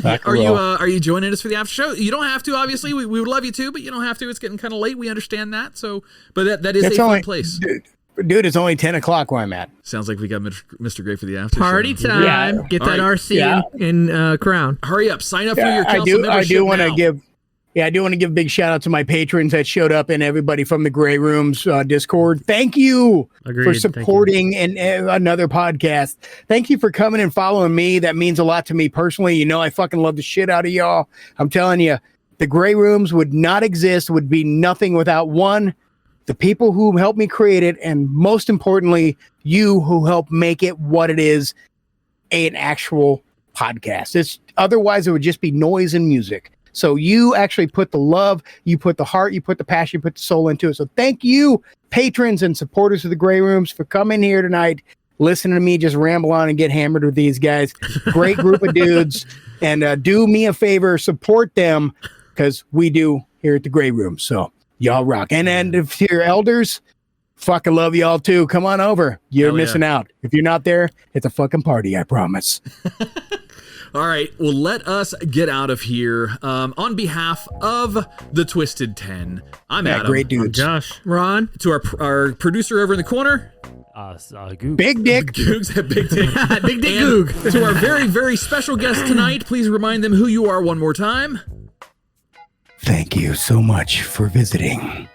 Are you joining us for the after show? You don't have to, obviously. We would love you to, but you don't have to. It's getting kind of late. We understand that. So, but that is a fun place. Dude, it's only 10 o'clock where I'm at. Sounds like we got Mr. Gray for the after Party show. time. Yeah. Get that RC in Crown. Hurry up. Sign up for your council membership I do want to Yeah, I do want to give a big shout out to my patrons that showed up and everybody from the Gray Rooms Discord. Thank you for supporting another podcast. Thank you for coming and following me. That means a lot to me personally. You know, I fucking love the shit out of y'all. I'm telling you, the Gray Rooms would not exist, would be nothing without one, the people who helped me create it, and most importantly, you who helped make it what it is, an actual podcast. Otherwise, it would just be noise and music. So you actually put the love, you put the heart, you put the passion, you put the soul into it. So thank you, patrons and supporters of the Gray Rooms, for coming here tonight, listening to me just ramble on and get hammered with these guys. Great group of dudes. And do me a favor, support them, because we do here at the Gray Rooms. So y'all rock. And if you're elders, fucking love y'all too. Come on over. You're missing out. If you're not there, it's a fucking party, I promise. All right, well, let us get out of here. On behalf of the Twisted 10, I'm Adam. Great dudes. I'm Josh. Ron. To our producer over in the corner. Goog. Big Dick. Goog's at Big Dick. Big Dick Goog. To our very, very special guest tonight, please remind them who you are one more time. Thank you so much for visiting.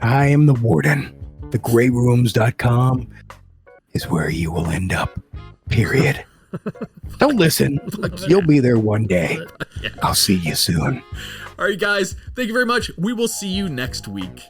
I am the Warden. TheGrayRooms.com is where you will end up. Period. Don't listen. You'll be there one day. I'll see you soon. All right, guys. Thank you very much. We will see you next week.